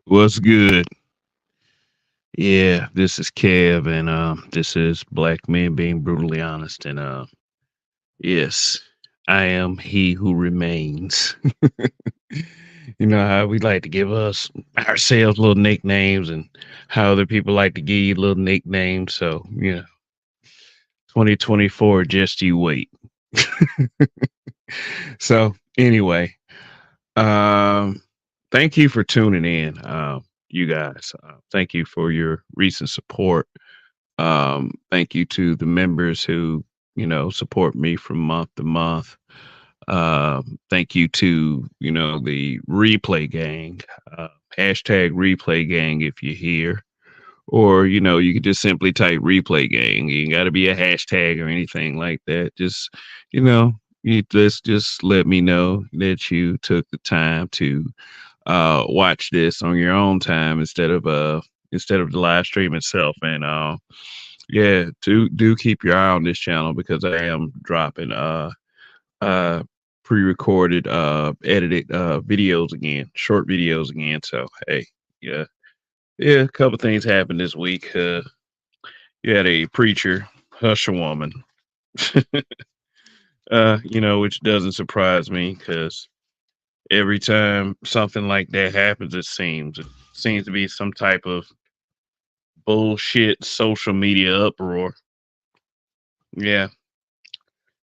What's good? Yeah, this is Kev, and this is Black Men Being Brutally Honest. And yes, I am he who remains. You know how we like to give us ourselves little nicknames, and how other people like to give you little nicknames. So 2024, just you wait. So anyway, um, thank you for tuning in, you guys. Thank you for your recent support. Thank you to the members who, support me from month to month. Thank you to, the replay gang, hashtag replay gang if you're here. Or, you could just simply type replay gang. You ain't got to be a hashtag or anything like that. Just, you know, you just let me know that you took the time to watch this on your own time instead of the live stream itself. And yeah, do keep your eye on this channel because I am dropping uh pre-recorded edited videos again, short videos again. So hey, yeah. Yeah, a couple things happened this week. You had a preacher hush a woman. Which doesn't surprise me because every time something like that happens, it seems to be some type of bullshit social media uproar. Yeah.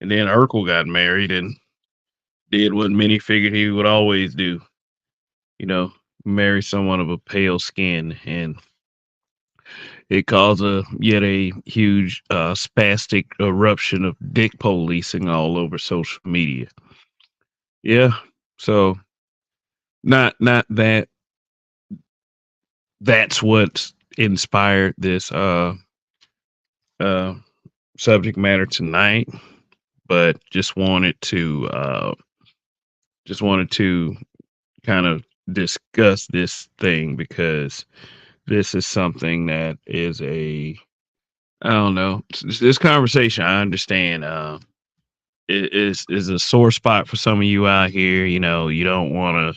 And then Urkel got married and did what many figured he would always do, you know, marry someone of a pale skin. And it caused yet a huge spastic eruption of dick policing all over social media. Yeah. So not that that's what inspired this uh subject matter tonight, but just wanted to kind of discuss this thing because this is something that is a I don't know. This conversation, I understand, is a sore spot for some of you out here. You want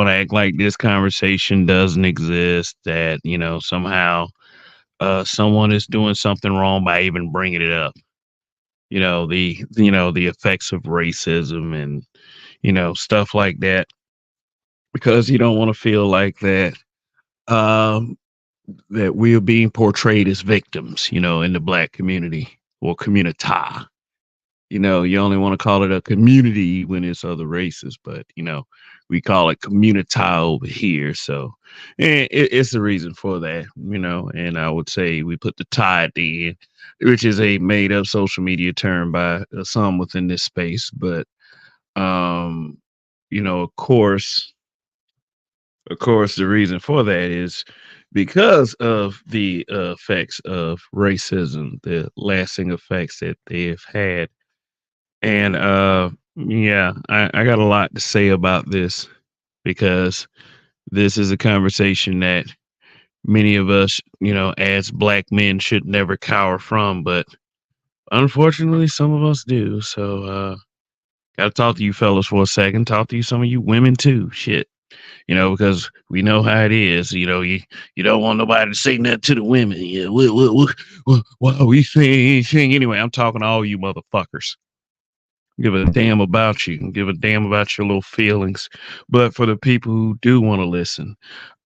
to act like this conversation doesn't exist. That somehow someone is doing something wrong by even bringing it up. The effects of racism and stuff like that because you don't want to feel like um that we are being portrayed as victims, in the black community or community. You only want to call it a community when it's other races, but we call it community over here. So it's the reason for that, and I would say we put the tie at the end, which is a made up social media term by some within this space. But, um, of course, the reason for that is because of the effects of racism, the lasting effects that they've had. And yeah, I got a lot to say about this because this is a conversation that many of us, as black men, should never cower from. But unfortunately, some of us do. So, got to talk to you fellas for a second. Talk to you, some of you women too. Shit. Because we know how it is. You don't want nobody to say nothing to the women. Yeah, what are we saying anything anyway? I'm talking to all you motherfuckers. Give a damn about you. Give a damn about your little feelings. But for the people who do want to listen,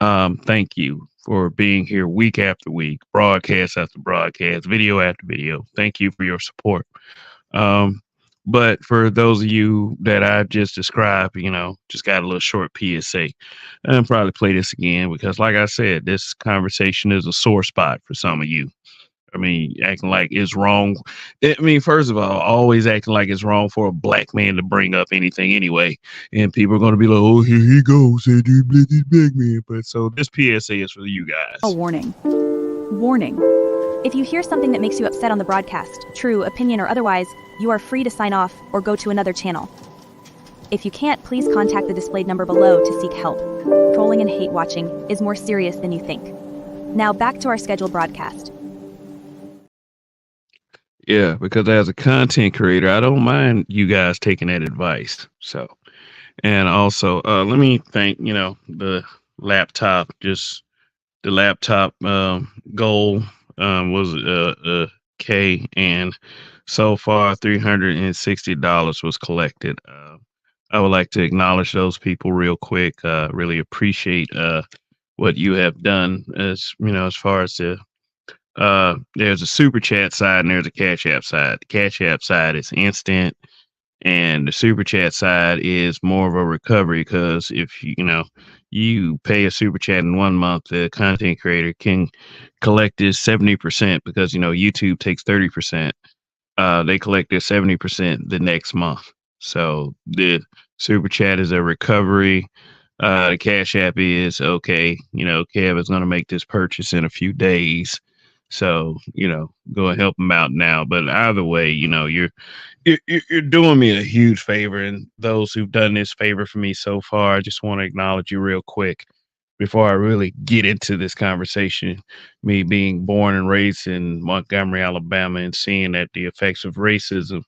thank you for being here week after week, broadcast after broadcast, video after video. Thank you for your support. Um, but for those of you that I just described, just got a little short PSA. And probably play this again because, like I said, this conversation is a sore spot for some of you. I mean, acting like it's wrong. I mean, first of all, always acting like it's wrong for a black man to bring up anything anyway. And people are going to be like, oh, here he goes. This black man. But so this PSA is for you A guys. warning. Warning. If you hear something that makes you upset on the broadcast, true, opinion, or otherwise, you are free to sign off or go to another channel. If you can't, please contact the displayed number below to seek help. Trolling and hate watching is more serious than you think. Now back to our scheduled broadcast. Yeah, because as a content creator, I don't mind you guys taking that advice. So, and also, let me thank, the laptop. Just the laptop goal was K, and so far $360 was collected. I would like to acknowledge those people real quick. Really appreciate what you have done, as you know, as far as there's a super chat side and there's a cash app side. The cash app side is instant, and the super chat side is more of a recovery, because if you pay a super chat in 1 month, the content creator can collect his 70%, because YouTube takes 30%. They collect their 70% the next month. So the super chat is a recovery. The cash app is okay. Kev is going to make this purchase in a few days, so go and help him out now. But either way, you're doing me a huge favor, and those who've done this favor for me so far, I just want to acknowledge you real quick before I really get into this conversation. Me being born and raised in Montgomery, Alabama, and seeing that the effects of racism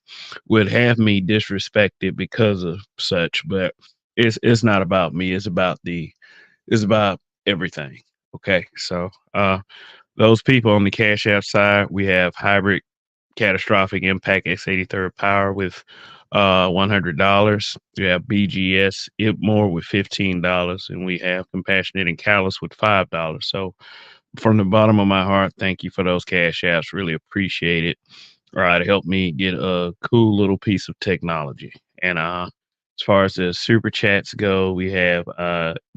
would have me disrespected because of such, but it's not about me. It's about everything. Okay, so those people on the Cash App side, we have Hybrid Catastrophic Impact X83rd Power with $100. We have BGS Ipmore with $15, and we have Compassionate and Callous with $5. So from the bottom of my heart, thank you for those cash apps. Really appreciate it. All right, it helped me get a cool little piece of technology. And as far as the super chats go, we have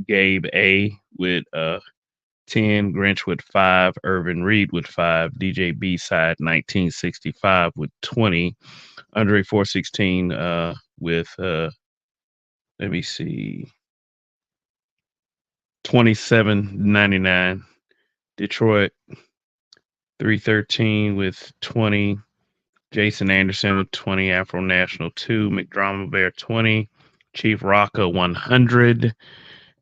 Gabe A with 10, Grinch with 5, Irvin Reed with 5, DJ B side 1965 with 20, Andre 416 with let me see, 27.99, Detroit 313 with 20, Jason Anderson with 20, Afro National 2, McDrama Bear 20, Chief Rocka 100,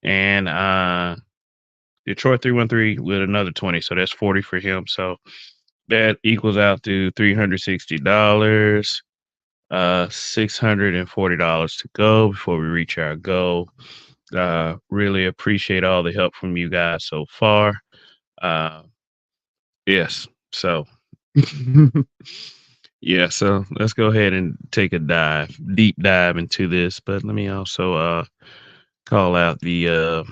and Detroit 313 with another 20. So that's 40 for him. So that equals out to $360, $640 to go before we reach our goal. Really appreciate all the help from you guys so far. Yes. So yeah, so let's go ahead and take a deep dive into this. But let me also call out the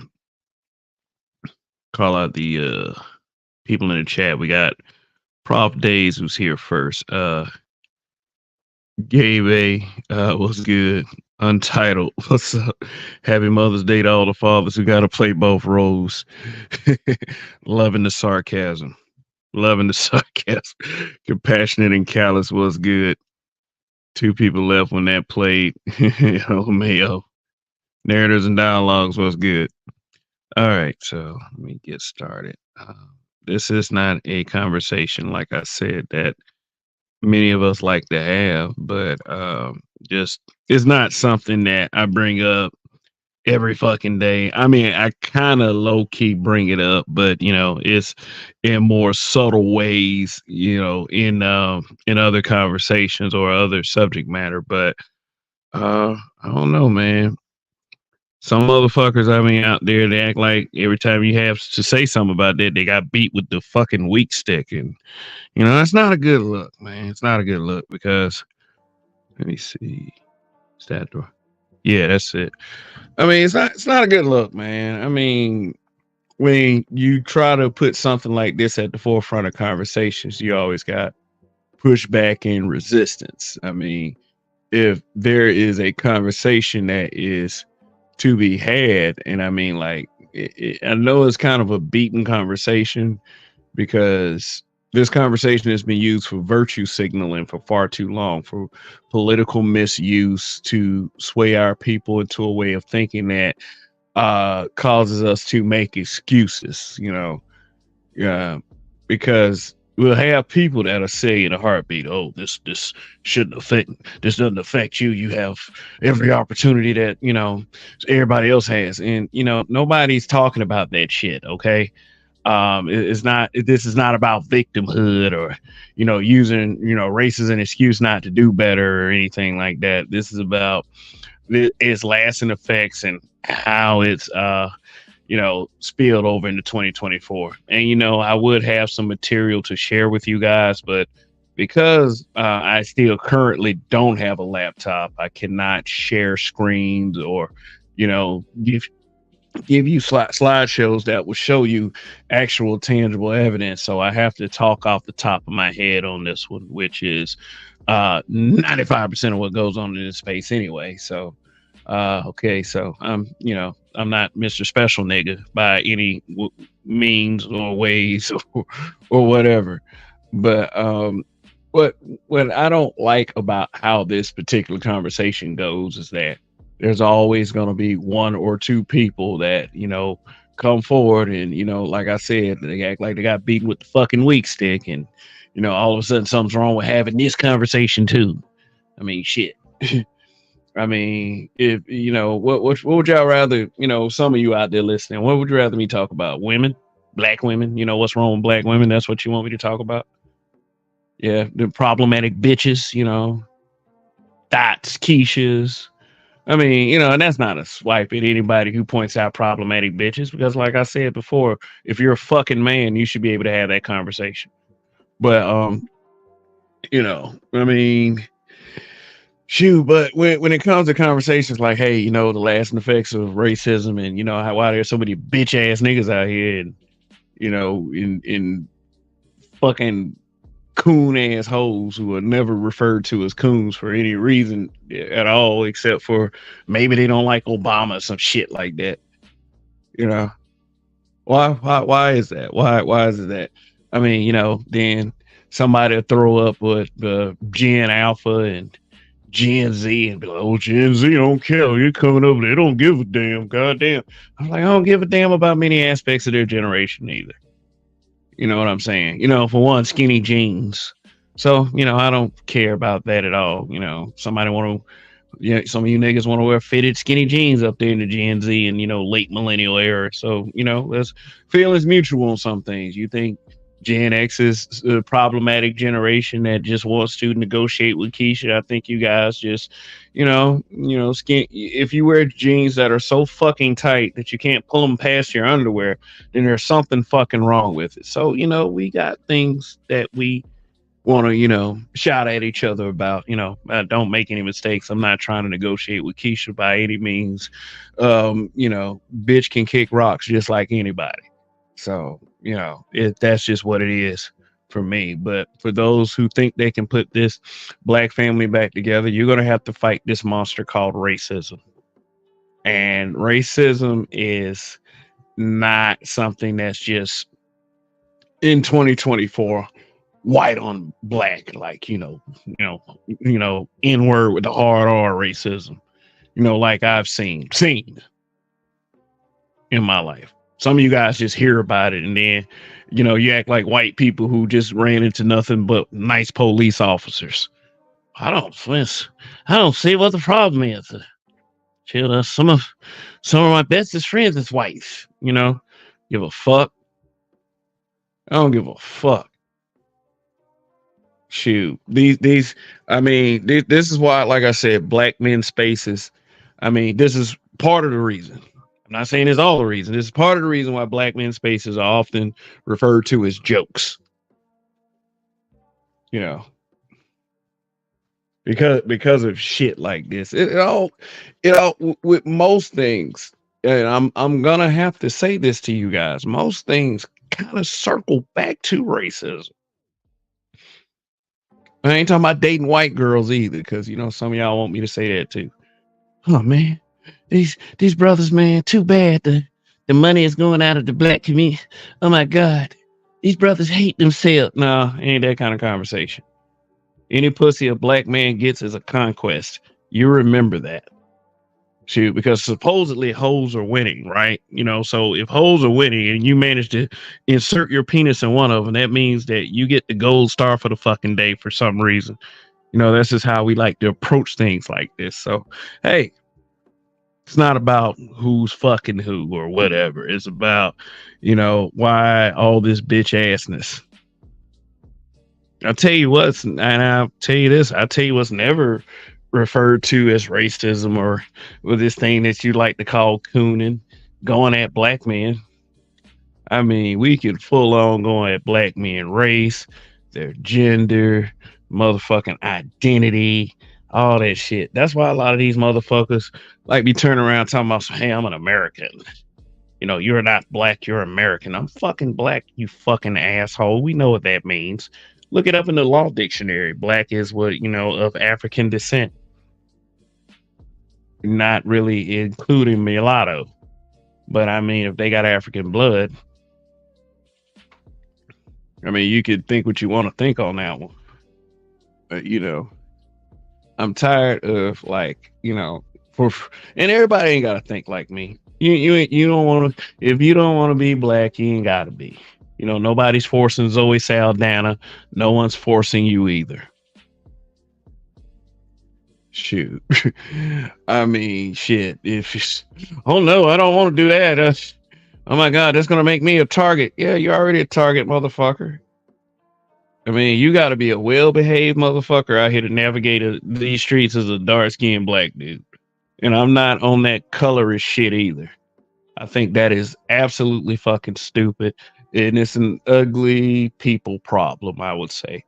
people in the chat. We got Prof Days who's here first. Gabe A, what's good? Untitled, what's up? Happy Mother's Day to all the fathers who got to play both roles. Loving the sarcasm. Compassionate and Callous was good. 2 people left when that played. Oh, Mayo. Narratives and dialogues was good. All right, so let me get started. This is not a conversation, like I said, that many of us like to have, but just it's not something that I bring up every fucking day. I mean, I kind of low key bring it up, but it's in more subtle ways, in other conversations or other subject matter. But I don't know, man. Some motherfuckers, I mean, out there, they act like every time you have to say something about that, they got beat with the fucking weak stick. And, that's not a good look, man. It's not a good look, because, let me see. Is that door? Yeah, that's it. I mean, it's not a good look, man. I mean, when you try to put something like this at the forefront of conversations, you always got pushback and resistance. I mean, if there is a conversation that is to be had, and I mean, like, I know it's kind of a beaten conversation, because this conversation has been used for virtue signaling for far too long, for political misuse to sway our people into a way of thinking that causes us to make excuses, because we'll have people that'll say in a heartbeat, "Oh, this doesn't affect you. You have every opportunity that everybody else has," and nobody's talking about that shit. Okay, it's not. This is not about victimhood or using race as an excuse not to do better or anything like that. This is about its lasting effects and how it's spilled over into 2024. And, I would have some material to share with you guys, but because I still currently don't have a laptop, I cannot share screens or, give you slideshows that will show you actual tangible evidence. So I have to talk off the top of my head on this one, which is 95% of what goes on in this space anyway. So, okay. So I'm not Mr. Special Nigga by any means or ways or whatever. But what I don't like about how this particular conversation goes is that there's always going to be one or two people that come forward and like I said, they act like they got beaten with the fucking weak stick, and all of a sudden something's wrong with having this conversation too. I mean, shit. I mean, if what would y'all rather, some of you out there listening, what would you rather me talk about? Women, black women, what's wrong with black women? That's what you want me to talk about? Yeah, the problematic bitches, Dots, Keishas. I mean, and that's not a swipe at anybody who points out problematic bitches, because like I said before, if you're a fucking man, you should be able to have that conversation. But I mean, shoot, but when it comes to conversations like, hey, the lasting effects of racism, and why there's so many bitch ass niggas out here, and in fucking coon ass hoes who are never referred to as coons for any reason at all, except for maybe they don't like Obama or some shit like that. Why is that? Why is it that? I mean, then somebody will throw up with the Gen Alpha and Gen Z and be like, oh, Gen Z don't care. You're coming over there. They don't give a damn. Goddamn. I'm like, I don't give a damn about many aspects of their generation either. You know what I'm saying? For one, skinny jeans. So, I don't care about that at all. Somebody some of you niggas want to wear fitted skinny jeans up there in the Gen Z and, late millennial era. So, there's feelings mutual on some things. You think Gen X is a problematic generation that just wants to negotiate with Keisha? I think you guys just, skin. If you wear jeans that are so fucking tight that you can't pull them past your underwear, then there's something fucking wrong with it. So, we got things that we want to, shout at each other about. Don't make any mistakes. I'm not trying to negotiate with Keisha by any means. Bitch can kick rocks just like anybody. So, that's just what it is for me. But for those who think they can put this black family back together, you're going to have to fight this monster called racism. And racism is not something that's just in 2024 white on black, like, N-word with the hard R racism, like I've seen in my life. Some of you guys just hear about it, and then, you act like white people who just ran into nothing but nice police officers. I don't see what the problem is. Some of my bestest friends is whites. Give a fuck. I don't give a fuck. Shoot, this is why, like I said, black men spaces. I mean, this is part of the reason. I'm not saying it's all the reason. This is part of the reason why black men spaces are often referred to as jokes. Because of shit like this. It all with most things, and I'm gonna have to say this to you guys. Most things kind of circle back to racism. I ain't talking about dating white girls either, because some of y'all want me to say that too. Oh man. These brothers, man, too bad the money is going out of the black community. Oh my God, these brothers hate themselves. No, ain't that kind of conversation. Any pussy a black man gets is a conquest. You remember that. Shoot, because supposedly hoes are winning, right? So if hoes are winning and you manage to insert your penis in one of them, that means that you get the gold star for the fucking day for some reason. That's just how we like to approach things like this. So, hey, it's not about who's fucking who or whatever. It's about, why all this bitch assness. I'll tell you what's, and I'll tell you this, I'll tell you what's never referred to as racism or with this thing that you like to call cooning. going at black men. I mean, we could full on go at black men race, their gender, motherfucking identity, all that shit. That's why a lot of these motherfuckers like be turning around talking about, hey, I'm an American. You know, you're not black, you're American. I'm fucking black, you fucking asshole. We know what that means. Look it up in the law dictionary. Black is what, you know, of African descent, not really including mulatto. But I mean, if they got African blood, I mean, you could think what you want to think on that one. But, you know, I'm tired of like, you know, and everybody ain't got to think like me. You don't want to, if you don't want to be black, you ain't got to be. You know, nobody's forcing Zoe Saldana. No one's forcing you either. Shoot. I mean, shit. If it's, oh no, I don't want to do that. Oh my God, that's going to make me a target. Yeah, you're already a target, motherfucker. I mean, you got to be a well-behaved motherfucker out here to navigate these streets as a dark-skinned black dude. And I'm not on that colorist shit either. I think that is absolutely fucking stupid. And it's an ugly people problem, I would say.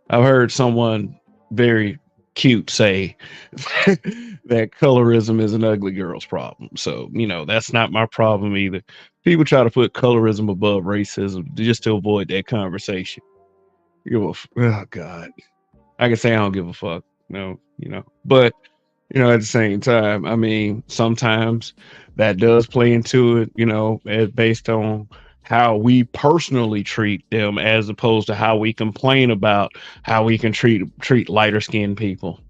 I've heard someone very cute say that colorism is an ugly girl's problem. So, you know, that's not my problem either. People try to put colorism above racism just to avoid that conversation. Oh God, I can say I don't give a fuck. No, you know, but you know, at the same time, I mean, sometimes that does play into it. You know, based on how we personally treat them, as opposed to how we complain about how we can treat lighter skinned people.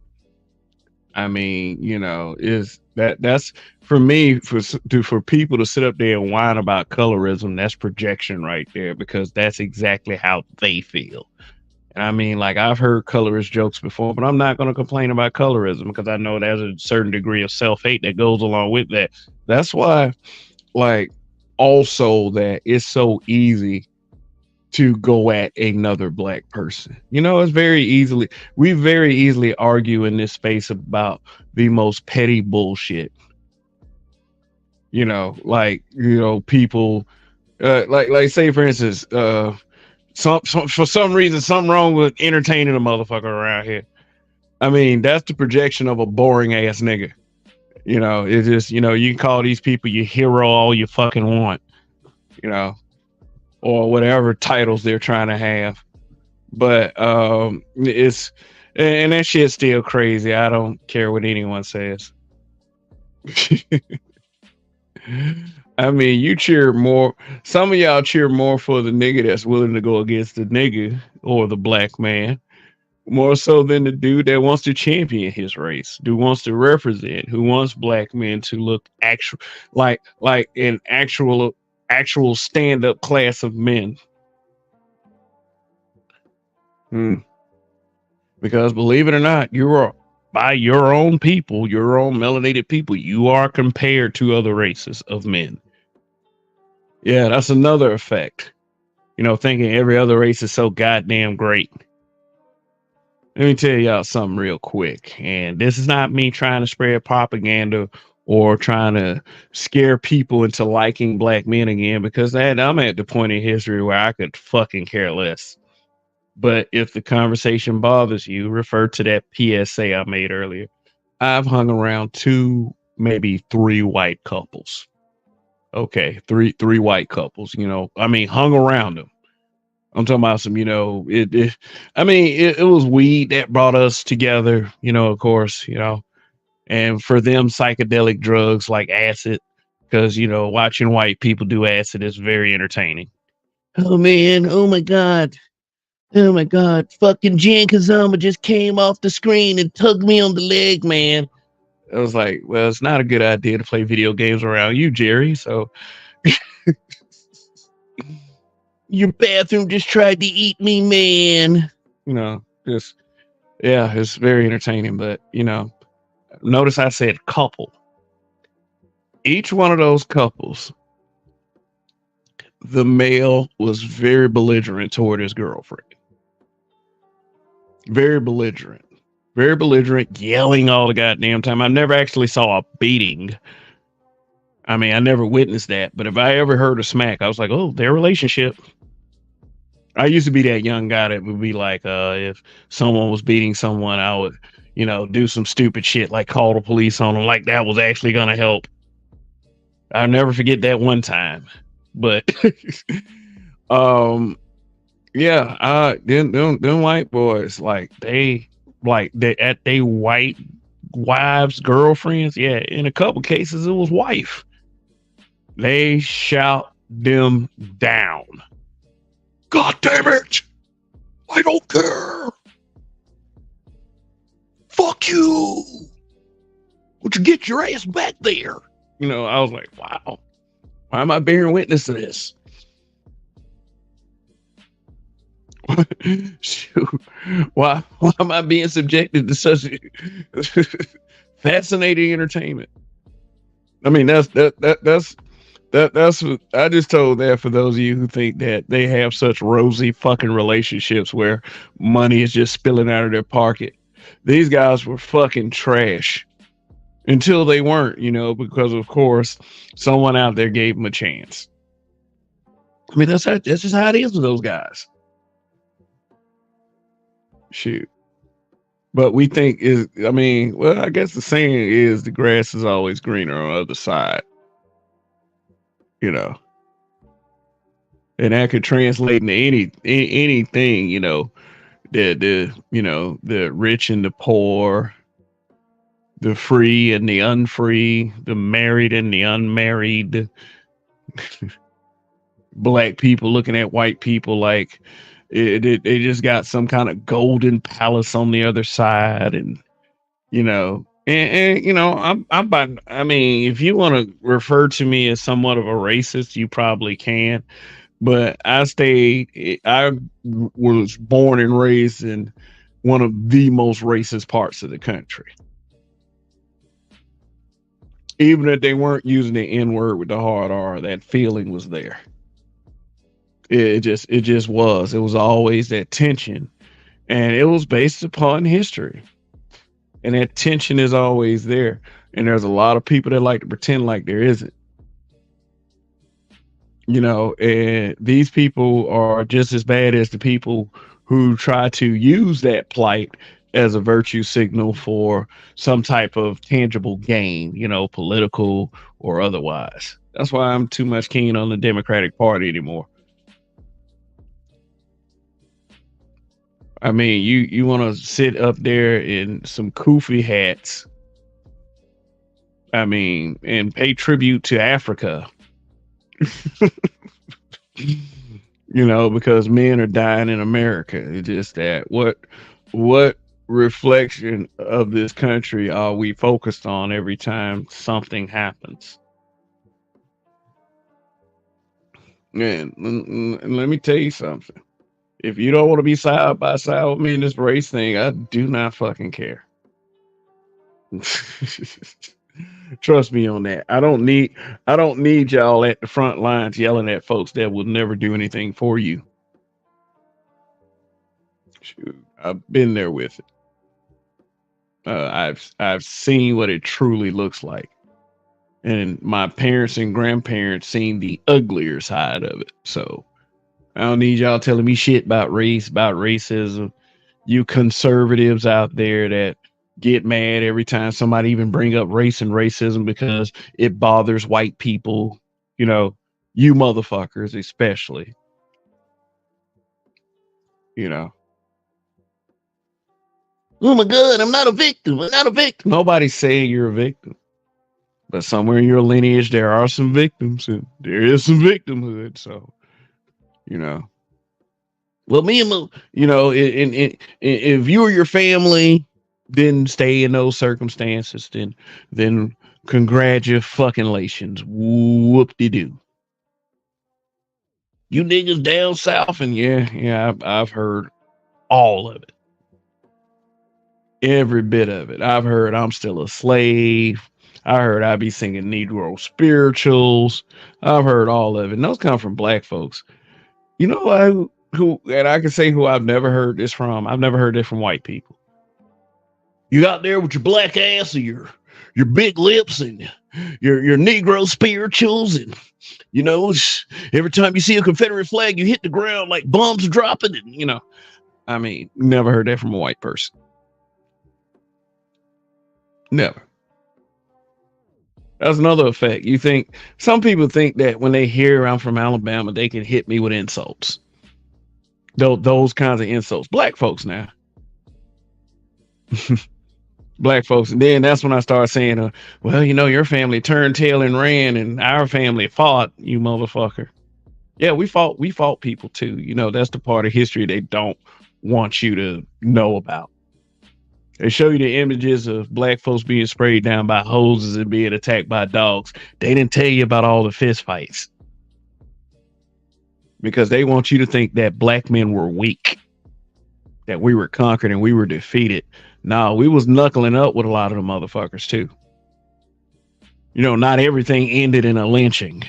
I mean, you know, that's for me for people to sit up there and whine about colorism. That's projection right there, because that's exactly how they feel. And I mean, like, I've heard colorist jokes before, but I'm not going to complain about colorism because I know there's a certain degree of self-hate that goes along with that. That's why, like, also that it's so easy to go at another black person. You know, we very easily argue in this space about the most petty bullshit. You know, like, you know, people, like say for instance, some for some reason, something wrong with entertaining a motherfucker around here. I mean, that's the projection of a boring ass nigga. You know, it's just, you know, you can call these people your hero all you fucking want, you know, or whatever titles they're trying to have. But it's, and that shit's still crazy. I don't care what anyone says. I mean, you cheer more. Some of y'all cheer more for the nigga that's willing to go against the nigga or the black man, more so than the dude that wants to champion his race, who wants to represent, who wants black men to look actual, like an actual stand up class of men. Because believe it or not, you are, by your own people, your own melanated people, you are compared to other races of men. Yeah, that's another effect. You know, thinking every other race is so goddamn great. Let me tell y'all something real quick. And this is not me trying to spread propaganda or trying to scare people into liking black men again, because I'm at the point in history where I could fucking care less. But if the conversation bothers you, refer to that PSA I made earlier. I've hung around 2, maybe 3 white couples. Okay, three white couples, you know, I mean, hung around them. I'm talking about some, you know, it was weed that brought us together, you know, of course, you know, and for them, psychedelic drugs like acid, because, you know, watching white people do acid is very entertaining. Oh man, oh my God, fucking Jan Kazama just came off the screen and tugged me on the leg, man. I was like, well, it's not a good idea to play video games around you, Jerry. So your bathroom just tried to eat me, man. You know, just, yeah, it's very entertaining. But, you know, notice I said couple. Each one of those couples, the male was very belligerent toward his girlfriend. Very belligerent, yelling all the goddamn time. I never actually saw a beating, I mean, I never witnessed that, but if I ever heard a smack, I was like, oh, their relationship. I used to be that young guy that would be like, if someone was beating someone, I would, do some stupid shit like call the police on them, like that was actually gonna help. I'll never forget that one time. But um yeah, them white boys, they at they white wives, girlfriends, yeah, in a couple cases it was wife. They shout them down. God damn it! I don't care. Fuck you. Would you get your ass back there? I was like, wow. Why am I bearing witness to this? Shoot. Why am I being subjected to such fascinating entertainment? I mean, that's what I just told that for those of you who think that they have such rosy fucking relationships where money is just spilling out of their pocket. These guys were fucking trash until they weren't, because of course someone out there gave them a chance. I mean, that's just how it is with those guys. Shoot. But we think I guess the saying is the grass is always greener on the other side. And that could translate into anything, the rich and the poor, the free and the unfree, the married and the unmarried, black people looking at white people like they just got some kind of golden palace on the other side. And if you want to refer to me as somewhat of a racist, you probably can. But I was born and raised in one of the most racist parts of the country. Even if they weren't using the N-word with the hard R, that feeling was there. It just was. It was always that tension. And it was based upon history. And that tension is always there. And there's a lot of people that like to pretend like there isn't. And these people are just as bad as the people who try to use that plight as a virtue signal for some type of tangible gain, political or otherwise. That's why I'm too much keen on the Democratic Party anymore. I mean, you want to sit up there in some kufi hats, and pay tribute to Africa, because men are dying in America. It's just that what reflection of this country are we focused on every time something happens? And let me tell you something. If you don't want to be side by side with me in this race thing, I do not fucking care. Trust me on that. I don't need y'all at the front lines yelling at folks that will never do anything for you. Shoot, I've been there with it. I've seen what it truly looks like. And my parents and grandparents seen the uglier side of it. So I don't need y'all telling me shit about race, about racism. You conservatives out there that get mad every time somebody even bring up race and racism because it bothers white people, you motherfuckers especially. Oh my God, I'm not a victim. I'm not a victim. Nobody's saying you're a victim. But somewhere in your lineage, there are some victims and there is some victimhood. So, well, me and my, if you or your family didn't stay in those circumstances, then congratulations. Whoop-de-doo. You niggas down south, and yeah, I've heard all of it. Every bit of it. I've heard I'm still a slave. I heard I be singing Negro spirituals. I've heard all of it. And those come from black folks. And I can say who I've never heard this from. I've never heard this from white people. You out there with your black ass or your big lips and your Negro spirituals, and every time you see a Confederate flag, you hit the ground like bombs dropping, and I mean, never heard that from a white person. Never. That's another effect. Some people think that when they hear I'm from Alabama, they can hit me with insults. Those kinds of insults. Black folks now. Black folks. And then that's when I start saying, well, your family turned tail and ran and our family fought, you motherfucker. Yeah, we fought people too. That's the part of history they don't want you to know about. They show you the images of black folks being sprayed down by hoses and being attacked by dogs. They didn't tell you about all the fist fights because they want you to think that black men were weak, that we were conquered and we were defeated. No, we was knuckling up with a lot of the motherfuckers too. Not everything ended in a lynching.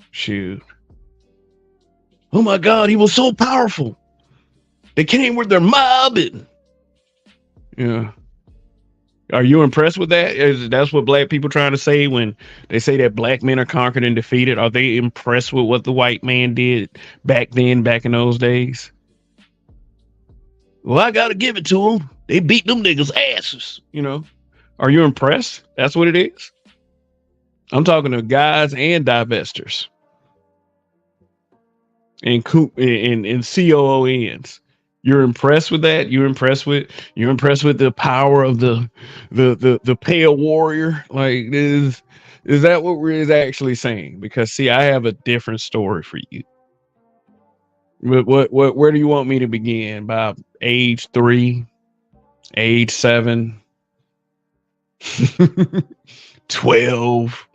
Shoot. Oh my God, he was so powerful. They came with their mob and yeah. Are you impressed with that? That's what black people trying to say when they say that black men are conquered and defeated? Are they impressed with what the white man did back in those days? Well, I got to give it to them. They beat them niggas' asses, Are you impressed? That's what it is. I'm talking to guys and divestors and COONs. You're impressed with that? You're impressed with the power of the pale warrior? Like, is that what we're actually saying? Because see, I have a different story for you. Where do you want me to begin? By age 3, age 7, 12.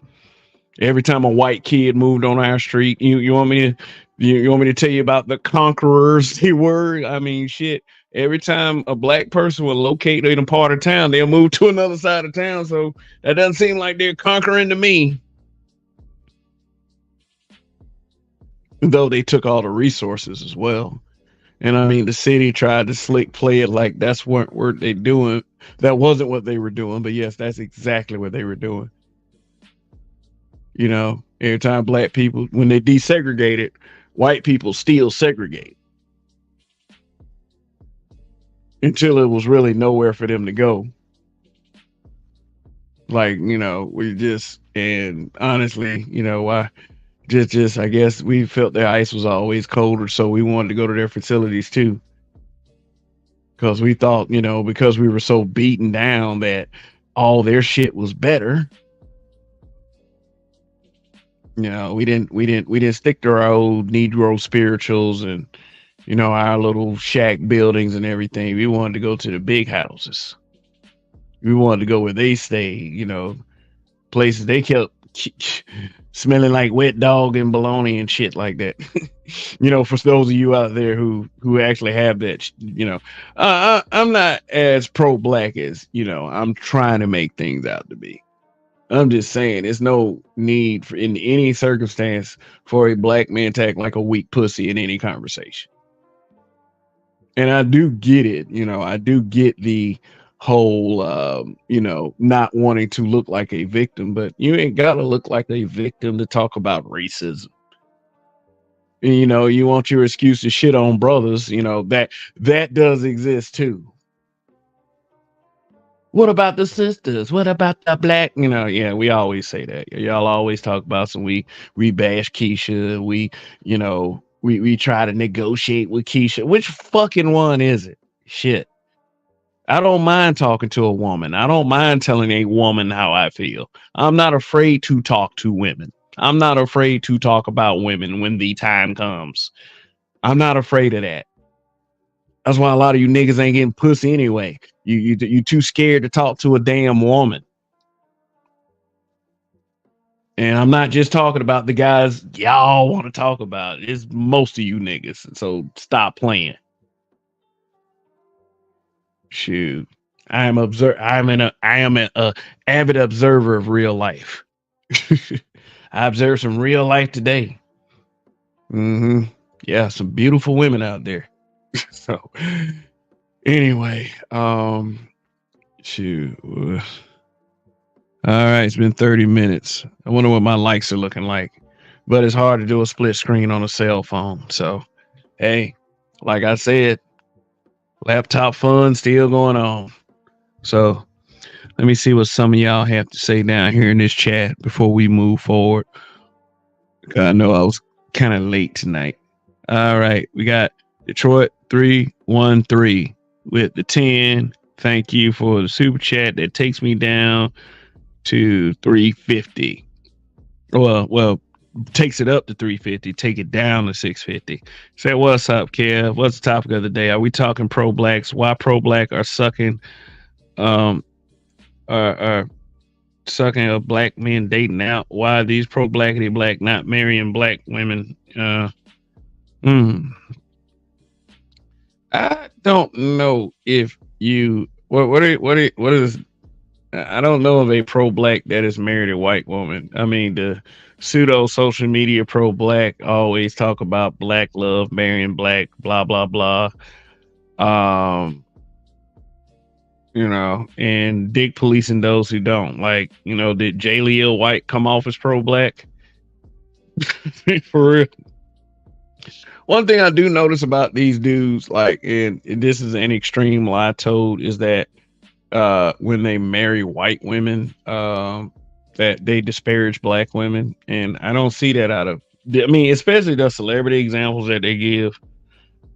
Every time a white kid moved on our street, you want me to tell you about the conquerors they were? I mean, shit. Every time a black person will locate in a part of town, they'll move to another side of town. So that doesn't seem like they're conquering to me. Though they took all the resources as well. And I mean, the city tried to slick play it like that's what they doing. That wasn't what they were doing. But yes, that's exactly what they were doing. Every time black people, when they desegregated, white people still segregate until it was really nowhere for them to go. Like, we just, and honestly, why? Just I guess we felt their ice was always colder, so we wanted to go to their facilities too. Because we thought, because we were so beaten down that all their shit was better. We didn't stick to our old Negro spirituals and our little shack buildings and everything. We wanted to go to the big houses. We wanted to go where they stayed, places they kept smelling like wet dog and bologna and shit like that. For those of you out there who actually have that, I'm not as pro-black as I'm trying to make things out to be. I'm just saying there's no need for in any circumstance for a black man to act like a weak pussy in any conversation. And I do get it. I do get the whole, not wanting to look like a victim, but you ain't got to look like a victim to talk about racism. And, you want your excuse to shit on brothers, that does exist too. What about the sisters? What about the black? Yeah, we always say that. Y'all always talk about some, we bash Keisha. We try to negotiate with Keisha. Which fucking one is it? Shit. I don't mind talking to a woman. I don't mind telling a woman how I feel. I'm not afraid to talk to women. I'm not afraid to talk about women when the time comes. I'm not afraid of that. That's why a lot of you niggas ain't getting pussy anyway. You too scared to talk to a damn woman. And I'm not just talking about the guys y'all want to talk about. It's most of you niggas. So stop playing. Shoot. I am an avid observer of real life. I observed some real life today. Yeah, some beautiful women out there. So anyway, Shoot. All right, it's been 30 minutes. I wonder what my likes are looking like. But it's hard to do a split screen on a cell phone. So, hey, like I said, laptop fun still going on. So, let me see what some of y'all have to say down here in this chat before we move forward. I know I was kind of late tonight. All right, we got Detroit 313 with the 10. Thank you for the super chat. That takes me down to 350. Well, takes it up to 350, take it down to 650. Say what's up, Kev? What's the topic of the day? Are we talking pro blacks? Why pro black are sucking are sucking of black men dating out? Why are these pro blackity black not marrying black women? I don't know if you what is I don't know of a pro black that is married a white woman. I mean, the pseudo social media pro black always talk about black love, marrying black, blah blah blah. And dick policing those who don't. Like, did Jaleel White come off as pro black? For real. One thing I do notice about these dudes, like, and this is an extreme lie told, is that when they marry white women, that they disparage black women. And I don't see that especially the celebrity examples that they give.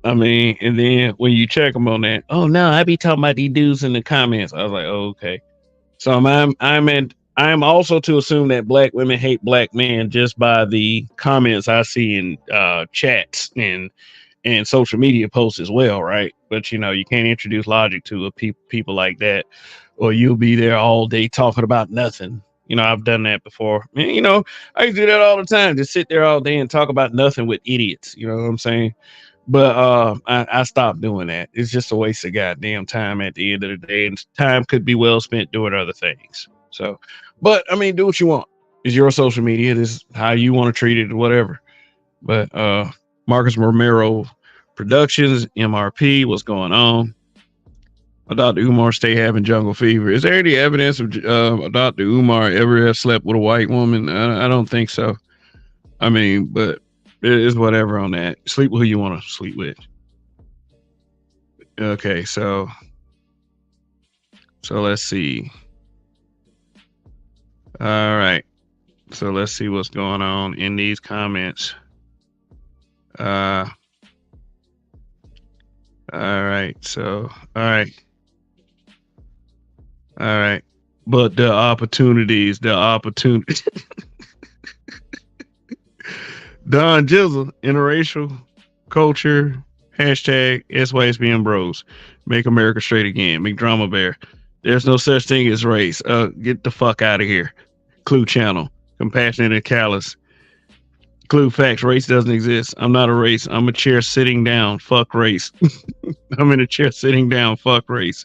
I mean, and then when you check them on that, oh no, I be talking about these dudes in the comments. I was like, oh, okay. So I'm also to assume that black women hate black men just by the comments I see in chats and social media posts as well, right? But you can't introduce logic to people like that, or you'll be there all day talking about nothing. I've done that before. I used to do that all the time. Just sit there all day and talk about nothing with idiots. You know what I'm saying? But I stopped doing that. It's just a waste of goddamn time at the end of the day, and time could be well spent doing other things. So, but I mean, do what you want. It's your social media. This is how you want to treat it, whatever. But Marcus Romero Productions, MRP, what's going on? Dr. Umar stay having jungle fever. Is there any evidence of Dr. Umar ever have slept with a white woman? I don't think so. I mean, but it is whatever on that. Sleep with who you want to sleep with. Okay, so let's see. All right. So let's see what's going on in these comments. All right. So, all right. But the opportunities. Don Jizzle, interracial culture, hashtag SYSBM bros, make America straight again, make Drama Bear. There's no such thing as race. Get the fuck out of here. Clue Channel, compassionate and callous. Clue facts, race doesn't exist. I'm not a race. I'm a chair sitting down. Fuck race. I'm in a chair sitting down. Fuck race.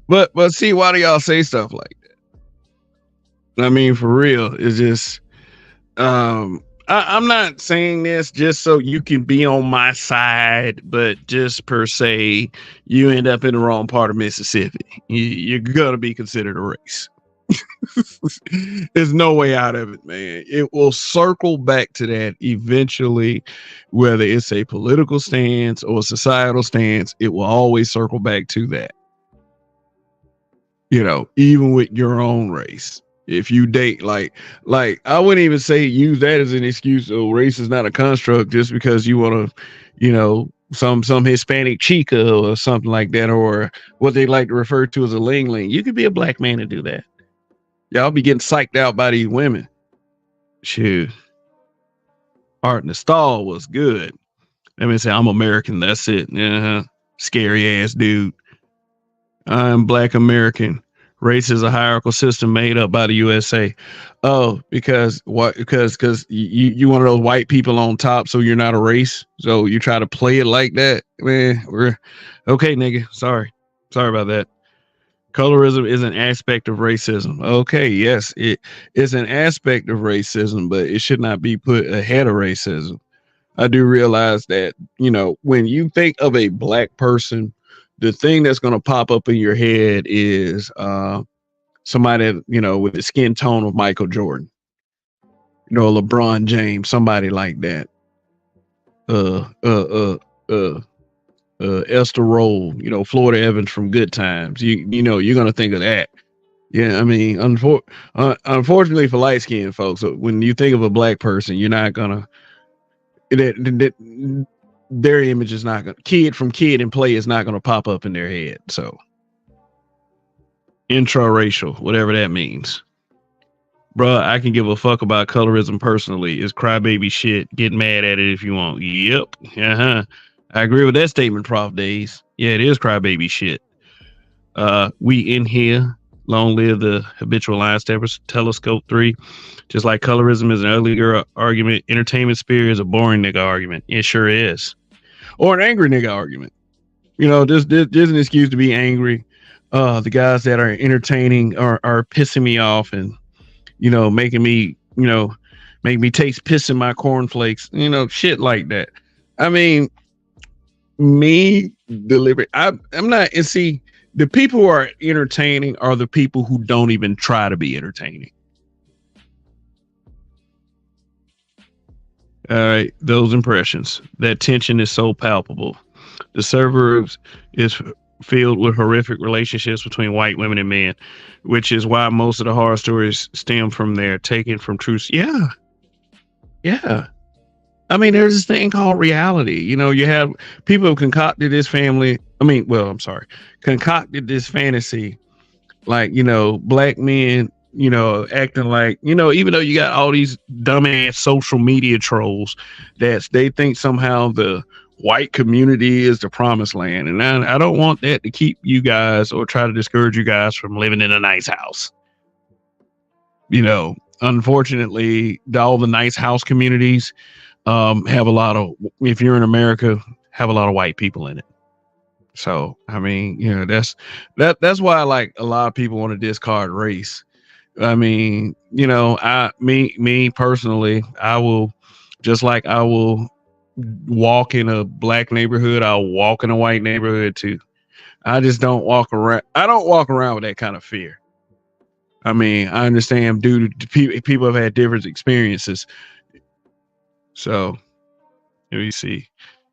But see, why do y'all say stuff like that? I mean, for real, it's just I'm not saying this just so you can be on my side, but just per se, you end up in the wrong part of Mississippi. You're gonna be considered a race. There's no way out of it, man. It will circle back to that eventually, whether it's a political stance or a societal stance, it will always circle back to that. Even with your own race. If you date like I wouldn't even say use that as an excuse. Oh, race is not a construct just because you want to, some Hispanic chica or something like that, or what they like to refer to as a ling ling. You could be a black man and do that. Y'all be getting psyched out by these women. Shoot. Art in the Stall was good. Let me say I'm American. That's it. Scary ass dude. I'm Black American. Race is a hierarchical system made up by the USA. Oh, because what? Because you one of those white people on top, so you're not a race. So you try to play it like that, man. We're okay, nigga. Sorry about that. Colorism is an aspect of racism. Okay, yes, it is an aspect of racism, but it should not be put ahead of racism. I do realize that, when you think of a black person, the thing that's going to pop up in your head is somebody, with the skin tone of Michael Jordan, LeBron James, somebody like that. uh, uh, uh, uh, Esther Roll, Florida Evans from Good Times. You're gonna think of that. Yeah, I mean, unfortunately for light skinned folks, when you think of a black person, you're not gonna their image is not gonna Kid and Play is not gonna pop up in their head. So intraracial, whatever that means. Bruh, I can give a fuck about colorism personally. It's crybaby shit. Get mad at it if you want. Yep. Uh-huh. I agree with that statement, Prof. Days. Yeah, it is crybaby shit. We in here. Long live the habitual line steppers. Telescope 3. Just like colorism is an ugly girl argument, entertainment spirit is a boring nigga argument. It sure is. Or an angry nigga argument. There's an excuse to be angry. The guys that are entertaining are pissing me off and making me, make me taste piss in my cornflakes, shit like that. I mean, me deliberate. I'm not, and see, the people who are entertaining are the people who don't even try to be entertaining. All right, those impressions. That tension is so palpable. The suburbs is filled with horrific relationships between white women and men, which is why most of the horror stories stem from there, taken from truth. Yeah. I mean, there's this thing called reality. You have people who concocted this concocted this fantasy, like, black men, acting like, even though you got all these dumbass social media trolls that they think somehow the white community is the promised land. And I don't want that to keep you guys or try to discourage you guys from living in a nice house. Unfortunately, all the nice house communities have a lot of, if you're in America, have a lot of white people in it. So, I mean, that's why, like, a lot of people want to discard race. I mean, me personally, I will, just like I will walk in a black neighborhood, I'll walk in a white neighborhood too. I just don't walk around. I don't walk around with that kind of fear. I mean, I understand due to people have had different experiences. So, let me see.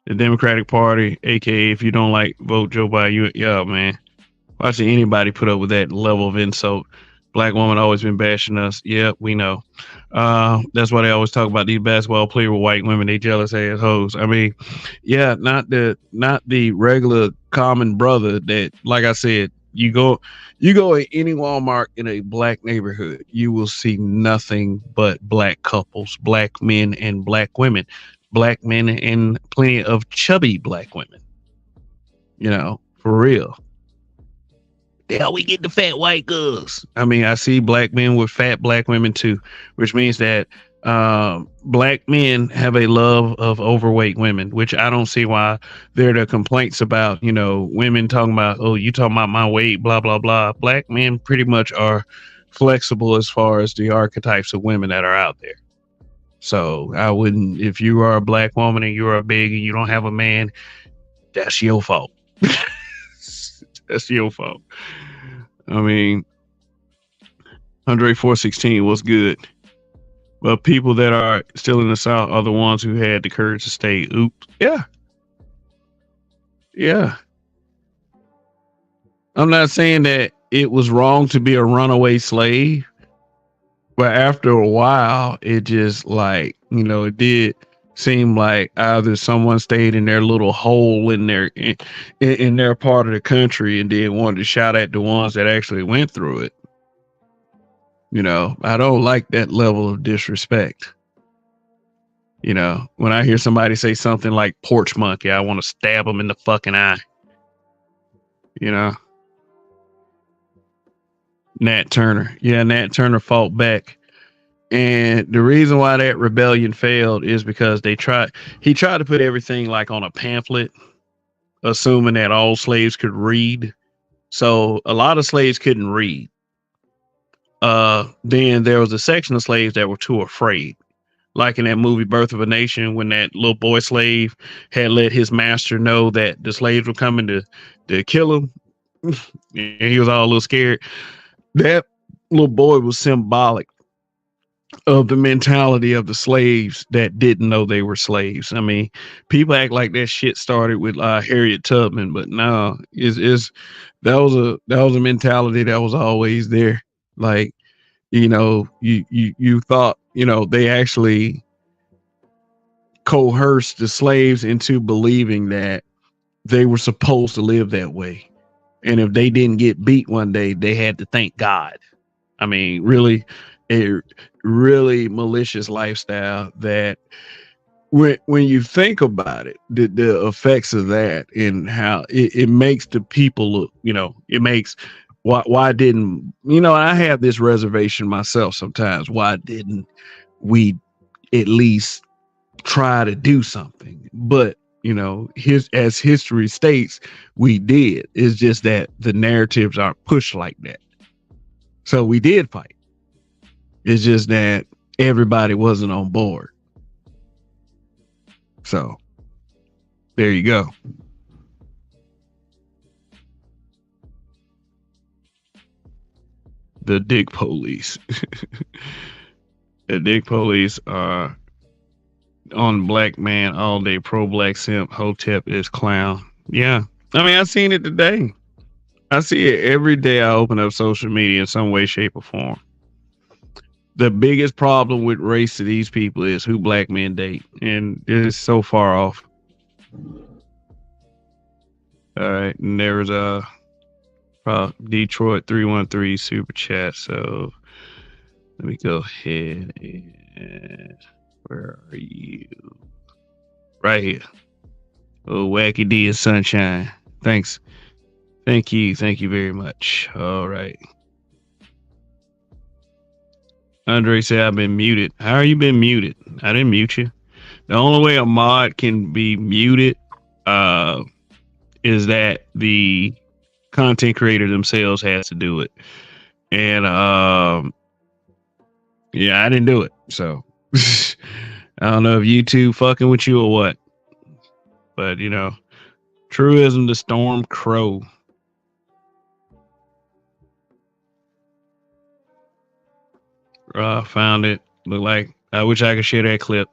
The Democratic Party, aka if you don't like vote Joe Biden, man. Watching anybody put up with that level of insult. Black woman always been bashing us. Yeah, we know. That's why they always talk about these basketball players with white women. They jealous ass hoes. I mean, yeah, not the regular common brother that, like I said, you go at any Walmart in a black neighborhood, you will see nothing but black couples, black men and black women, black men and plenty of chubby black women. For real. Yeah, we get the fat white girls. I mean, I see black men with fat black women too, which means that black men have a love of overweight women, which I don't see why there are complaints about, women talking about, oh, you talking about my weight, blah, blah, blah. Black men pretty much are flexible as far as the archetypes of women that are out there. So I wouldn't, if you are a black woman and you are big and you don't have a man, that's your fault. That's your fault. I mean, Andre 416 was good. But people that are still in the South are the ones who had the courage to stay. Oops. Yeah. I'm not saying that it was wrong to be a runaway slave, but after a while, it just like, it did seem like either someone stayed in their little hole in their part of the country and then wanted to shout at the ones that actually went through it. I don't like that level of disrespect. When I hear somebody say something like porch monkey, I want to stab them in the fucking eye. Nat Turner. Yeah, Nat Turner fought back. And the reason why that rebellion failed is because he tried to put everything like on a pamphlet, assuming that all slaves could read. So a lot of slaves couldn't read. Then there was a section of slaves that were too afraid. like in that movie Birth of a Nation, when that little boy slave had let his master know that the slaves were coming to kill him, and he was all a little scared. That little boy was symbolic of the mentality of the slaves that didn't know they were slaves. I mean, people act like that shit started with Harriet Tubman, but no, is that was a mentality that was always there. Like, you thought, they actually coerced the slaves into believing that they were supposed to live that way. And if they didn't get beat one day, they had to thank God. I mean, really, a really malicious lifestyle that when you think about it, the effects of that and how it makes the people look, it makes why didn't, I have this reservation myself sometimes. Why didn't we at least try to do something? But as history states, we did. It's just that the narratives aren't pushed like that. So we did fight. It's just that everybody wasn't on board. So there you go. The dick police. The dick police are on black man all day. Pro black simp. Hotep is clown. Yeah. I mean, I seen it today. I see it every day I open up social media in some way, shape, or form. The biggest problem with race to these people is who black men date. And it's so far off. All right. And there was a Detroit 313 super chat. So let me go ahead and where are you? Right here. Oh, Wacky D and Sunshine. Thanks. Thank you. Thank you very much. All right. Andre said, I've been muted. How are you been muted? I didn't mute you. The only way a mod can be muted is that the content creator themselves has to do it. And yeah, I didn't do it. So I don't know if YouTube fucking with you or what. But truism the storm crow. Found it. Look like I wish I could share that clip.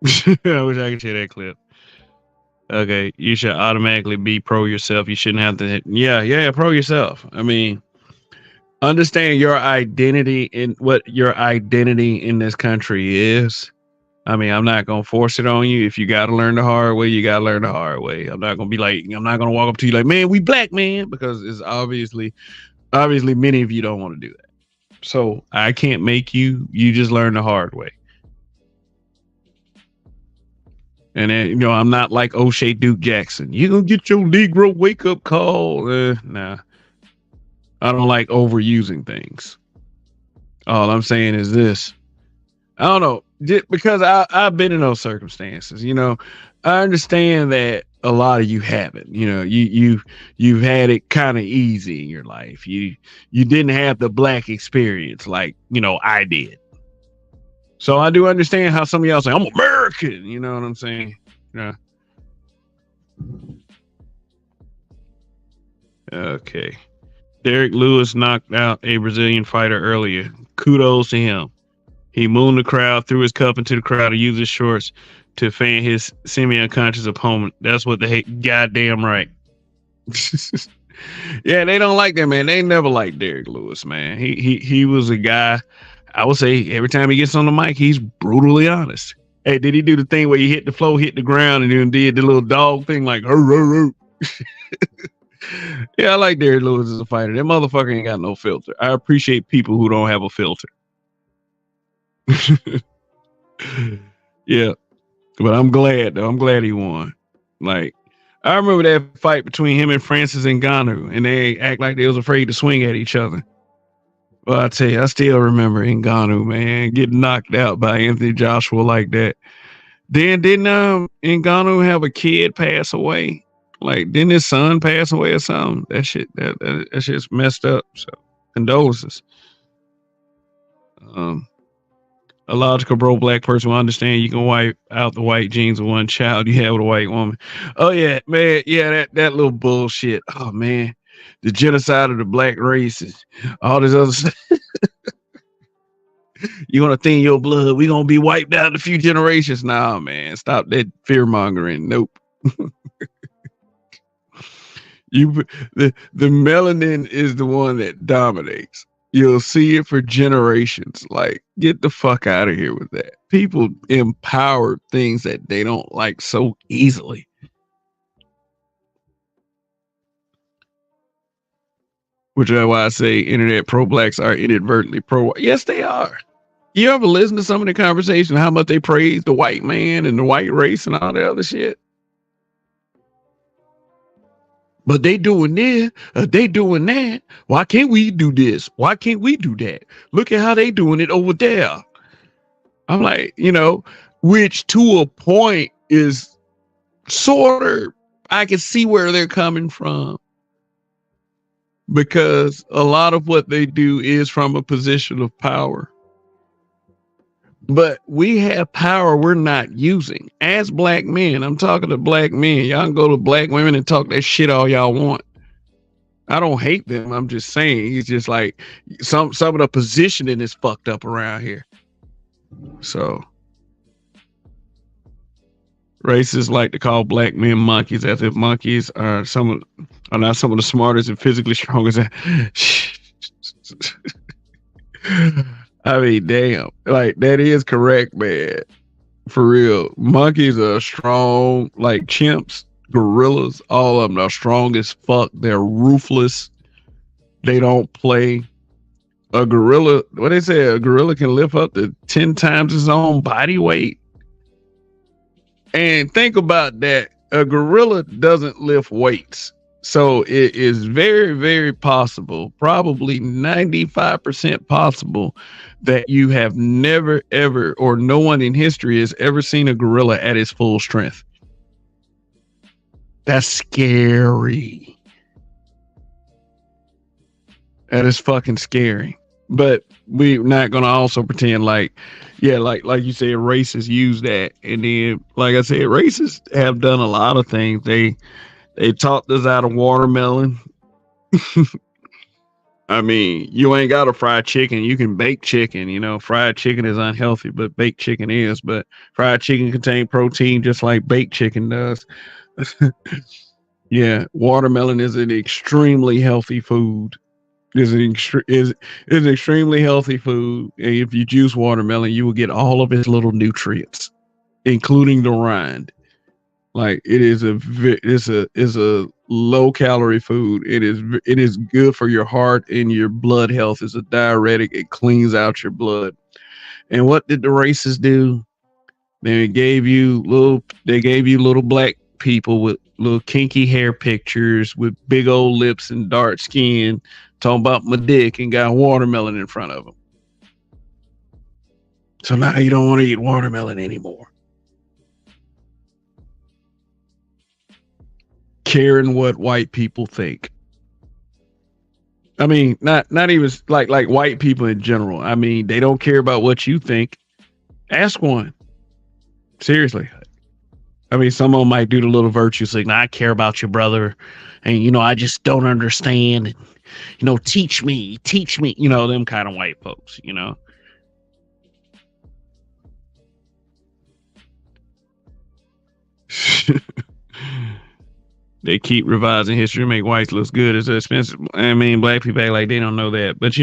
I wish I could share that clip. Okay, you should automatically be pro yourself. You shouldn't have to. Yeah, pro yourself. I mean, understand your identity and what your identity in this country is. I mean, I'm not gonna force it on you. If you gotta learn the hard way, you gotta learn the hard way. I'm not gonna walk up to you like, man, we black, man, because it's obviously many of you don't want to do that. So I can't make you just learn the hard way. And then, I'm not like O'Shea Duke Jackson. You gonna get your Negro wake up call? Nah. I don't like overusing things. All I'm saying is this. I don't know, because I've been in those circumstances. I understand that a lot of you haven't. You've had it kind of easy in your life. You didn't have the black experience like I did. So I do understand how some of y'all say I'm American. You know what I'm saying? Yeah. Okay. Derek Lewis knocked out a Brazilian fighter earlier. Kudos to him. He mooned the crowd, threw his cup into the crowd, and used his shorts to fan his semi-unconscious opponent. That's what they hate. Goddamn right. Yeah, they don't like that, man. They never liked Derek Lewis, man. He was a guy, I would say, every time he gets on the mic, he's brutally honest. Hey, did he do the thing where he hit the floor, hit the ground, and then did the little dog thing like, hur, hur, hur. Yeah, I like Derek Lewis as a fighter. That motherfucker ain't got no filter. I appreciate people who don't have a filter. Yeah, but I'm glad though. I'm glad he won. Like, I remember that fight between him and Francis Ngannou, and they act like they was afraid to swing at each other. Well, I tell you, I still remember Ngannou, man, getting knocked out by Anthony Joshua like that. Then didn't Ngannou have a kid pass away? Like, didn't his son pass away or something? That shit's messed up. So condolences. A logical pro-black person will understand you can wipe out the white genes of one child you have with a white woman. Oh yeah, man. Yeah, that little bullshit. Oh man, the genocide of the black races, all this other stuff. You want to thin your blood? We gonna be wiped out in a few generations. Nah, man, stop that fear mongering. Nope. You the melanin is the one that dominates. You'll see it for generations. Like, get the fuck out of here with that. People empower things that they don't like so easily. Which is why I say internet pro-blacks are inadvertently pro. Yes, they are. You ever listen to some of the conversation, how much they praise the white man and the white race and all that other shit? But they doing this, they doing that. Why can't we do this? Why can't we do that? Look at how they doing it over there. I'm like, which to a point is sort of, I can see where they're coming from. Because a lot of what they do is from a position of power. But we have power we're not using. As black men, I'm talking to black men. Y'all can go to black women and talk that shit all y'all want. I don't hate them. I'm just saying, it's just like some of the positioning is fucked up around here. So racists like to call black men monkeys, as if monkeys are not some of the smartest and physically strongest. I mean, damn, like that is correct, man. For real, monkeys are strong, like chimps, gorillas. All of them are strong as fuck. They're ruthless. They don't play. A gorilla, what they say, a gorilla can lift up to 10 times its own body weight. And think about that. A gorilla doesn't lift weights. So it is very, very possible, probably 95% possible, that you have never, ever, or no one in history has ever seen a gorilla at its full strength. That's scary. That is fucking scary. But we're not gonna also pretend like, yeah, like you said, racists use that. And then, like I said, racists have done a lot of things. They talked us out of watermelon. I mean, you ain't got to fry chicken. You can bake chicken. Fried chicken is unhealthy, but baked chicken is. But fried chicken contains protein just like baked chicken does. Yeah, watermelon is an extremely healthy food. Is an extremely healthy food. And if you juice watermelon, you will get all of its little nutrients, including the rind. Like it is a low calorie food. It is good for your heart and your blood health. It's a diuretic. It cleans out your blood. And what did the racists do? They gave you little black people with little kinky hair pictures with big old lips and dark skin, talking about my dick, and got watermelon in front of them. So now you don't want to eat watermelon anymore. Caring what white people think. I mean, not even like white people in general. I mean, they don't care about what you think. Ask one. Seriously. I mean, some of them might do the little virtue thing. I care about your brother, and I just don't understand. Teach me. Them kind of white folks. They keep revising history to make whites look good. It's expensive. I mean, black people act like they don't know that. But,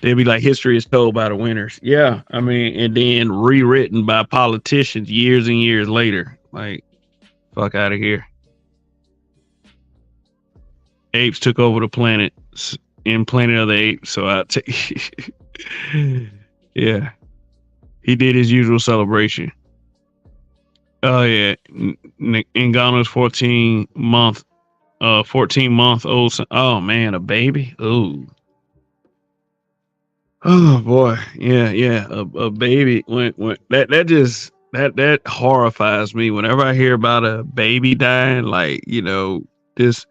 they'll be like, history is told by the winners. Yeah. I mean, and then rewritten by politicians years and years later. Like, fuck out of here. Apes took over the planet in Planet of the Apes. So I take, yeah. He did his usual celebration. Oh yeah, Ngannou's 14-month old son. Oh man, a baby. Oh boy, yeah. A baby. When that horrifies me. Whenever I hear about a baby dying, this.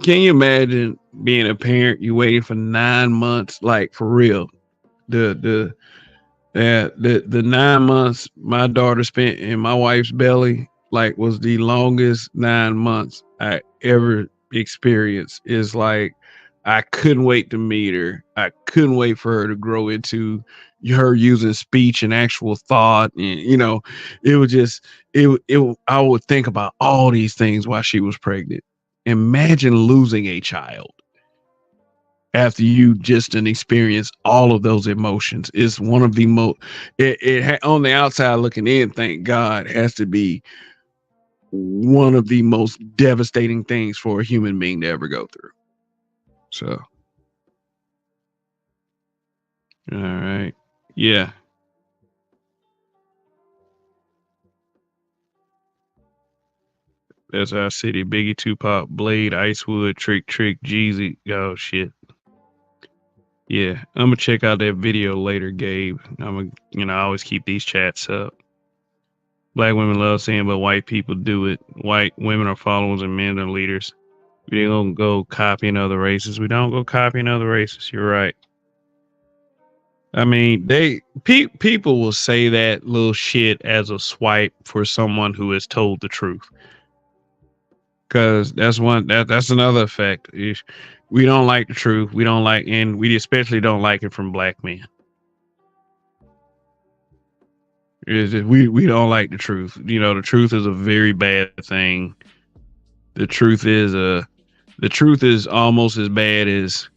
Can you imagine being a parent? You waiting for 9 months, like for real. The Yeah, the 9 months my daughter spent in my wife's belly, like, was the longest 9 months I ever experienced. Is like I couldn't wait to meet her. I couldn't wait for her to grow into her using speech and actual thought, and it was just I would think about all these things while she was pregnant. Imagine losing a child after you just didn't experience all of those emotions. Is one of the most on the outside looking in, thank God, has to be one of the most devastating things for a human being to ever go through. So, all right. Yeah. That's our city. Biggie, Tupac, Blade, Icewood, Trick, Jeezy. Oh shit. Yeah, I'm gonna check out that video later, Gabe. I always keep these chats up. Black women love saying, but white people do it. White women are followers and men are leaders. We don't go copying other races. We don't go copying other races. You're right. I mean, people will say that little shit as a swipe for someone who has told the truth. Because that's another effect. We don't like the truth. We don't like, and we especially don't like it from black men. We don't like the truth. The truth is a very bad thing. The truth is almost as bad as,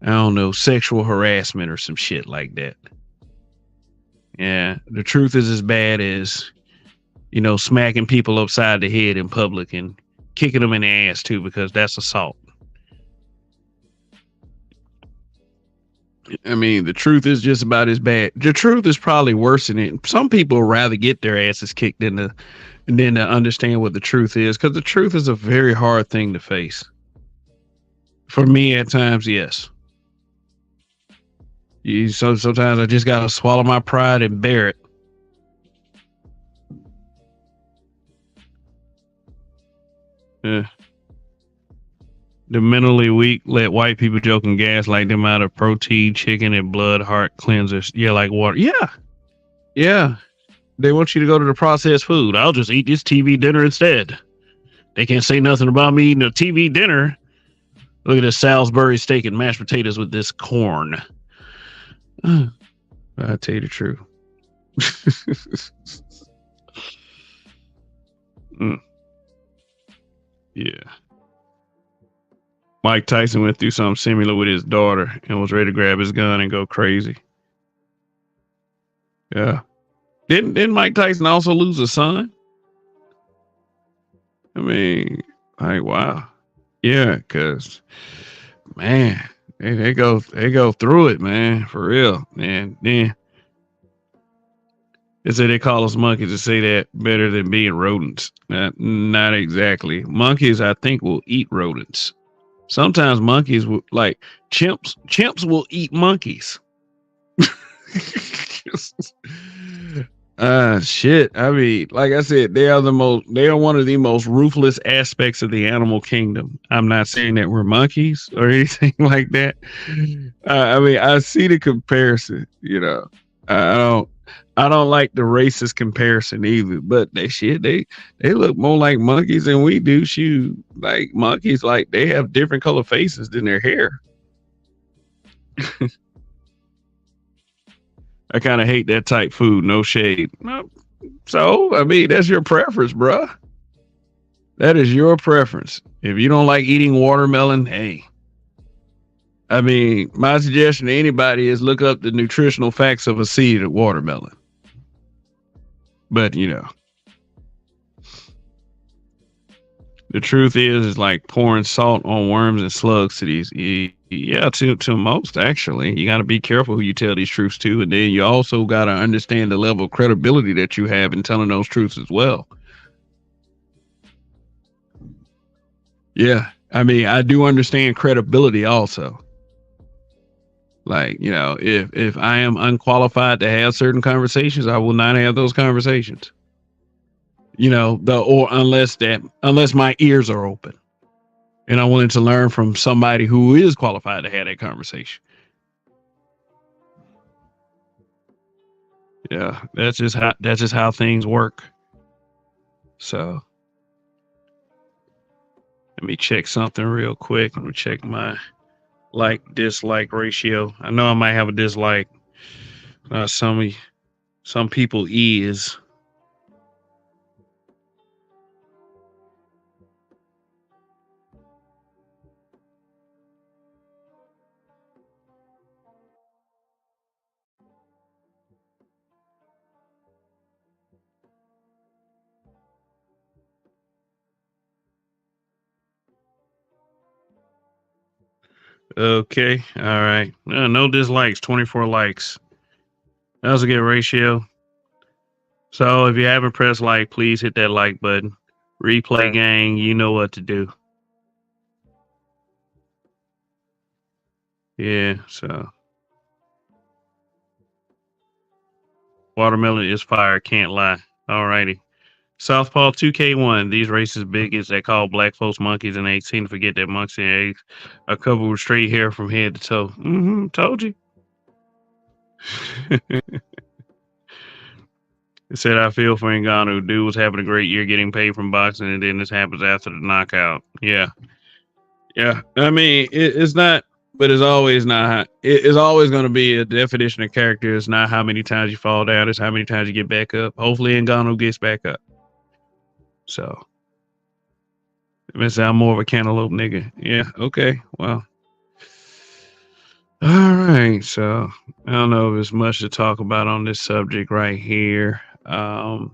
I don't know, sexual harassment or some shit like that. Yeah, the truth is as bad as, smacking people upside the head in public and kicking them in the ass too, because that's assault. I mean, the truth is just about as bad. The truth is probably worse than it. Some people would rather get their asses kicked than to understand what the truth is, because the truth is a very hard thing to face. For me, at times, yes. So sometimes I just gotta swallow my pride and bear it. Yeah. The mentally weak let white people joke and gaslight them out of protein, chicken, and blood heart cleansers. Yeah, like water. Yeah. They want you to go to the processed food. I'll just eat this TV dinner instead. They can't say nothing about me eating a TV dinner. Look at this Salisbury steak and mashed potatoes with this corn. I'll tell you the truth. Yeah. Mike Tyson went through something similar with his daughter and was ready to grab his gun and go crazy. Yeah. Didn't Mike Tyson also lose a son? I mean, like, wow. Yeah, because, man, they go through it, man, for real. And then they say they call us monkeys to say that better than being rodents. Not exactly. Monkeys, I think, will eat rodents. Sometimes monkeys will, like chimps. Chimps will eat monkeys. Shit. I mean, like I said, they are one of the most ruthless aspects of the animal kingdom. I'm not saying that we're monkeys or anything like that. I mean, I see the comparison, I don't like the racist comparison either, but they look more like monkeys than we do. Shoot, like monkeys, like they have different color faces than their hair. I kind of hate that type food. No shade. So, I mean, that's your preference, bruh. That is your preference. If you don't like eating watermelon, hey. I mean, my suggestion to anybody is look up the nutritional facts of a seed of watermelon. But, the truth is like pouring salt on worms and slugs to these. Yeah, to most, actually. You got to be careful who you tell these truths to. And then you also got to understand the level of credibility that you have in telling those truths as well. Yeah. I mean, I do understand credibility also. Like, if I am unqualified to have certain conversations, I will not have those conversations. Unless my ears are open and I wanted to learn from somebody who is qualified to have that conversation. Yeah, that's just how things work. So let me check something real quick. Let me check my like dislike ratio. I know I might have a dislike. Some people is. Okay, all right. No dislikes. 24 likes. That was a good ratio. So if you haven't pressed like, please hit that like button. Replay gang, you know what to do. Yeah, so watermelon is fire, can't lie. Alrighty. Southpaw 2K1. These racist bigots that call black folks monkeys and they seem to forget that monkeys and eggs are covered with straight hair from head to toe. Told you. It said, I feel for Ngannou. Dude was having a great year getting paid from boxing, and then this happens after the knockout. Yeah. Yeah. I mean, it's not, but it's always not. It's always going to be a definition of character. It's not how many times you fall down, it's how many times you get back up. Hopefully, Ngannou gets back up. So, it means I'm more of a cantaloupe nigga. Yeah. Okay. Well. All right. So, I don't know if there's much to talk about on this subject right here. But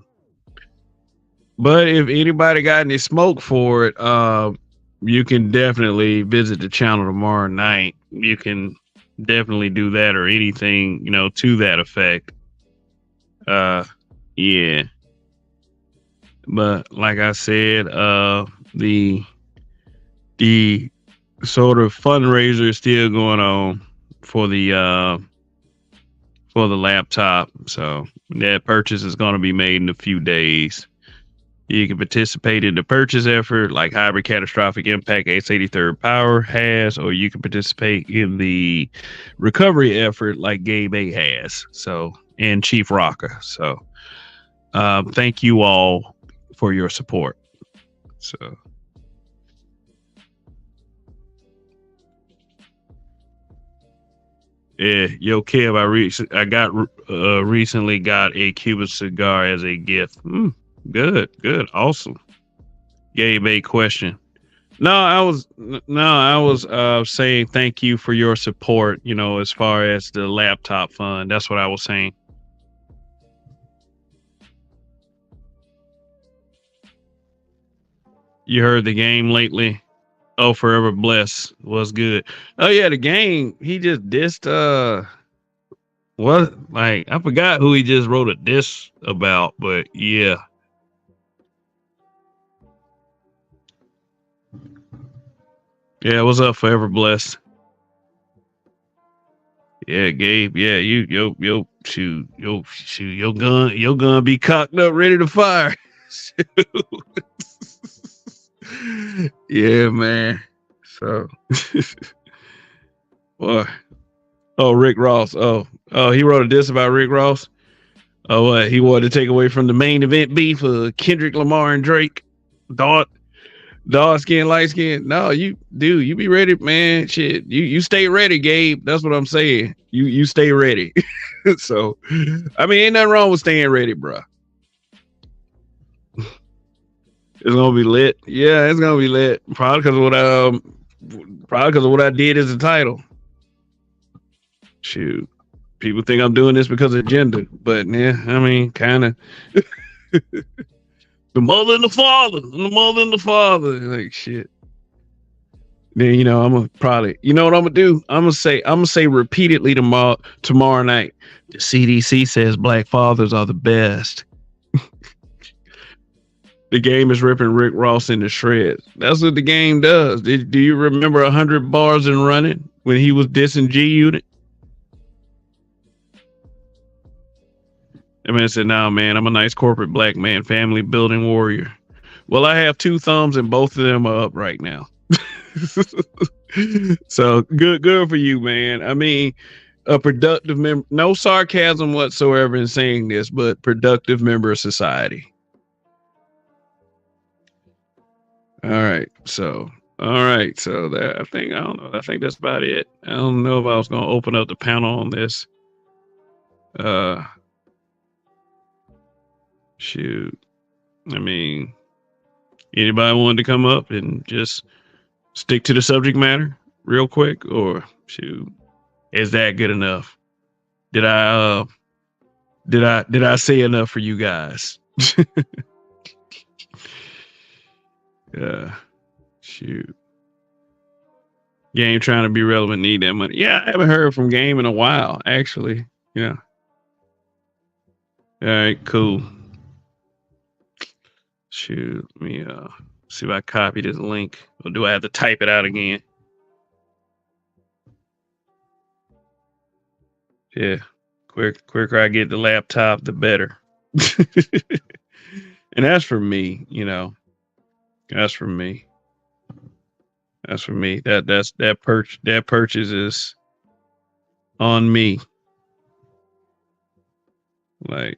if anybody got any smoke for it, you can definitely visit the channel tomorrow night. You can definitely do that or anything, to that effect. Yeah. But like I said, the sort of fundraiser is still going on for the laptop. So that purchase is going to be made in a few days. You can participate in the purchase effort like Hybrid Catastrophic Impact X83rd Power has, or you can participate in the recovery effort like Gabe A has. So, and Chief Rocker. So, thank you all for your support. So, yeah, yo, Kev, I recently got a Cuban cigar as a gift. Good, awesome. Gabe, a question. No, I was saying thank you for your support, as far as the laptop fund. That's what I was saying. You heard the game lately? Oh, Forever Bless was good. Oh yeah, the game, he just dissed what, like, I forgot who he just wrote a diss about, but yeah. Yeah, what's up, Forever Blessed? Yeah, Gabe. Yeah, shoot, your gun be cocked up, ready to fire. Yeah, man. So, boy. Oh, Rick Ross. Oh, he wrote a diss about Rick Ross. Oh, what? He wanted to take away from the main event beef of Kendrick Lamar and Drake. Dark skin, light skin. No, you be ready, man. Shit, you stay ready, Gabe. That's what I'm saying. You stay ready. So, I mean, ain't nothing wrong with staying ready, bro. It's gonna be lit. Yeah, it's gonna be lit. Probably because of what I did as a title. Shoot, people think I'm doing this because of gender, but yeah, I mean, kind of. The mother and the father, like shit. Then I'm gonna probably, what I'm gonna do? I'm gonna say repeatedly tomorrow night. The CDC says black fathers are the best. The game is ripping Rick Ross into shreds. That's what the game does. Do you remember 100 bars and running when he was dissing G Unit? The man said, "Nah, man, I'm a nice corporate black man, family building warrior." Well, I have 2 thumbs and both of them are up right now. So good for you, man. I mean, a productive member. No sarcasm whatsoever in saying this, but productive member of society. All right, so that I don't know. I think that's about it. I don't know if I was gonna open up the panel on this. Shoot. I mean, anybody wanted to come up and just stick to the subject matter real quick, or shoot, is that good enough? Did I say enough for you guys? Shoot. Game trying to be relevant, need that money. Yeah, I haven't heard from Game in a while, actually. Yeah. All right, cool. Shoot, let me see if I copy this link, or do I have to type it out again? Yeah, quicker I get the laptop, the better. And that's for me, you know. That's for me. That purchase is on me. Like,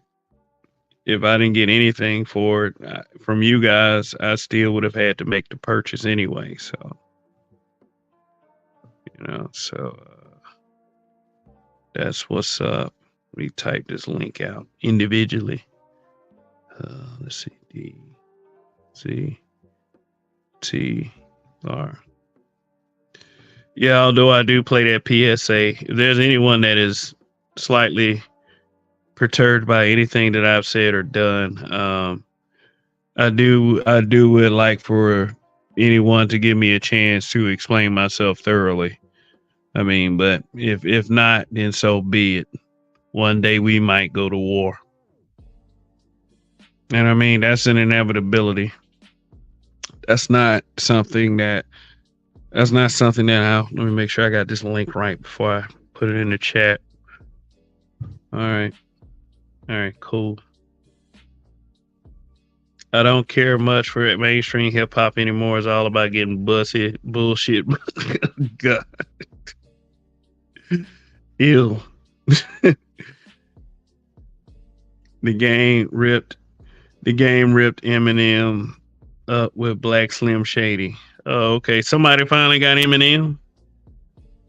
if I didn't get anything for it from you guys, I still would have had to make the purchase anyway. So, you know, that's what's up. We type this link out individually. Let's see, DCTR. Yeah, although I do play that PSA, if there's anyone that is slightly perturbed by anything that I've said or done, I would like for anyone to give me a chance to explain myself thoroughly. I mean, but if not, then so be it. One day we might go to war. And I mean, that's an inevitability. That's not something that let me make sure I got this link right before I put it in the chat. All right, cool. I don't care much for mainstream hip hop anymore. It's all about getting bullshit. God. Ew. The game ripped Eminem up with Black Slim Shady. Oh, okay. Somebody finally got Eminem.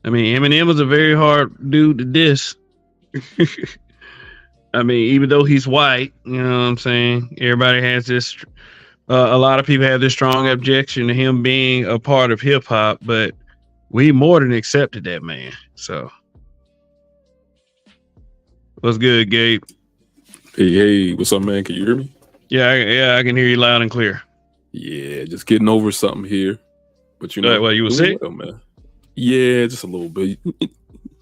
I mean, Eminem was a very hard dude to diss. I mean, even though he's white, you know what I'm saying? Everybody has this, a lot of people have this strong objection to him being a part of hip hop, but we more than accepted that man. So, what's good, Gabe? Hey, what's up, man? Can you hear me? Yeah, I can hear you loud and clear. Yeah, just getting over something here. But you know, well, you were sick? Well, man. Yeah, just a little bit.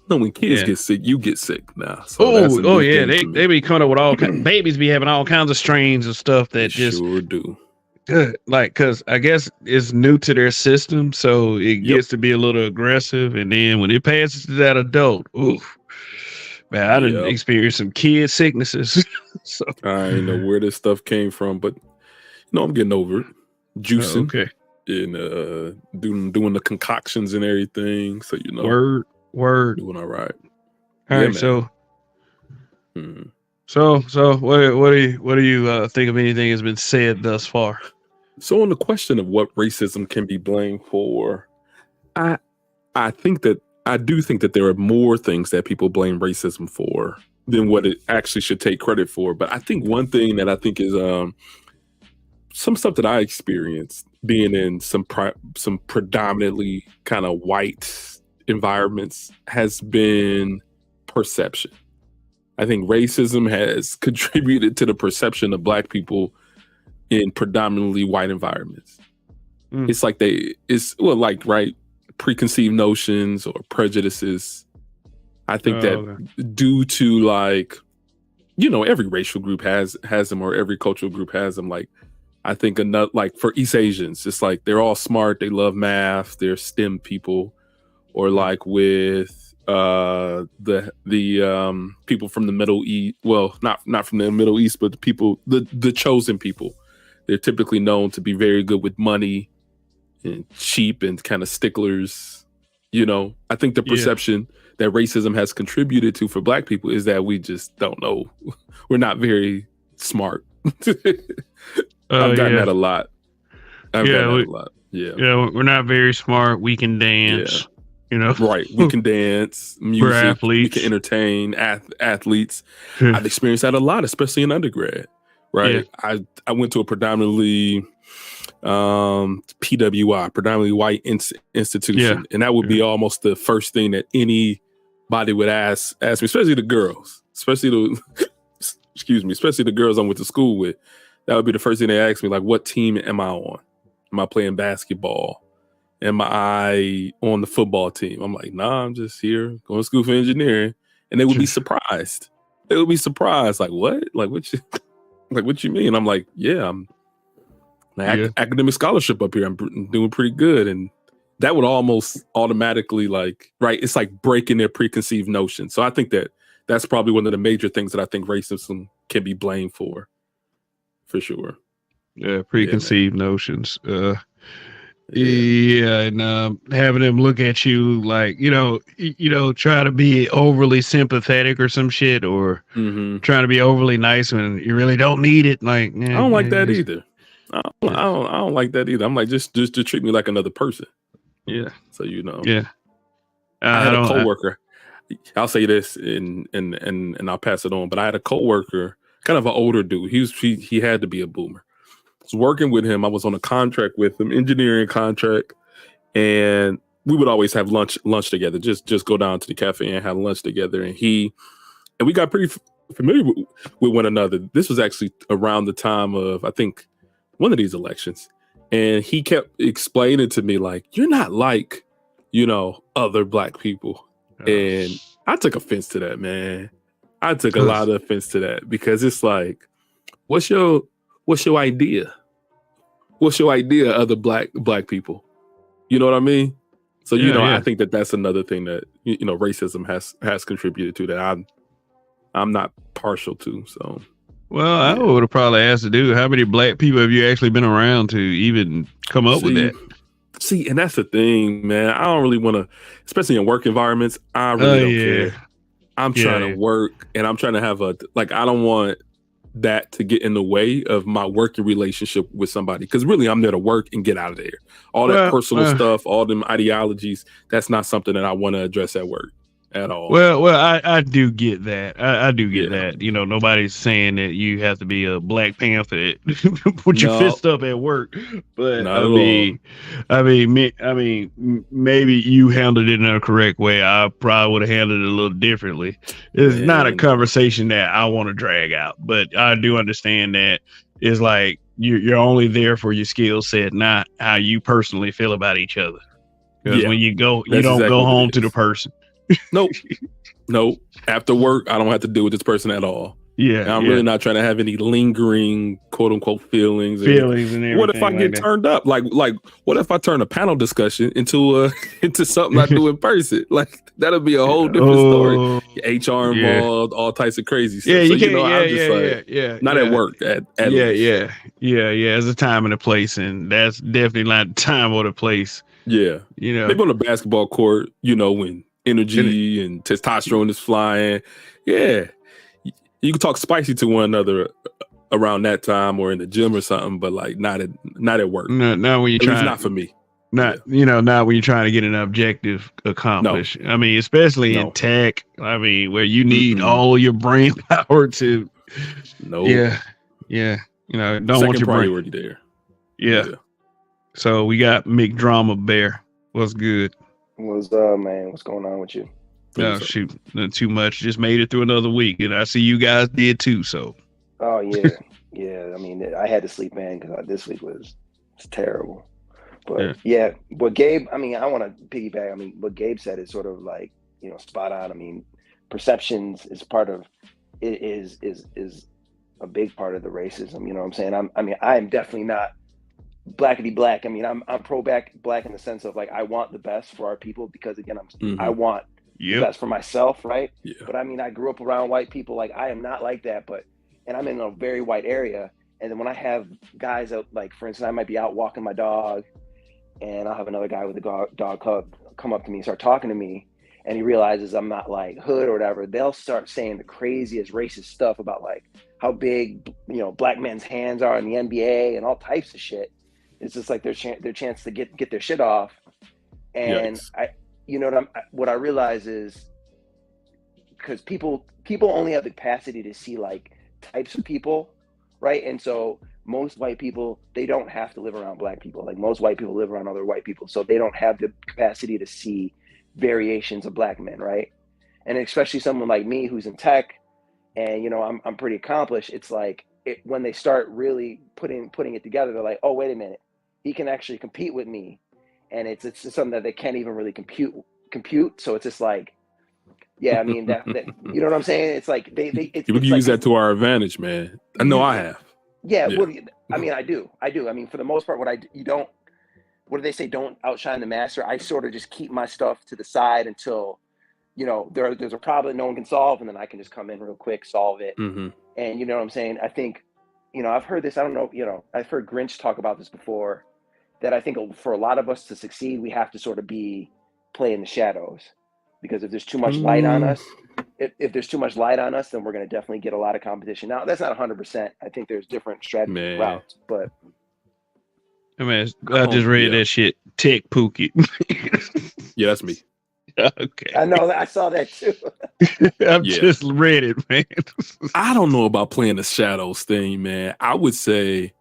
When kids get sick, you get sick now. So yeah, they be coming up with all kinds. Babies be having all kinds of strains of stuff that they just sure do. Good, like, cause I guess it's new to their system, so it gets to be a little aggressive, and then when it passes to that adult, oof. Man, I didn't experience some kid sicknesses. So I don't know where this stuff came from, but I'm getting over it. Juicing, okay, and doing the concoctions and everything. So word, doing all right. All right, man. So what do you think of anything that's been said thus far? So on the question of what racism can be blamed for, I do think that there are more things that people blame racism for than what it actually should take credit for. But I think one thing that I think is some stuff that I experienced being in some predominantly kind of white environments has been perception. I think racism has contributed to the perception of Black people in predominantly white environments. It's like preconceived notions or prejudices. I think due to every racial group has them, or every cultural group has them. Like, I think for East Asians, it's like they're all smart, they love math, they're STEM people, or like with the people from the Middle East. Well, not from the Middle East, but the chosen people. They're typically known to be very good with money and cheap and kind of sticklers. You know, I think the Yeah. perception that racism has contributed to for Black people is that we just don't know. We're not very smart. I've gotten Yeah. that a lot. I've Yeah, gotten that a lot. Yeah. Yeah, we're not very smart. We can Yeah. dance, you know. Right. We can dance, We're music, we athletes. can entertain athletes. I've experienced that a lot, especially in undergrad. Right. Yeah. I went to a predominantly PWI, predominantly white institution. And that would be almost the first thing that anybody would ask me, especially the girls, especially the girls I went to school with. That would be the first thing they asked me, like, what team am I on? Am I playing basketball? Am I on the football team? I'm like, nah, I'm just here going to school for engineering. And they would be surprised. They would be surprised. Like, what? Like, what you mean? I'm like, yeah, I'm academic scholarship up here. I'm doing pretty good. And that would almost automatically it's like breaking their preconceived notions. So I think that's probably one of the major things that I think racism can be blamed for sure. Yeah, preconceived notions. And having them look at you like, try to be overly sympathetic or some shit, or trying to be overly nice when you really don't need it. Like, I don't like that either. I don't like that either. I'm like, just to treat me like another person. Yeah. So Yeah. I had a coworker. I'll say this and I'll pass it on. But I had a coworker, kind of an older dude. He had to be a boomer. I was working with him. I was on a contract with him, engineering contract, and we would always have lunch together. Just go down to the cafe and have lunch together. And we got pretty familiar with one another. This was actually around the time of, I think, one of these elections. And he kept explaining to me, like, you're not like, other Black people. And I took offense to that, man. I took a lot of offense to that, because it's like, what's your idea? What's your idea of other black people? You know what I mean? So, I think that's another thing that, racism has contributed to, that I'm not partial to. So, well, I would have probably asked the dude, how many Black people have you actually been around to even come up with that? See, and that's the thing, man. I don't really want to, especially in work environments, I really don't care. I'm trying to work, and I'm trying to have I don't want that to get in the way of my working relationship with somebody, because really I'm there to work and get out of there. All that personal stuff, all them ideologies, that's not something that I want to address at work at all. Well, I do get that. I do get that. Nobody's saying that you have to be a Black Panther put your fist up at work, but maybe you handled it in a correct way. I probably would have handled it a little differently. It's not a conversation that I want to drag out, but I do understand that it's like you're only there for your skill set, not how you personally feel about each other. Because when you go, you don't go home to the person. Nope. After work, I don't have to deal with this person at all. Yeah. And I'm really not trying to have any lingering quote unquote feelings and everything. What if I get turned up? Like what if I turn a panel discussion into something I do in person? Like, that'll be a whole different story. HR involved, all types of crazy stuff. Yeah, not at work. At least. There's a time and a place, and that's definitely not the time or the place. Yeah. Maybe on a basketball court, when energy and testosterone is flying. Yeah. You can talk spicy to one another around that time or in the gym or something, but like not at work. No, when you're trying, not for me. Not when you're trying to get an objective accomplished. No. I mean, especially in tech, where you need all your brain power to. No. Yeah. Don't want your priority brain there. Yeah. So we got McDrama Bear. What's good? What's up, man? What's going on with you? Oh, shoot. Not too much. Just made it through another week, and I see you guys did too, so. Oh, yeah. Yeah, I mean, I had to sleep in because this week was terrible. But, what Gabe, I want to piggyback. What Gabe said is sort of like, spot on. Perceptions is part of, it is a big part of the racism, you know what I'm saying? I am definitely not blackity black. I'm pro black in the sense of like, I want the best for our people, because again, I want the best for myself, right? Yeah. But I grew up around white people. Like, I am not like that, and I'm in a very white area. And then when I have guys out, like for instance, I might be out walking my dog, and I'll have another guy with a dog come up to me and start talking to me, and he realizes I'm not like hood or whatever, they'll start saying the craziest racist stuff about like how big, black men's hands are in the NBA and all types of shit. It's just like their chance to get their shit off. And Yikes. what I realize is, because people only have the capacity to see like types of people, right? And so most white people, they don't have to live around black people. Like most white people live around other white people, so they don't have the capacity to see variations of black men, right? And especially someone like me who's in tech, and I'm pretty accomplished. It's like when they start really putting it together, they're like, oh, wait a minute, he can actually compete with me, and it's just something that they can't even really compute. So it's just like, yeah, I mean that you know what I'm saying? It's like we can use that to our advantage, man. I know I have. Yeah. Well, I mean, I do. I mean, for the most part, what do they say? Don't outshine the master. I sort of just keep my stuff to the side until, there's a problem no one can solve, and then I can just come in real quick, solve it. Mm-hmm. And you know what I'm saying? I think, I've heard this. I don't know. I've heard Grinch talk about this before. That I think for a lot of us to succeed, we have to sort of play in the shadows, because if there's too much light on us, if there's too much light on us, then we're going to definitely get a lot of competition. Now, that's not 100%. I think there's different strategy routes, but. I mean, I just read that shit. Tech Pookie. Yeah, that's me. Okay. I know. I saw that too. I've just read it, man. I don't know about playing the shadows thing, man. I would say,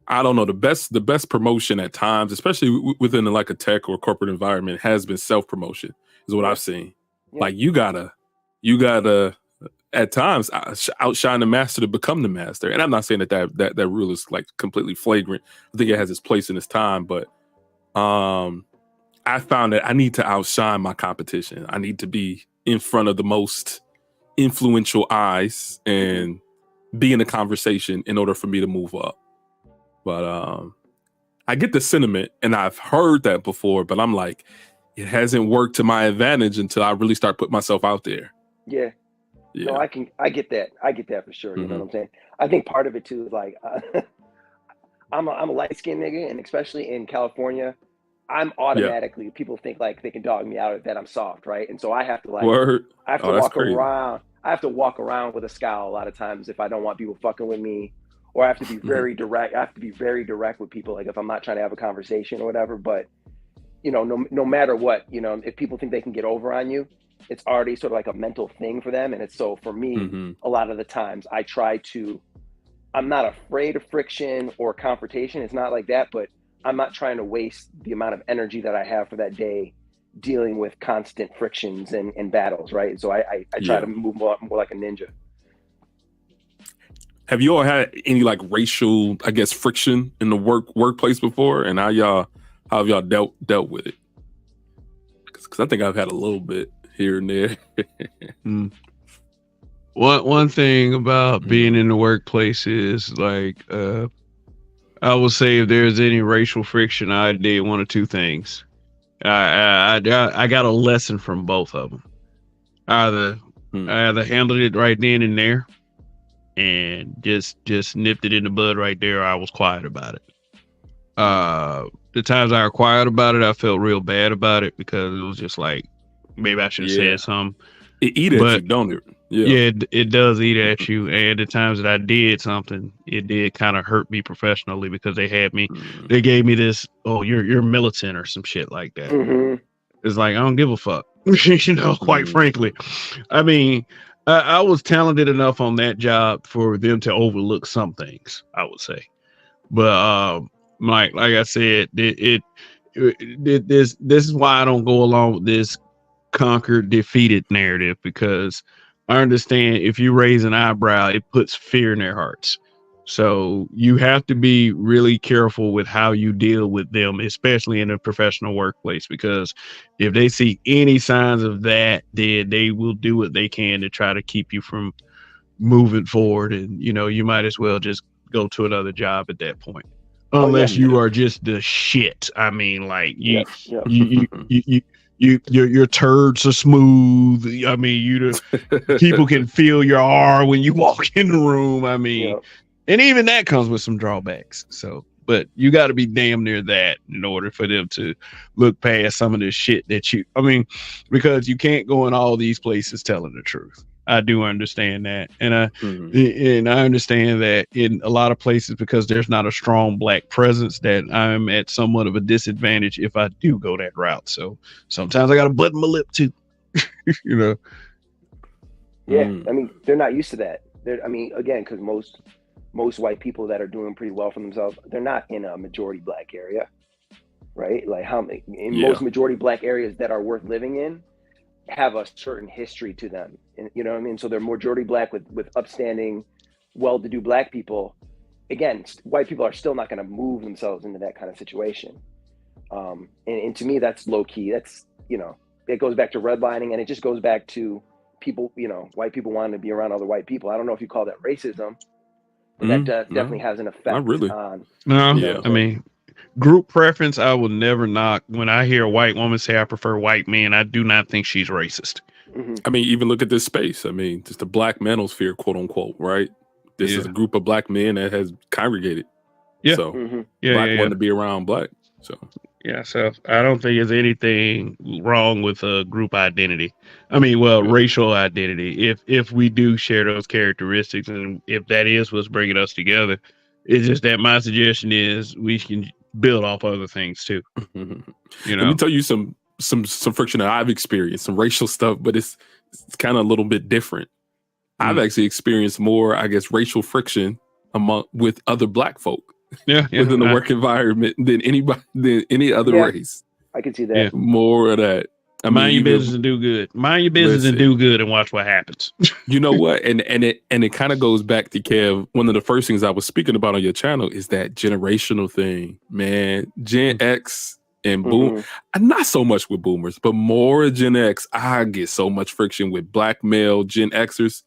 I don't know, the best promotion at times, especially within like a tech or corporate environment, has been self-promotion, is what I've seen. Yeah. Like you gotta at times outshine the master to become the master. And I'm not saying that rule is like completely flagrant. I think it has its place in its time, but I found that I need to outshine my competition. I need to be in front of the most influential eyes and be in a conversation in order for me to move up. But I get the sentiment, and I've heard that before, but I'm like, it hasn't worked to my advantage until I really start putting myself out there. Yeah. No, I get that. I get that for sure. You know what I'm saying? I think part of it too is like, I'm a light-skinned nigga, and especially in California, I'm automatically, people think like they can dog me out that I'm soft, right? And so I have to like, I have to walk around. I have to walk around with a scowl a lot of times if I don't want people fucking with me, or I have to be very direct. I have to be very direct with people, like if I'm not trying to have a conversation or whatever. But no matter what, if people think they can get over on you, it's already sort of like a mental thing for them. And it's so for me, a lot of the times I'm not afraid of friction or confrontation. It's not like that, but I'm not trying to waste the amount of energy that I have for that day dealing with constant frictions and battles, right? So I try to move more like a ninja. Have you all had any like racial, I guess, friction in the workplace before? And how have y'all dealt with it? Because I think I've had a little bit here and there. One thing about being in the workplace is like, I would say if there's any racial friction, I did one of two things. I got a lesson from both of them. I either handled it right then and there, and just nipped it in the bud right there. I was quiet about it. The times I were quiet about it, I felt real bad about it, because it was just like, maybe I should have said something. It eat at you, don't it? Yeah, it does eat at you. And the times that I did something, it did kind of hurt me professionally, because they had me, they gave me this, oh, you're militant or some shit like that. It's like, I don't give a fuck, quite frankly. I mean, I was talented enough on that job for them to overlook some things, I would say. But like I said, this is why I don't go along with this conquered, defeated narrative, because I understand if you raise an eyebrow, it puts fear in their hearts. So you have to be really careful with how you deal with them, especially in a professional workplace, because if they see any signs of that, then they will do what they can to try to keep you from moving forward. And, you might as well just go to another job at that point, unless you are just the shit. I mean, like your turds are smooth. I mean, people can feel your R when you walk in the room. I mean, and even that comes with some drawbacks. So, but you got to be damn near that in order for them to look past some of the shit that because you can't go in all these places telling the truth. I do understand that. And I understand that in a lot of places, because there's not a strong black presence, that I'm at somewhat of a disadvantage if I do go that route. So sometimes I got to button my lip too, you know? Yeah. I mean, they're not used to that. Again, because most white people that are doing pretty well for themselves, they're not in a majority black area, right? Like most majority black areas that are worth living in have a certain history to them. And, you know what I mean? So they're majority black with upstanding, well-to-do black people. Again, white people are still not going to move themselves into that kind of situation. And to me, that's low key. That's, it goes back to redlining, and it just goes back to people, white people wanting to be around other white people. I don't know if you call that racism, but that definitely has an effect on. No, yeah. I mean, group preference, I will never knock. When I hear a white woman say I prefer white men, I do not think she's racist. Mm-hmm. I mean, even look at this space. I mean, just the black manosphere, quote unquote, right? This is a group of black men that has congregated. Yeah. So black want to be around black. So so I don't think there's anything wrong with a group identity. I mean, racial identity. If we do share those characteristics, and if that is what's bringing us together, it's just that my suggestion is we can build off other things too. Let me tell you some friction that I've experienced, some racial stuff, but it's kind of a little bit different. I've actually experienced more, I guess, racial friction with other black folk within the work environment than any other race. I can see that. Yeah. More of that. Mind your business and do good. Mind your business and do good, and watch what happens. You know what? And it kind of goes back to Kev. One of the first things I was speaking about on your channel is that generational thing, man. Gen X and boom, not so much with boomers, but more Gen X. I get so much friction with black male Gen Xers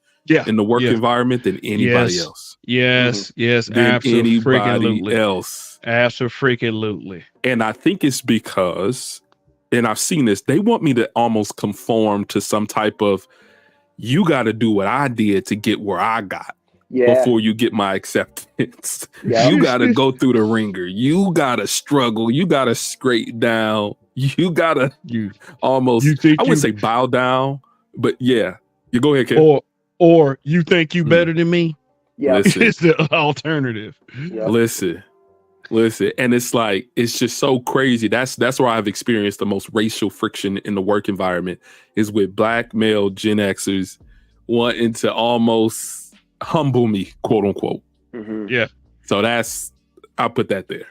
in the work environment than anybody else. Yes, absolutely. Anybody else. Absolutely. And I think it's because, and I've seen this, they want me to almost conform to some type of, you got to do what I did to get where I got before you get my acceptance. You got to go through the ringer. You got to struggle. You got to scrape down. You got to almost, I wouldn't say bow down, but you go ahead, Kev. Or you think you better than me? Yeah. It's the alternative. Yeah. Listen. And it's like, it's just so crazy. That's where I've experienced the most racial friction in the work environment, is with black male Gen Xers wanting to almost humble me, quote unquote. Yeah. So I'll put that there.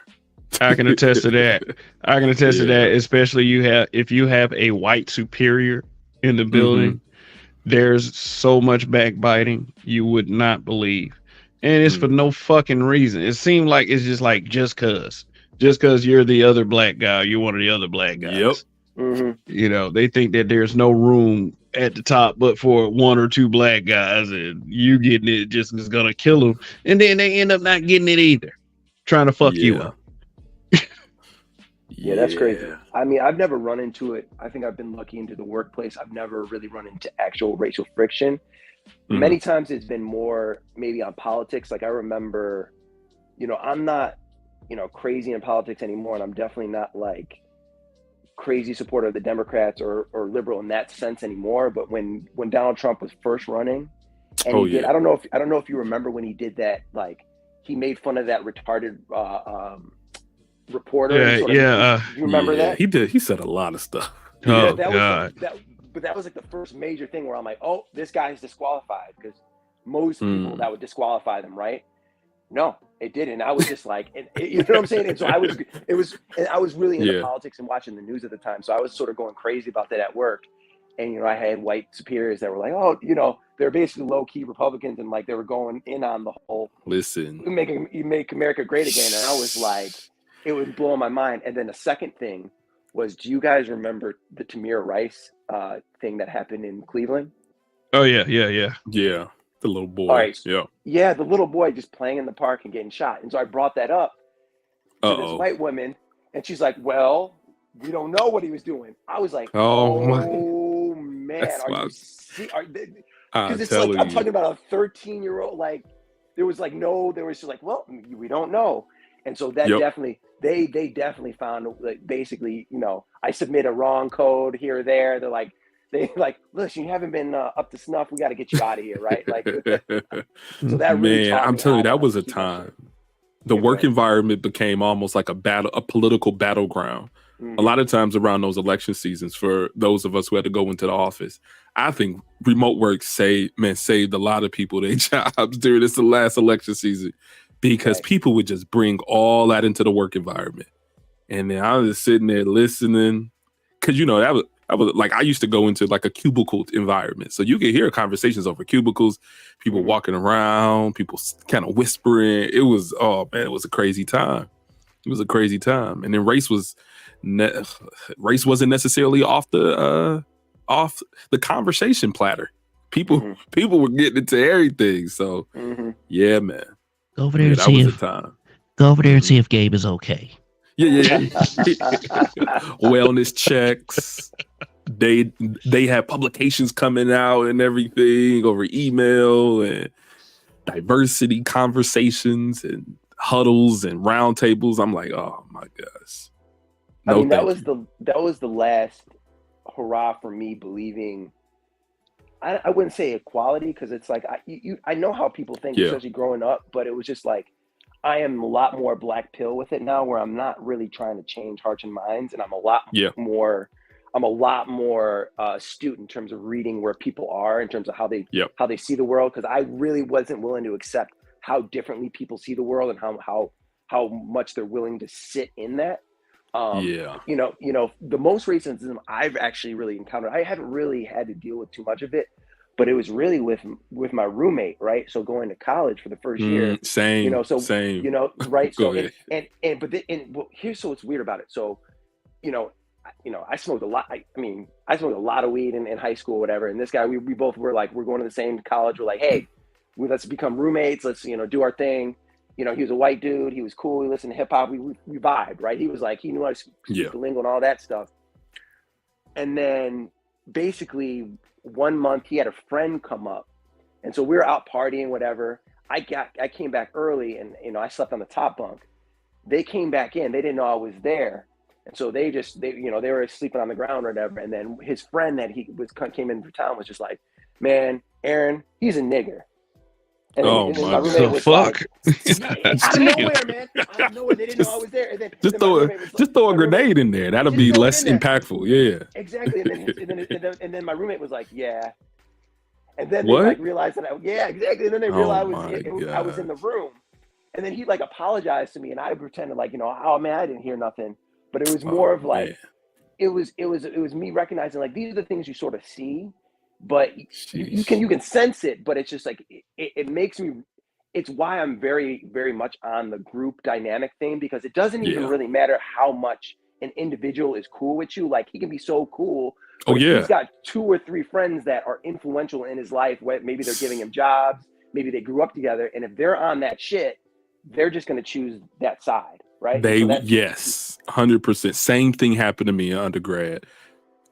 I can attest to that. To that, especially if you have a white superior in the building, there's so much backbiting you would not believe. And it's for no fucking reason. It seemed like it's just cause you're the other black guy, you're one of the other black guys. Yep. They think that there's no room at the top but for one or two black guys, and you getting it just is gonna kill them. And then they end up not getting it either, trying to fuck you up. Yeah, that's crazy. I mean, I've never run into it. I think I've been lucky into the workplace. I've never really run into actual racial friction. Many times it's been more maybe on politics. Like I remember, I'm not, crazy in politics anymore. And I'm definitely not like crazy supporter of the Democrats or liberal in that sense anymore. But when Donald Trump was first running, and I don't know if you remember when he did that, like he made fun of that retarded reporter. You remember that? He did. He said a lot of stuff. Oh, God. But that was like the first major thing where I'm like, oh, this guy's disqualified, because most people that would disqualify them, right? No, it didn't. I was just like, you know what I'm saying? And so I was really into politics and watching the news at the time. So I was sort of going crazy about that at work. And, I had white superiors that were like, oh, they're basically low key Republicans. And like, they were going in on the whole, you make America great again. And I was like, it was blowing my mind. And then the second thing was, do you guys remember the Tamir Rice thing that happened in Cleveland? Oh, yeah. Yeah, the little boy. All right. Yeah, the little boy just playing in the park and getting shot. And so I brought that up to this white woman, and she's like, well, we don't know what he was doing. I was like, oh man. Because it's like, I'm talking about a 13-year-old, like, there was just like, well, we don't know. And so that Yep. definitely, they definitely found, like, basically, I submit a wrong code here or there. They're like, listen, you haven't been up to snuff. We got to get you out of here, right? Like, so that really Man, taught I'm me telling you, how that to was a keep my shit. time. The Yeah, go work ahead. environment became almost like a political battleground. A lot of times around those election seasons, for those of us who had to go into the office, I think remote work saved a lot of people their jobs during this last election season, because Right. people would just bring all that into the work environment. And then I was just sitting there listening, because that was like, I used to go into like a cubicle environment, so you could hear conversations over cubicles, people walking around, people kind of whispering. It was, oh man, it was a crazy time. It was a crazy time. And then race wasn't necessarily off the conversation platter. People were getting into everything. So yeah, man. Go over there and that see was if a time. go over there and see if Gabe is okay. Yeah. Wellness checks. They have publications coming out and everything over email, and diversity conversations and huddles and roundtables. I'm like, oh my gosh. I mean, that was the last hurrah for me believing. I wouldn't say equality, because it's like I know how people think, especially growing up, but it was just like, I am a lot more black pill with it now, where I'm not really trying to change hearts and minds, and I'm a lot more astute in terms of reading where people are, in terms of how they see the world, because I really wasn't willing to accept how differently people see the world and how much they're willing to sit in that. The most racism I've actually really encountered, I haven't really had to deal with too much of it, but it was really with my roommate, right? So going to college for the first year, same, right? Go So ahead. here's what's weird about it. So, I smoked a lot. I smoked a lot of weed in high school, whatever. And this guy, we both were like, we're going to the same college. We're like, hey, let's become roommates. Let's, do our thing. He was a white dude. He was cool. He listened to hip hop. We vibed, right? He was like, he knew how to speak the lingo and all that stuff. And then basically 1 month he had a friend come up. And so we were out partying, whatever. I came back early, and, I slept on the top bunk. They came back in. They didn't know I was there. And so they were sleeping on the ground or whatever. And then his friend that came in for town was just like, man, Aaron, he's a nigger. And then my roommate was fuck? Like, out of nowhere, man. Out of nowhere. They didn't know I was there. And then, Just throw a grenade in there. That'll be less impactful. Yeah. Exactly. And then my roommate was like, yeah. And then they like realized that exactly. And then they realized I was in the room. And then he like apologized to me, and I pretended like, oh man, I didn't hear nothing. But it was more of like, it was me recognizing like, these are the things you sort of see, but you can sense it, but it's just like, it makes me, it's why I'm very, very much on the group dynamic thing, because it doesn't even really matter how much an individual is cool with you. Like, he can be so cool. He's got 2 or 3 friends that are influential in his life. Maybe they're giving him jobs. Maybe they grew up together. And if they're on that shit, they're just going to choose that side, right? Yes, 100%. Same thing happened to me in undergrad.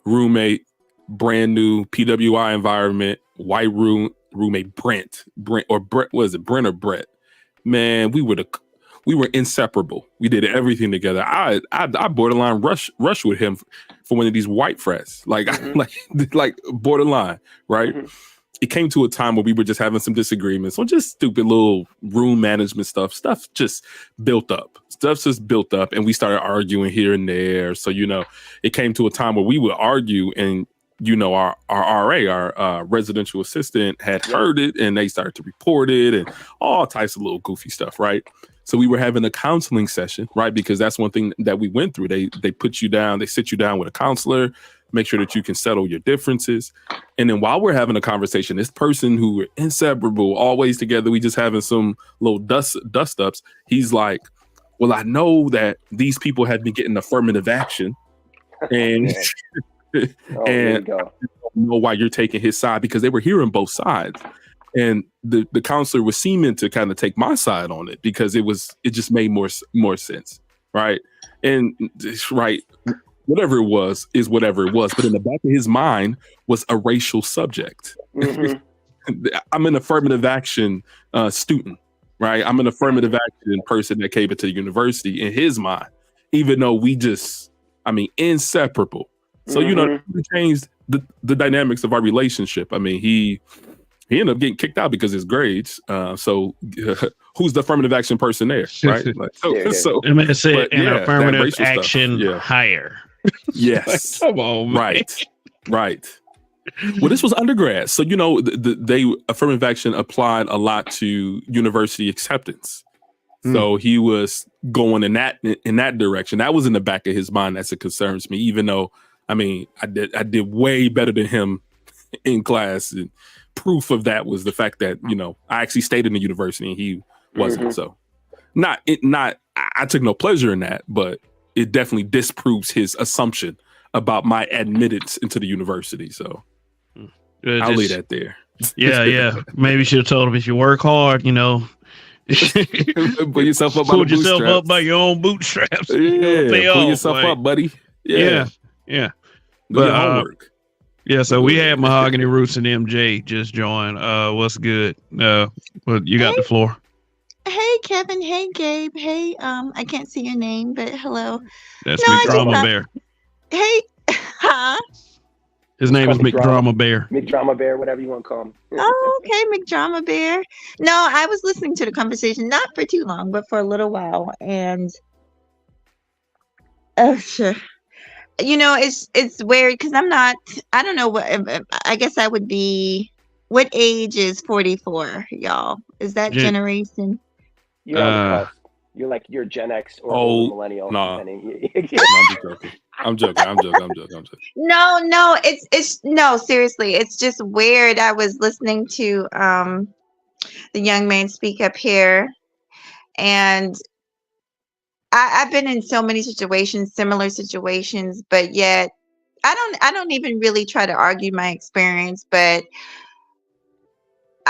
Roommate, brand new PWI environment, white roommate Brent, was it Brent or Brett? Man, we were inseparable. We did everything together. I borderline rush with him for one of these white frats, like borderline, right? It came to a time where we were just having some disagreements on just stupid little room management stuff. Stuff just built up. And we started arguing here and there. So, it came to a time where we would argue, and our RA, our residential assistant, had heard it, and they started to report it and all types of little goofy stuff, right? So we were having a counseling session, right? Because that's one thing that we went through. They put you down, they sit you down with a counselor, make sure that you can settle your differences. And then while we're having a conversation, this person who were inseparable, always together, we just having some little dust ups. He's like, well, I know that these people have been getting affirmative action, and and I don't know why you're taking his side, because they were hearing both sides. And the counselor was seeming to kind of take my side on it, because it just made more sense, right? And right, whatever it was is whatever it was. But in the back of his mind was a racial subject. I'm an affirmative action student, right? I'm an affirmative action person that came into the university in his mind, even though we just, inseparable. So, we changed the dynamics of our relationship. I mean, he ended up getting kicked out because of his grades. So who's the affirmative action person there, right? Like, so I'm gonna say but, an yeah, affirmative that racial action stuff, yeah. hire. Yes. Come on, man. Right. Well, this was undergrad, so they affirmative action applied a lot to university acceptance. So he was going in that direction. That was in the back of his mind as it concerns me. Even though, I did way better than him in class, and proof of that was the fact that I actually stayed in the university and he wasn't. So, I took no pleasure in that, but it definitely disproves his assumption about my admittance into the university. So. I'll leave that there. Yeah. Maybe you should have told him, if you work hard, pull yourself up by your own bootstraps. Yeah, pull yourself up, buddy. Yeah. Do your homework. Yeah, so we had Mahogany Roots and MJ just join. What's good? Well, you got the floor. Hey, Kevin. Hey, Gabe. Hey, I can't see your name, but hello. That's McDrama Bear. Hey, huh? His name is McDrama Bear. McDrama Bear, whatever you want to call him. Oh, okay, McDrama Bear. No, I was listening to the conversation, not for too long, but for a little while. And sure. It's weird because I don't know what, I guess I would be, what age is 44, y'all? Is that generation? You're on the cusp. You're Gen X or millennial. No, I'm joking. No, it's no, seriously, it's just weird. I was listening to the young man speak up here, and I've been in so many situations, similar situations, but yet I don't even really try to argue my experience, but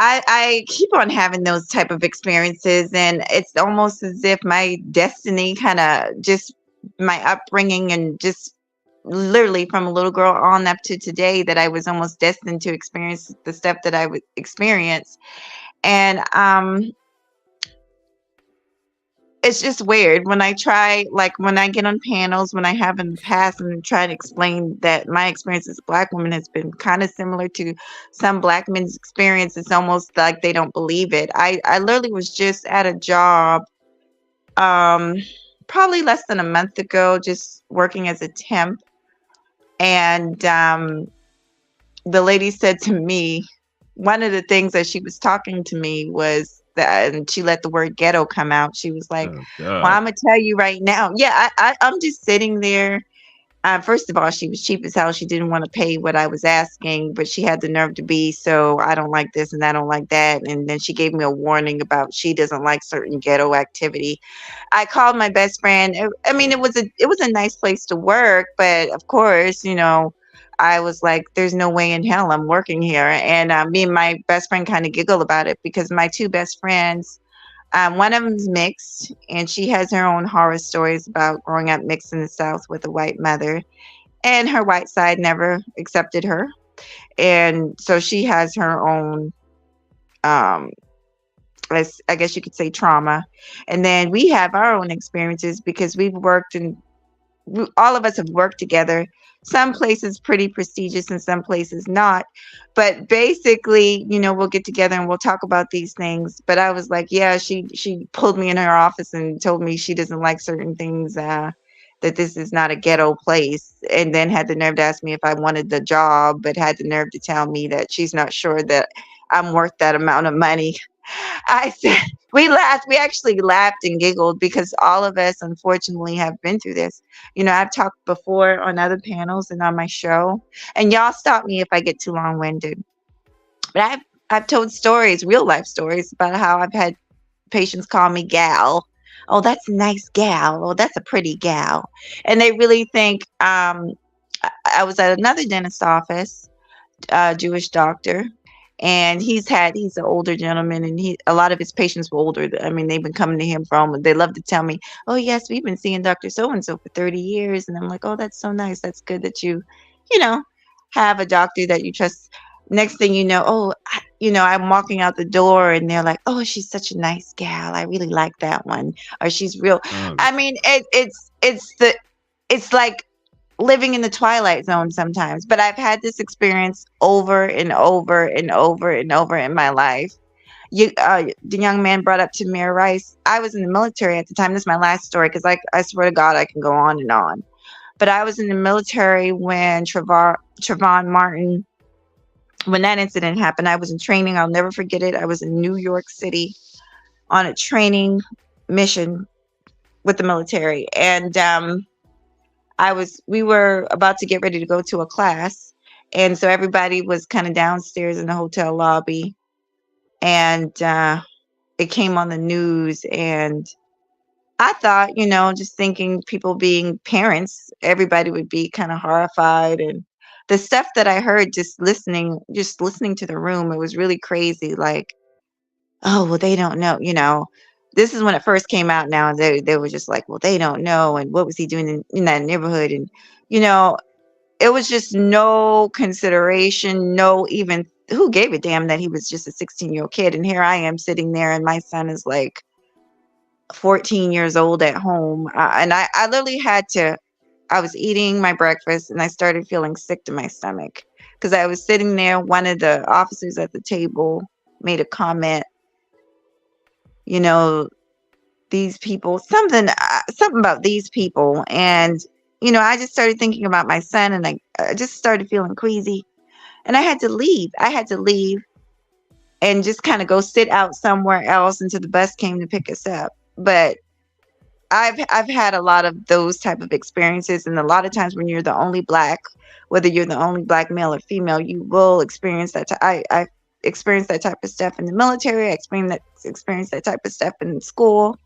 I keep on having those type of experiences, and it's almost as if my destiny kind of just my upbringing and just literally from a little girl on up to today that I was almost destined to experience the stuff that I would experience. And it's just weird when I try, like when I get on panels, when I have in the past and try to explain that my experience as a Black woman has been kind of similar to some Black men's experience. It's almost like they don't believe it. I literally was just at a job probably less than a month ago, just working as a temp. And the lady said to me, one of the things that she was talking to me was, and she let the word ghetto come out. She was like, well, I'm gonna tell you right now. Yeah, I'm just sitting there. First of all, she was cheap as hell. She didn't want to pay what I was asking, but she had the nerve to be, so I don't like this and I don't like that. And then she gave me a warning about she doesn't like certain ghetto activity. I called my best friend. It was a nice place to work, but of course, I was like, there's no way in hell I'm working here. And me and my best friend kind of giggle about it because my two best friends, one of them's mixed, and she has her own horror stories about growing up mixed in the South with a white mother. And her white side never accepted her. And so she has her own, I guess you could say, trauma. And then we have our own experiences because we've worked all of us have worked together. Some places pretty prestigious and some places not. But basically, we'll get together and we'll talk about these things. But I was like, yeah, she pulled me in her office and told me she doesn't like certain things, that this is not a ghetto place. And then had the nerve to ask me if I wanted the job, but had the nerve to tell me that she's not sure that I'm worth that amount of money. I said, we laughed. We actually laughed and giggled because all of us, unfortunately, have been through this. I've talked before on other panels and on my show, and y'all stop me if I get too long-winded. But I've told stories, real life stories, about how I've had patients call me gal. Oh, that's a nice gal. Oh, that's a pretty gal. And they really think I was at another dentist office, Jewish doctor. And he's an older gentleman, and a lot of his patients were older. They've been coming to him they love to tell me, oh, yes, we've been seeing Dr. So-and-so for 30 years. And I'm like, oh, that's so nice. That's good that you have a doctor that you trust. next thing you know, I'm walking out the door and they're like, oh, she's such a nice gal. I really like that one. Or she's real. Um, I mean, it's like living in the twilight zone sometimes. But I've had this experience over and over and over and over in my life. The young man brought up Tamir Rice. I was in the military at the time. This is my last story because I swear to God I can go on and on. But I was in the military when Trayvon Martin, when that incident happened. I was in training. I'll never forget it. I was in New York City on a training mission with the military, and we were about to get ready to go to a class, and so everybody was kind of downstairs in the hotel lobby, and it came on the news, and I thought, just thinking people being parents, everybody would be kind of horrified, and the stuff that I heard just listening to the room, it was really crazy. Like, oh, well, they don't know. This is when it first came out. Now they were just like, well, they don't know, and what was he doing in that neighborhood, and you know, it was just no consideration, no even who gave a damn that he was just a 16-year-old kid, and here I am sitting there, and my son is like 14 years old at home. And I literally I was eating my breakfast and I started feeling sick to my stomach because I was sitting there. One of the officers at the table made a comment, you know, these people, something about these people. And, I just started thinking about my son, and I just started feeling queasy, and I had to leave. And just kind of go sit out somewhere else until the bus came to pick us up. But I've had a lot of those type of experiences, and a lot of times when you're the only black, whether you're the only black male or female, you will experience that. I experienced that type of stuff in the military. I experienced that type of stuff in school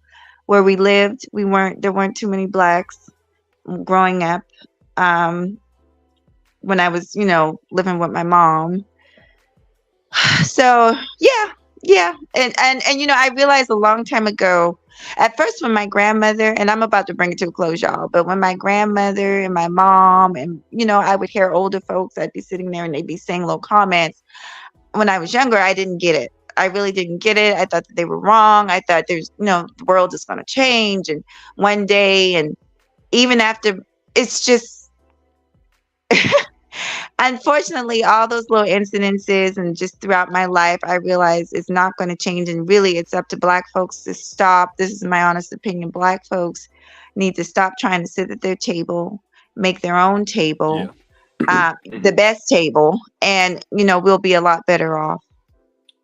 where we lived. There weren't too many blacks growing up. When I was, living with my mom. So yeah. And I realized a long time ago, at first when my grandmother, and I'm about to bring it to a close, y'all, but when my grandmother and my mom and, I would hear older folks, I'd be sitting there and they'd be saying little comments. When I was younger, I didn't get it. I really didn't get it. I thought that they were wrong. I thought the world is going to change and one day, and even after, it's just, unfortunately, all those little incidences and just throughout my life, I realized it's not going to change. And really, it's up to black folks to stop. This is my honest opinion. Black folks need to stop trying to sit at their table, make their own table, the best table, and, we'll be a lot better off.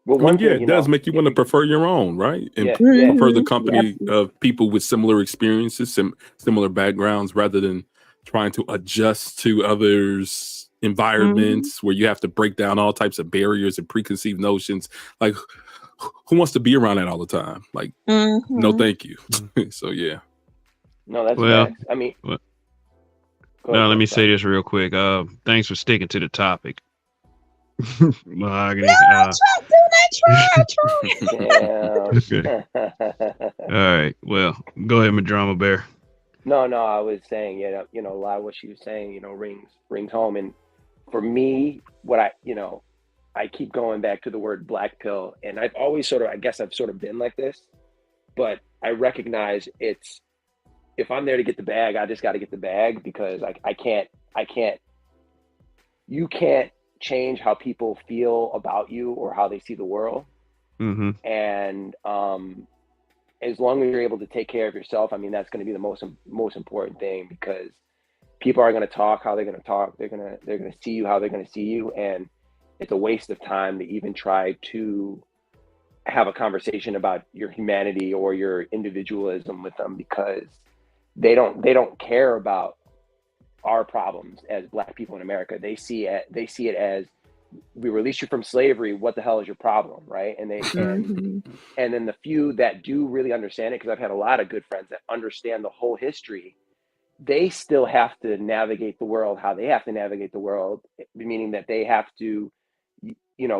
Well, it does make you want to prefer your own, right? And prefer the company of people with similar experiences, similar backgrounds, rather than trying to adjust to others' environments where you have to break down all types of barriers and preconceived notions. Like, who wants to be around that all the time? Like, no, thank you. So, yeah. No, that's bad. I mean, now let me say this real quick. Thanks for sticking to the topic. Mahogany. I tried. Okay. All right. Well, go ahead, Madrama Bear. No, I was saying, a lot of what she was saying, rings home. And for me, what I keep going back to the word black pill, and I've always I guess I've sort of been like this, but I recognize if I'm there to get the bag, I just got to get the bag, because I can't, you can't change how people feel about you or how they see the world. Mm-hmm. And as long as you're able to take care of yourself, I mean, that's going to be the most important thing, because people are going to talk how they're going to talk. They're going to see you how they're going to see you. And it's a waste of time to even try to have a conversation about your humanity or your individualism with them, because they don't care about our problems as black people in America. They see it as, we release you from slavery. What the hell is your problem, right? And and then the few that do really understand it, because I've had a lot of good friends that understand the whole history, they still have to navigate the world how they have to navigate the world, meaning that they have to,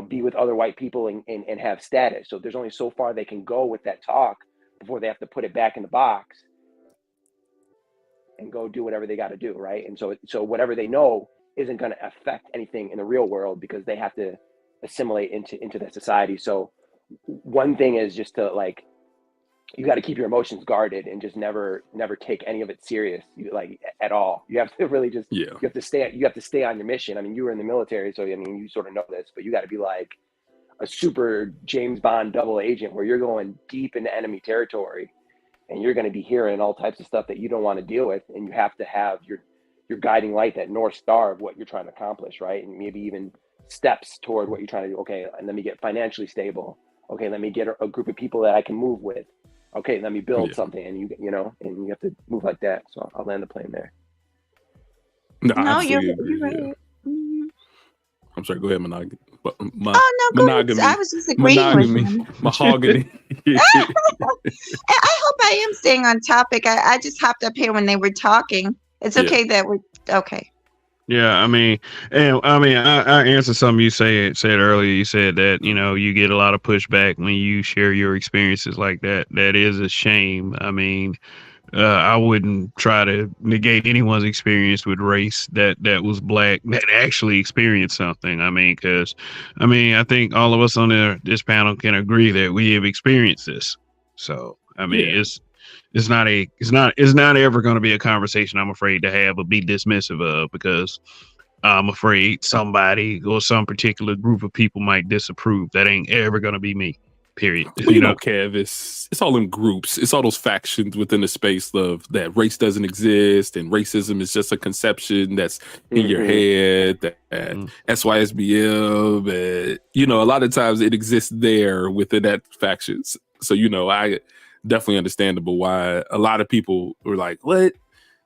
be with other white people and have status. So there's only so far they can go with that talk before they have to put it back in the box and go do whatever they got to do, right? And so whatever they know isn't going to affect anything in the real world because they have to assimilate into that society. So one thing is just to like, you got to keep your emotions guarded and just never take any of it serious, like at all. You have to really just, you have to stay on your mission. I mean, you were in the military, so I mean, you sort of know this, but you got to be like a super James Bond double agent where you're going deep into enemy territory and you're going to be hearing all types of stuff that you don't want to deal with. And you have to have your guiding light, that North Star of what you're trying to accomplish, right? And maybe even steps toward what you're trying to do. Okay, and let me get financially stable. Okay, let me get a group of people that I can move with. Okay, let me build something, and you know, and you have to move like that. So I'll land the plane there. No, you're right. Mm-hmm. I'm sorry. Go ahead, Monogamy. Oh no, Monogamy. I was just agreeing with him. Mahogany. I hope I am staying on topic. I just hopped up here when they were talking. It's okay that we're okay. Yeah, I mean, I answered something you said earlier. You said that, you know, you get a lot of pushback when you share your experiences like that. That is a shame. I mean, I wouldn't try to negate anyone's experience with race that was black, that actually experienced something. I mean, because, I mean, I think all of us on this panel can agree that we have experienced this. So, I mean, it's not ever going to be a conversation I'm afraid to have or be dismissive of, because I'm afraid somebody or some particular group of people might disapprove. That ain't ever going to be me, period. Well, you know, Kev, it's all in groups. It's all those factions within the space of that race doesn't exist and racism is just a conception that's in your head, that SYSBM, you know, a lot of times it exists there within that factions. So, you know, I definitely understandable why a lot of people were like, what?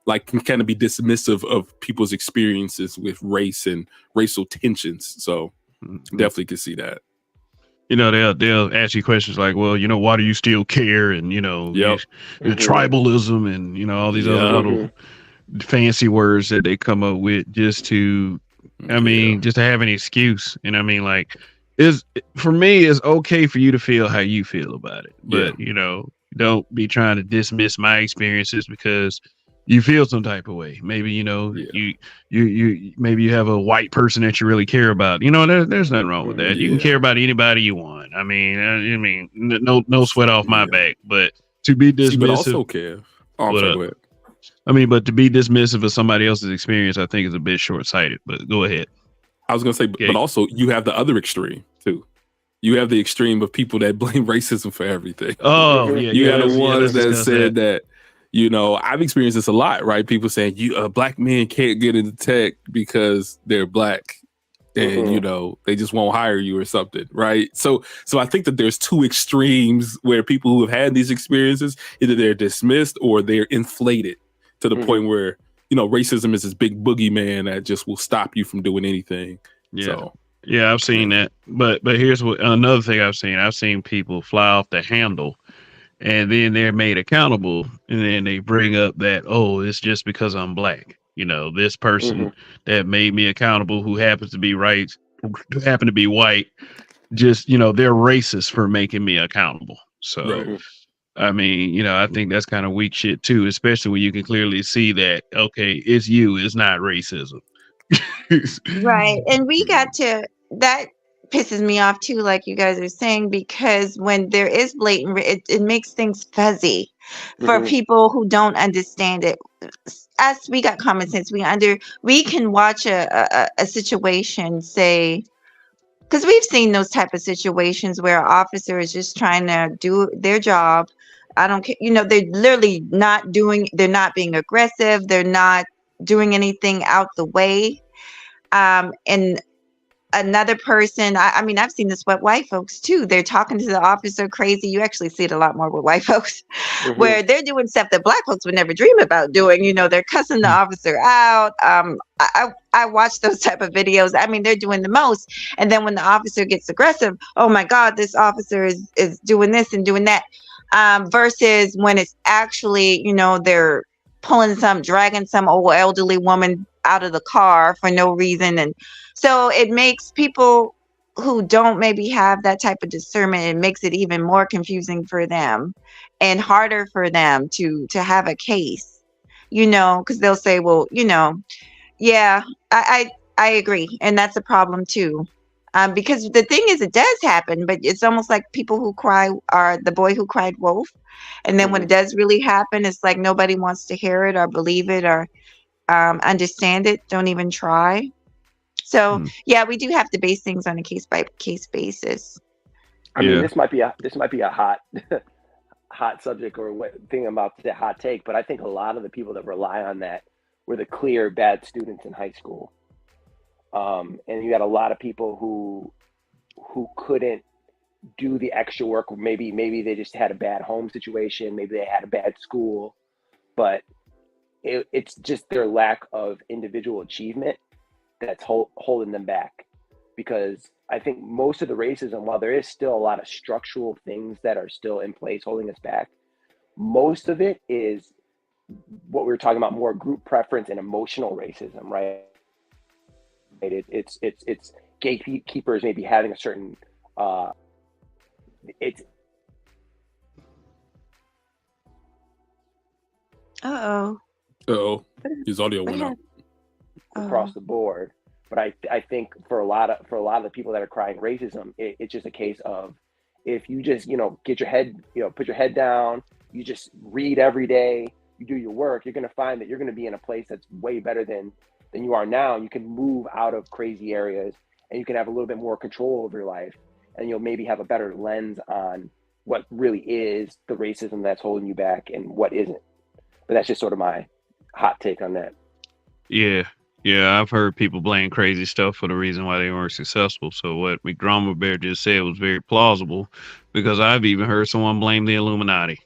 Like, can kind of be dismissive of people's experiences with race and racial tensions. So definitely can see that. You know, they'll ask you questions like, well, you know, why do you still care? And, you know, tribalism and, you know, all these other little fancy words that they come up with just to, I mean, just to have an excuse. And I mean, like, for me, it's okay for you to feel how you feel about it. But, you know, don't be trying to dismiss my experiences because you feel some type of way. Maybe, you know, you maybe you have a white person that you really care about. You know, there's nothing wrong with that. You can care about anybody you want. I mean, no sweat off my back. But to be dismissive, but also care. I mean, but to be dismissive of somebody else's experience, I think is a bit short-sighted. But go ahead. I was gonna say, but also you have the other extreme too. You have the extreme of people that blame racism for everything. Oh, yeah. You have the ones that said that, you know, I've experienced this a lot, right? People saying black men can't get into tech because they're black and, you know, they just won't hire you or something, right? So I think that there's two extremes where people who have had these experiences, either they're dismissed or they're inflated to the point where, you know, racism is this big boogeyman that just will stop you from doing anything. Yeah. So, yeah, I've seen that. But here's another thing I've seen. I've seen people fly off the handle and then they're made accountable. And then they bring up that, oh, it's just because I'm black. You know, this person that made me accountable who happens to be white, just, you know, they're racist for making me accountable. So, I mean, you know, I think that's kind of weak shit too, especially when you can clearly see that, okay, it's not racism. Right. And we got to, that pisses me off too, like you guys are saying, because when there is blatant, it makes things fuzzy for people who don't understand it. Us, we got common sense. We can watch a situation, say, because we've seen those type of situations where an officer is just trying to do their job. I don't care, you know, they're literally they're not being aggressive, they're not doing anything out the way. And another person, I mean, I've seen this with white folks too. They're talking to the officer crazy. You actually see it a lot more with white folks, where they're doing stuff that black folks would never dream about doing. You know, they're cussing the officer out. I watch those type of videos. I mean, they're doing the most. And then when the officer gets aggressive, oh my God, this officer is doing this and doing that. Versus when it's actually, you know, they're dragging some old elderly woman out of the car for no reason. And so it makes people who don't maybe have that type of discernment, it makes it even more confusing for them and harder for them to have a case, you know, because they'll say, well, you know, Yeah, I agree, and that's a problem too. Because the thing is, it does happen, but it's almost like people who cry are the boy who cried wolf, and then when Hmm. it does really happen, it's like nobody wants to hear it or believe it or understand it. Don't even try. So Hmm. yeah, we do have to base things on a case by case basis. I mean, Yeah. this might be a hot hot subject or what thing about the hot take, but I think a lot of the people that rely on that were the clear bad students in high school. And you had a lot of people who couldn't do the extra work. Maybe they just had a bad home situation, maybe they had a bad school, but it's just their lack of individual achievement that's holding them back. Because I think most of the racism, while there is still a lot of structural things that are still in place holding us back, most of it is what we were talking about, more group preference and emotional racism, right? It's gatekeepers maybe having a certain uh, it's Uh-oh. Uh-oh. His audio What went out. happened? across Oh. the board. But I think for a lot of the people that are crying racism, it's just a case of, if you just get your head, put your head down, you just read every day, you do your work, you're going to find that you're going to be in a place that's way better than you are now. You can move out of crazy areas, and you can have a little bit more control over your life, and you'll maybe have a better lens on what really is the racism that's holding you back and what isn't. But that's just sort of my hot take on that. Yeah. Yeah, I've heard people blame crazy stuff for the reason why they weren't successful. So what McDrummer Bear just said was very plausible, because I've even heard someone blame the Illuminati.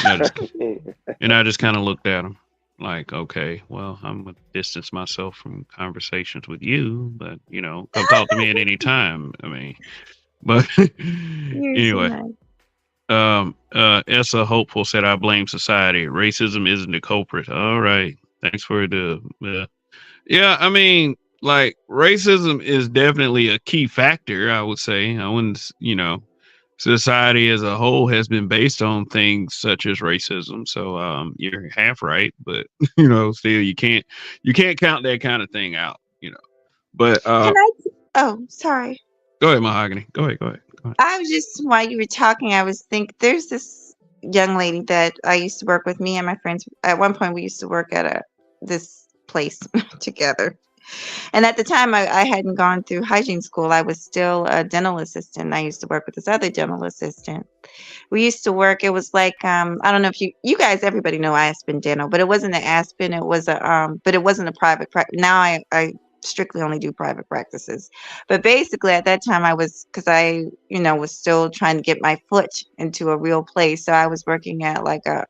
And I just kind of looked at him like, okay, well, I'm gonna distance myself from conversations with you, but come talk to me at any time. I mean, but You're so anyway, nice. Essa Hopeful said, I blame society. Racism isn't the culprit. All right. Thanks for the yeah, I mean, like, racism is definitely a key factor, I would say. I wouldn't, society as a whole has been based on things such as racism. So you're half right, but still you can't count that kind of thing out. But Can I? Oh, sorry. go ahead, Mahogany. Go ahead, go ahead. Go ahead. I was just while you were talking, I was there's this young lady that I used to work with. Me and my friends at one point we used to work at this place together. And at the time, I hadn't gone through hygiene school. I was still a dental assistant. I used to work with this other dental assistant. We used to work. It was like I don't know if you guys, everybody know Aspen Dental, but it wasn't an Aspen. It was but it wasn't a private practice. Now I strictly only do private practices. But basically, at that time, I was because I was still trying to get my foot into a real place. So I was working at like a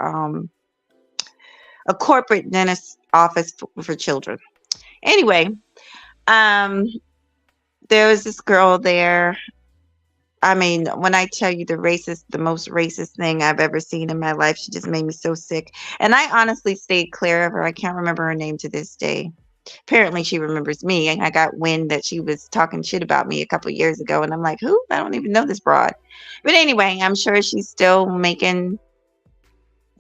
corporate dentist office for children. Anyway, um, there was this girl there. I mean, when I tell you the most racist thing I've ever seen in my life, she just made me so sick. And I honestly stayed clear of her. I can't remember her name to this day. Apparently, she remembers me. And I got wind that she was talking shit about me a couple of years ago. And I'm like, who? I don't even know this broad. But anyway, I'm sure she's still making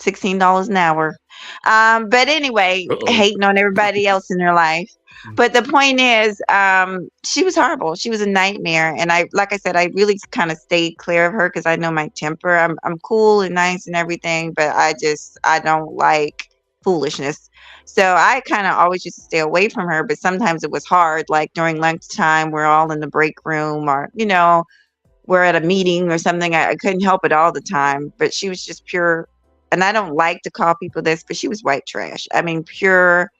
$16 an hour. But anyway, Uh-oh. hating on everybody else in her life. But the point is, she was horrible. She was a nightmare. And like I said, I really kind of stayed clear of her because I know my temper. I'm cool and nice and everything, but I don't like foolishness. So I kind of always used to stay away from her, but sometimes it was hard. Like during lunchtime, we're all in the break room or, we're at a meeting or something. I couldn't help it all the time, but she was just pure. And I don't like to call people this, but she was white trash. I mean, pure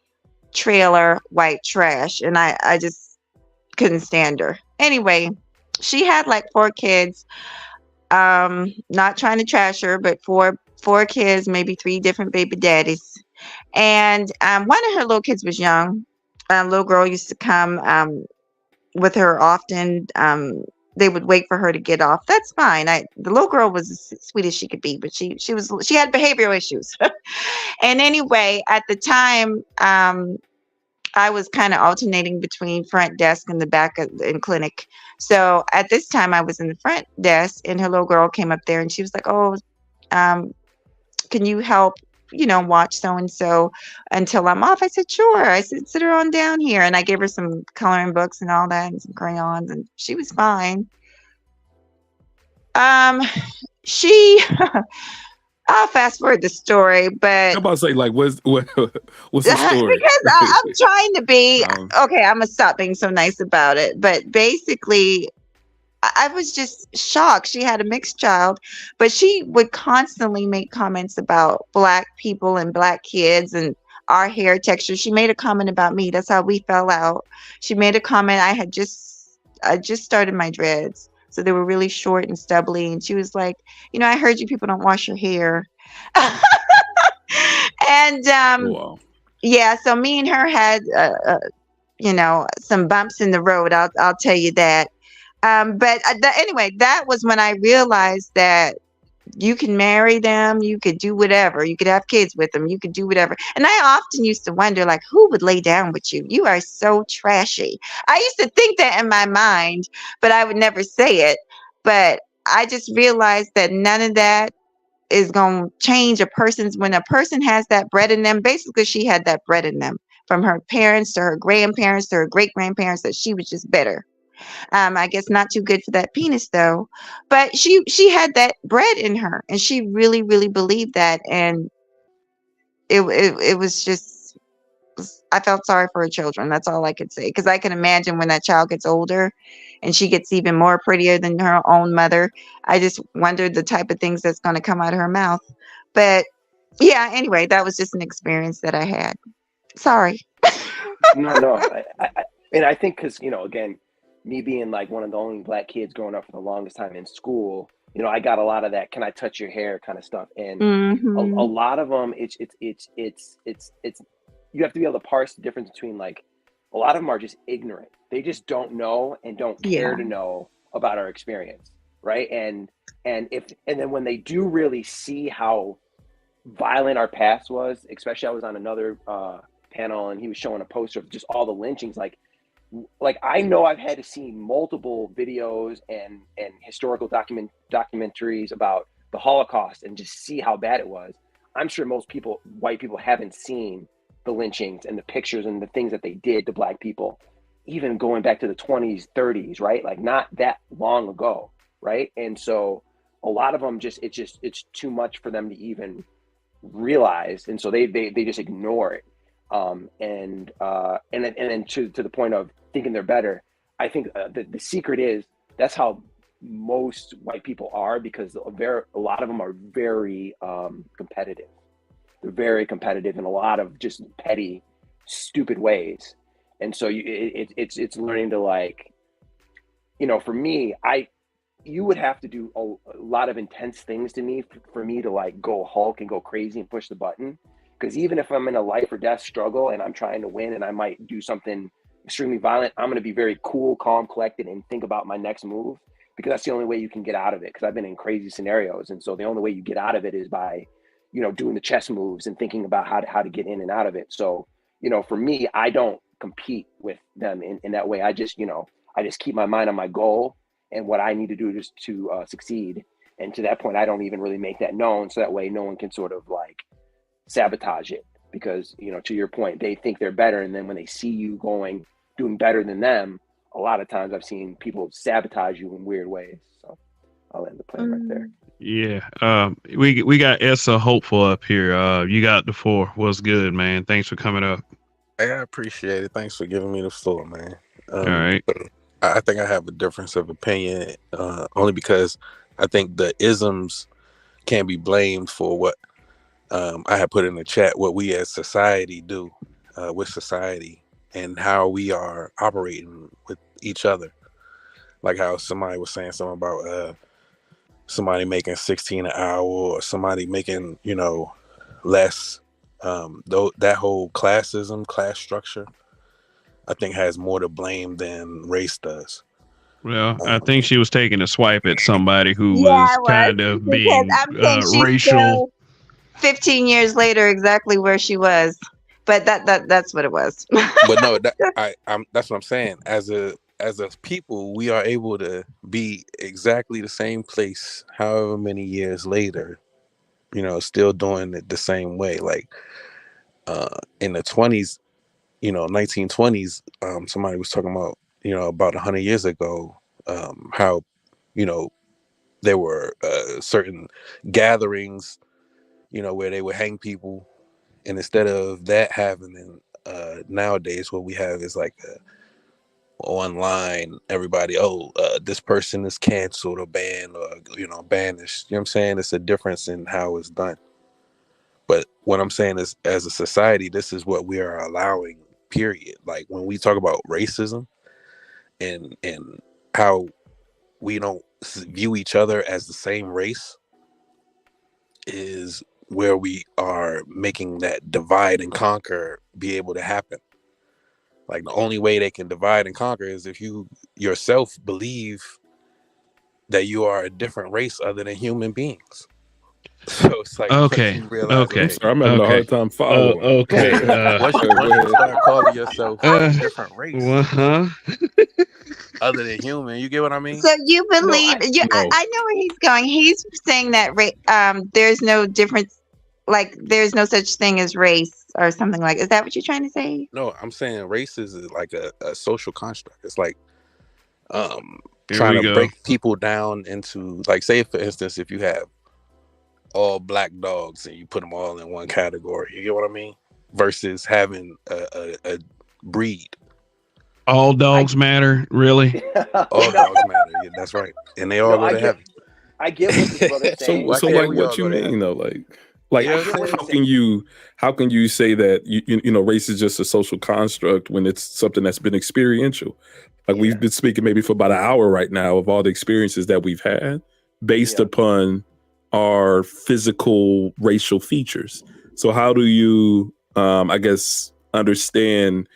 trailer white trash. And I just couldn't stand her. Anyway, she had like 4 kids. Not trying to trash her, but four kids, maybe 3 different baby daddies. And one of her little kids was young. Little girl used to come with her often. They would wait for her to get off. That's fine. The little girl was as sweet as she could be, but she had behavioral issues. And anyway, at the time, I was kind of alternating between front desk and the back in clinic. So at this time, I was in the front desk, and her little girl came up there, and she was like, "Oh, can you help watch so and so until I'm off. I said, sure. I said, sit her on down here. And I gave her some coloring books and all that and some crayons, and she was fine. She I'll fast forward the story, but I'm about to say, like, what's the story? because I'm trying to be okay. I'm gonna stop being so nice about it. But basically, I was just shocked. She had a mixed child, but she would constantly make comments about Black people and Black kids and our hair texture. She made a comment about me. That's how we fell out. She made a comment. I just started my dreads. So they were really short and stubbly. And she was like, I heard you people don't wash your hair. And Wow. yeah, so me and her had, some bumps in the road. I'll tell you that. But anyway, that was when I realized that you can marry them, you could do whatever, you could have kids with them, you could do whatever. And I often used to wonder, like, who would lay down with you? You are so trashy. I used to think that in my mind, but I would never say it. But I just realized that none of that is going to change when a person has that bread in them. Basically, she had that bread in them from her parents to her grandparents to her great grandparents, that she was just better. I guess not too good for that penis though, but she had that bread in her, and she really, really believed that, and it was just, I felt sorry for her children. That's all I could say, because I can imagine when that child gets older, and she gets even more prettier than her own mother. I just wondered the type of things that's going to come out of her mouth. But yeah, anyway, that was just an experience that I had. Sorry. No. I think because again, me being like one of the only Black kids growing up for the longest time in school, I got a lot of that "can I touch your hair" kind of stuff, and a lot of them, it's you have to be able to parse the difference between, like, a lot of them are just ignorant. They just don't know and don't care to know about our experience, right? And then when they do really see how violent our past was, especially I was on another panel and he was showing a poster of just all the lynchings, like I know I've had to see multiple videos and historical documentaries about the Holocaust and just see how bad it was. I'm sure most people, white people, haven't seen the lynchings and the pictures and the things that they did to Black people, even going back to the 20s, 30s, right? Like, not that long ago, right? And so a lot of them it's too much for them to even realize, and so they just ignore it. And then to the point of thinking they're better, I think the secret is that's how most white people are, because a lot of them are very competitive. They're very competitive in a lot of just petty, stupid ways. And so it's learning to, like, for me, you would have to do a lot of intense things to me for me to, like, go Hulk and go crazy and push the button. Because even if I'm in a life or death struggle and I'm trying to win and I might do something extremely violent, I'm going to be very cool, calm, collected, and think about my next move, because that's the only way you can get out of it. Because I've been in crazy scenarios. And so the only way you get out of it is by, doing the chess moves and thinking about how to get in and out of it. So, for me, I don't compete with them in that way. I just keep my mind on my goal and what I need to do just to succeed. And to that point, I don't even really make that known. So that way no one can sort of, like, sabotage it, because to your point, they think they're better, and then when they see you doing better than them, a lot of times I've seen people sabotage you in weird ways. So I'll end the plane right there. Yeah. We got Essa Hopeful up here. You got the floor. What's good, man? Thanks for coming up. Hey, I appreciate it. Thanks for giving me the floor, man. All right. I think I have a difference of opinion, only because I think the isms can be blamed for what I had put in the chat, what we as society do with society and how we are operating with each other. Like how somebody was saying something about somebody making $16 an hour, or somebody making, less. That whole class structure, I think, has more to blame than race does. Well, I think she was taking a swipe at somebody who was kind of being racial. 15 years later, exactly where she was, but that's what it was. But no, that's what I'm saying. As a people, we are able to be exactly the same place, however many years later, still doing it the same way. Like in the 20s, 1920s, somebody was talking about, about 100 years ago, how, there were certain gatherings, where they would hang people. And instead of that happening, nowadays, what we have is like online, everybody, this person is canceled or banned or, banished. You know what I'm saying? It's a difference in how it's done. But what I'm saying is, as a society, this is what we are allowing, period. Like when we talk about racism and how we don't view each other as the same race, is where we are making that divide and conquer be able to happen. Like the only way they can divide and conquer is if you yourself believe that you are a different race other than human beings. So it's like, Okay. once you realize, Okay. I'm sorry, I'm having a Okay. hard time following. Okay. once you start calling yourself a different race other than human, you get what I mean? So you believe? No. I know where he's going. He's saying that there's no difference, like there's no such thing as race or something like. Is that what you're trying to say? No, I'm saying race is like a social construct. It's like Here trying we to go. break people down into, like, say for instance, if you have all black dogs and you put them all in one category, you get what I mean? Versus having a breed. All dogs matter, really? All dogs matter. Yeah, that's right. And they all go to heaven. I get what this brother's saying. So Why can't like, we all what you go to mean heaven? though? Like Yeah, how can you say that race is just a social construct when it's something that's been experiential? Like we've been speaking maybe for about an hour right now of all the experiences that we've had based upon our physical racial features. So how do you, I guess, understand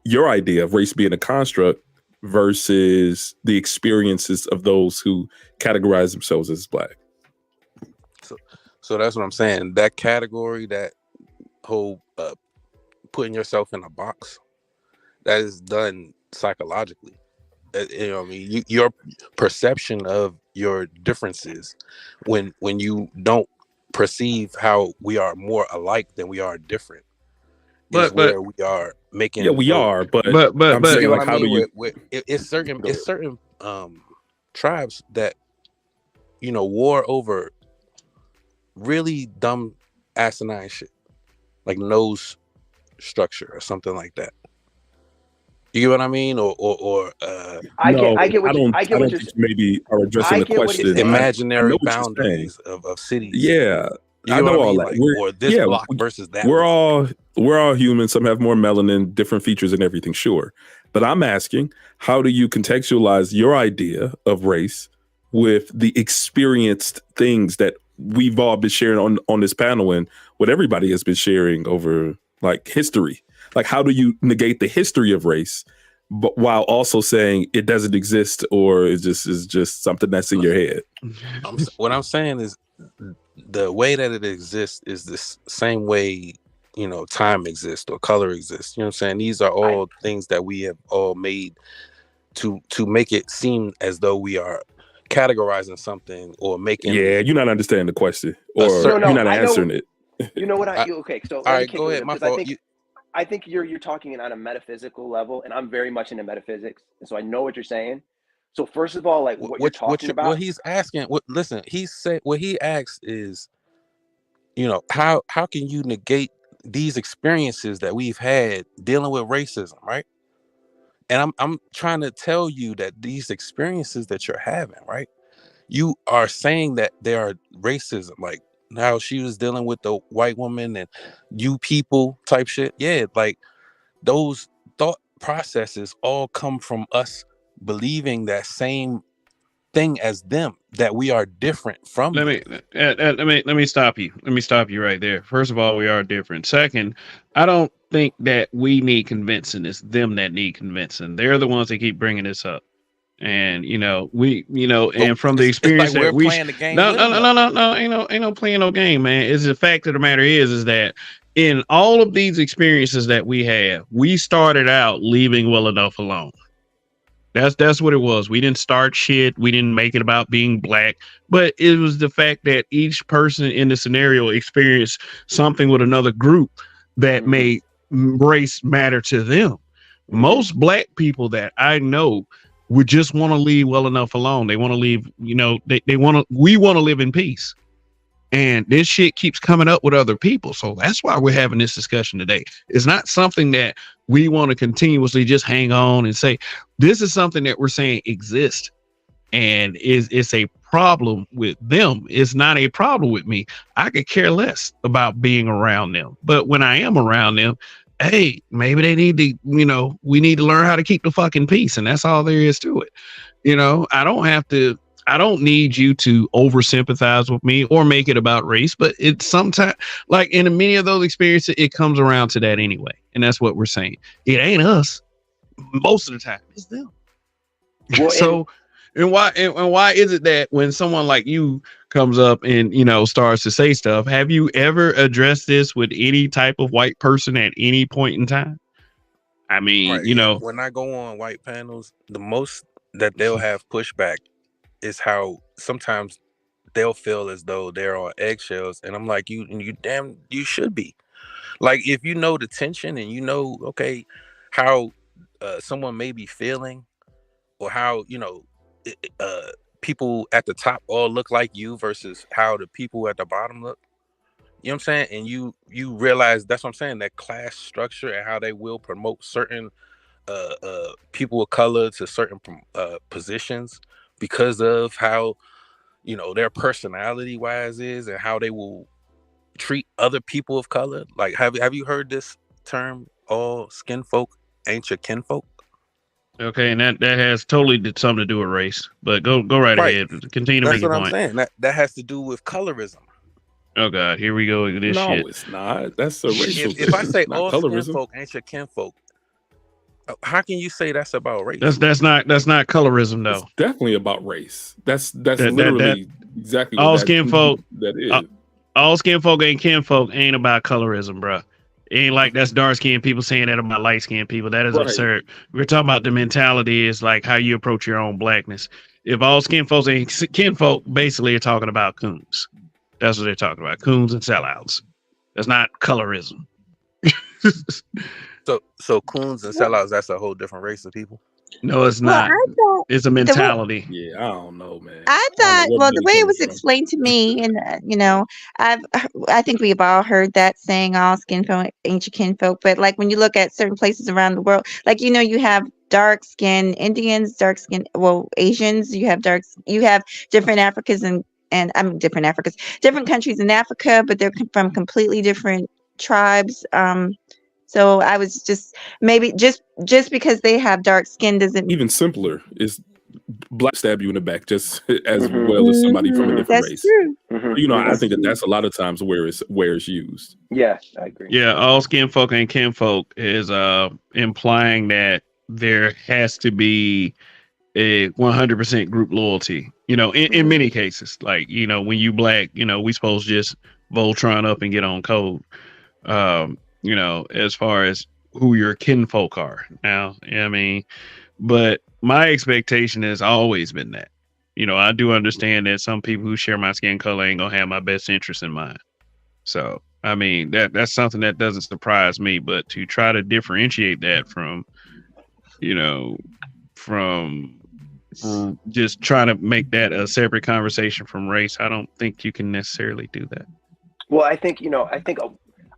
your idea of race being a construct versus the experiences of those who categorize themselves as black? So that's what I'm saying. That category, that whole putting yourself in a box, that is done psychologically. You know what I mean? Your perception of your differences, when you don't perceive how we are more alike than we are different, is where we are making. Yeah, we are, but I'm saying, like, how do you? It's certain tribes that war over really dumb asinine shit, like nose structure or something like that. You get what I mean? I get what you're think you maybe are addressing the question. Imaginary boundaries of cities. Yeah, I know all that. Or this block versus that. We're all human. Some have more melanin, different features and everything, sure. But I'm asking, how do you contextualize your idea of race with the experienced things that we've all been sharing on this panel and what everybody has been sharing over like history? Like, how do you negate the history of race, but while also saying it doesn't exist or is just something that's in your head? What I'm saying is the way that it exists is the same way, time exists or color exists. You know what I'm saying? These are all things that we have all made to make it seem as though we are categorizing something or making. Yeah, you're not understanding the question, or you're not answering it. You know what okay, so all right, go ahead. My fault. I think you're talking on a metaphysical level, and I'm very much into metaphysics, and so I know what you're saying. So first of all, like what you're talking about, what he's asking, listen, he said what he asked is, how can you negate these experiences that we've had dealing with racism, right? And I'm trying to tell you that these experiences that you're having, right? You are saying that they are racism, like how she was dealing with the white woman and you people type shit. Yeah, like those thought processes all come from us believing that same thing as them, that we are different from let me stop you. Let me stop you right there. First of all, we are different. Second, I don't think that we need convincing. It's them that need convincing. They're the ones that keep bringing this up. And and from the experience like that we playing the game. no, ain't no playing no game, man. It's the fact of the matter is that in all of these experiences that we have, we started out leaving well enough alone. That's what it was. We didn't start shit. We didn't make it about being black, but it was the fact that each person in the scenario experienced something with another group that made race matter to them. Most black people that I know would just want to leave well enough alone. They want to leave, we want to live in peace. And this shit keeps coming up with other people. So that's why we're having this discussion today. It's not something that we want to continuously just hang on and say. This is something that we're saying exists. And it's a problem with them. It's not a problem with me. I could care less about being around them. But when I am around them, hey, maybe they need to, we need to learn how to keep the fucking peace. And that's all there is to it. I don't need you to over sympathize with me or make it about race, but it's sometimes like in many of those experiences, it comes around to that anyway. And that's what we're saying. It ain't us. Most of the time it's them. Well, so, and why is it that when someone like you comes up and, starts to say stuff, have you ever addressed this with any type of white person at any point in time? I mean, when I go on white panels, the most that they'll have pushback is how sometimes they'll feel as though they're on eggshells, and I'm like, you should be. Like, if you know the tension and okay, how someone may be feeling, or how people at the top all look like you versus how the people at the bottom look. You know what I'm saying? And you realize, that's what I'm saying, that class structure and how they will promote certain people of color to certain positions because of how their personality wise is, and how they will treat other people of color. Like, have you heard this term, all skin folk ain't your kinfolk? Okay, and that has totally something to do with race. But go right ahead. Continue to make your point. That's what I'm saying. That has to do with colorism. Oh God, here we go with this shit. No, it's not. That's a racial If I say all colorism. skin folk ain't your kinfolk, how can you say that's about race? That's not colorism though. It's definitely about race. That's literally exactly what all skin folk. That is. All skin folk ain't kinfolk ain't about colorism, bro. It ain't like that's dark skinned people saying that about light skinned people. That is absurd. We're talking about the mentality is like how you approach your own blackness. If all skin folks ain't kinfolk, basically you're talking about coons. That's what they're talking about. Coons and sellouts. That's not colorism. So coons and sellouts, that's a whole different race of people. No, it's not. It's a mentality. Yeah, I don't know, man. I thought, the way it was explained to me, and I think we've all heard that saying, all skin folk ain't your kinfolk. But like when you look at certain places around the world, like you have dark skin Indians, Asians. You have different Africans different countries in Africa, but they're from completely different tribes. So I was just maybe just because they have dark skin doesn't. Even simpler is black stab you in the back just as well as somebody from a different race. True. I think that's a lot of times where it's used. Yeah, I agree. Yeah, all skin folk and kinfolk is implying that there has to be a 100% group loyalty. In many cases, like when you black, we supposed to just Voltron up and get on code. As far as who your kinfolk are now. But my expectation has always been that, I do understand that some people who share my skin color ain't gonna have my best interest in mind. So, that's something that doesn't surprise me, but to try to differentiate that from just trying to make that a separate conversation from race, I don't think you can necessarily do that. Well, I think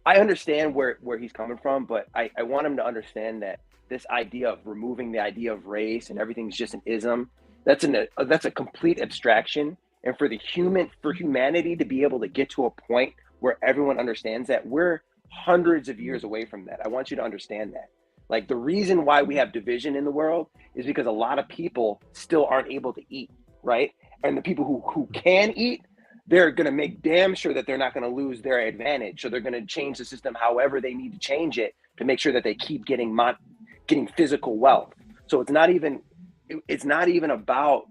I understand where he's coming from, but I want him to understand that this idea of removing the idea of race and everything's just an ism, that's a complete abstraction. And for humanity to be able to get to a point where everyone understands that, we're hundreds of years away from that. I want you to understand that. Like, the reason why we have division in the world is because a lot of people still aren't able to eat, right? And the people who can eat, they're going to make damn sure that they're not going to lose their advantage. So they're going to change the system however they need to change it to make sure that they keep getting physical wealth. So it's not even about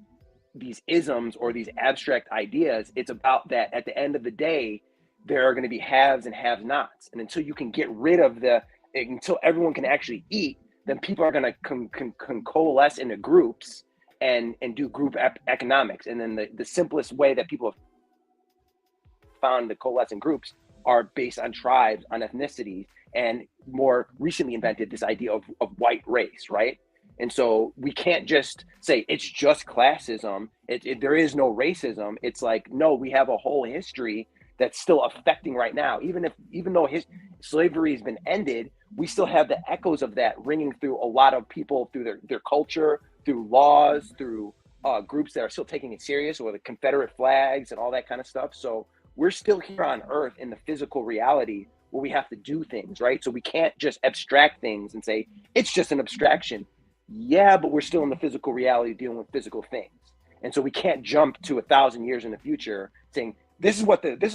these isms or these abstract ideas. It's about that at the end of the day, there are going to be haves and have-nots. And until you can get rid of until everyone can actually eat, then people are going to coalesce into groups and do group economics. And then the simplest way that people have found to coalesce in groups are based on tribes, on ethnicity, and more recently invented this idea of white race, right? And so we can't just say it's just classism. There is no racism. It's like, no, we have a whole history that's still affecting right now. Even though slavery has been ended, we still have the echoes of that ringing through a lot of people, through their culture, through laws, through groups that are still taking it serious, or the Confederate flags and all that kind of stuff. So we're still here on Earth in the physical reality where we have to do things, right? So we can't just abstract things and say it's just an abstraction. Yeah, but we're still in the physical reality dealing with physical things. And so we can't jump to 1,000 years in the future saying this is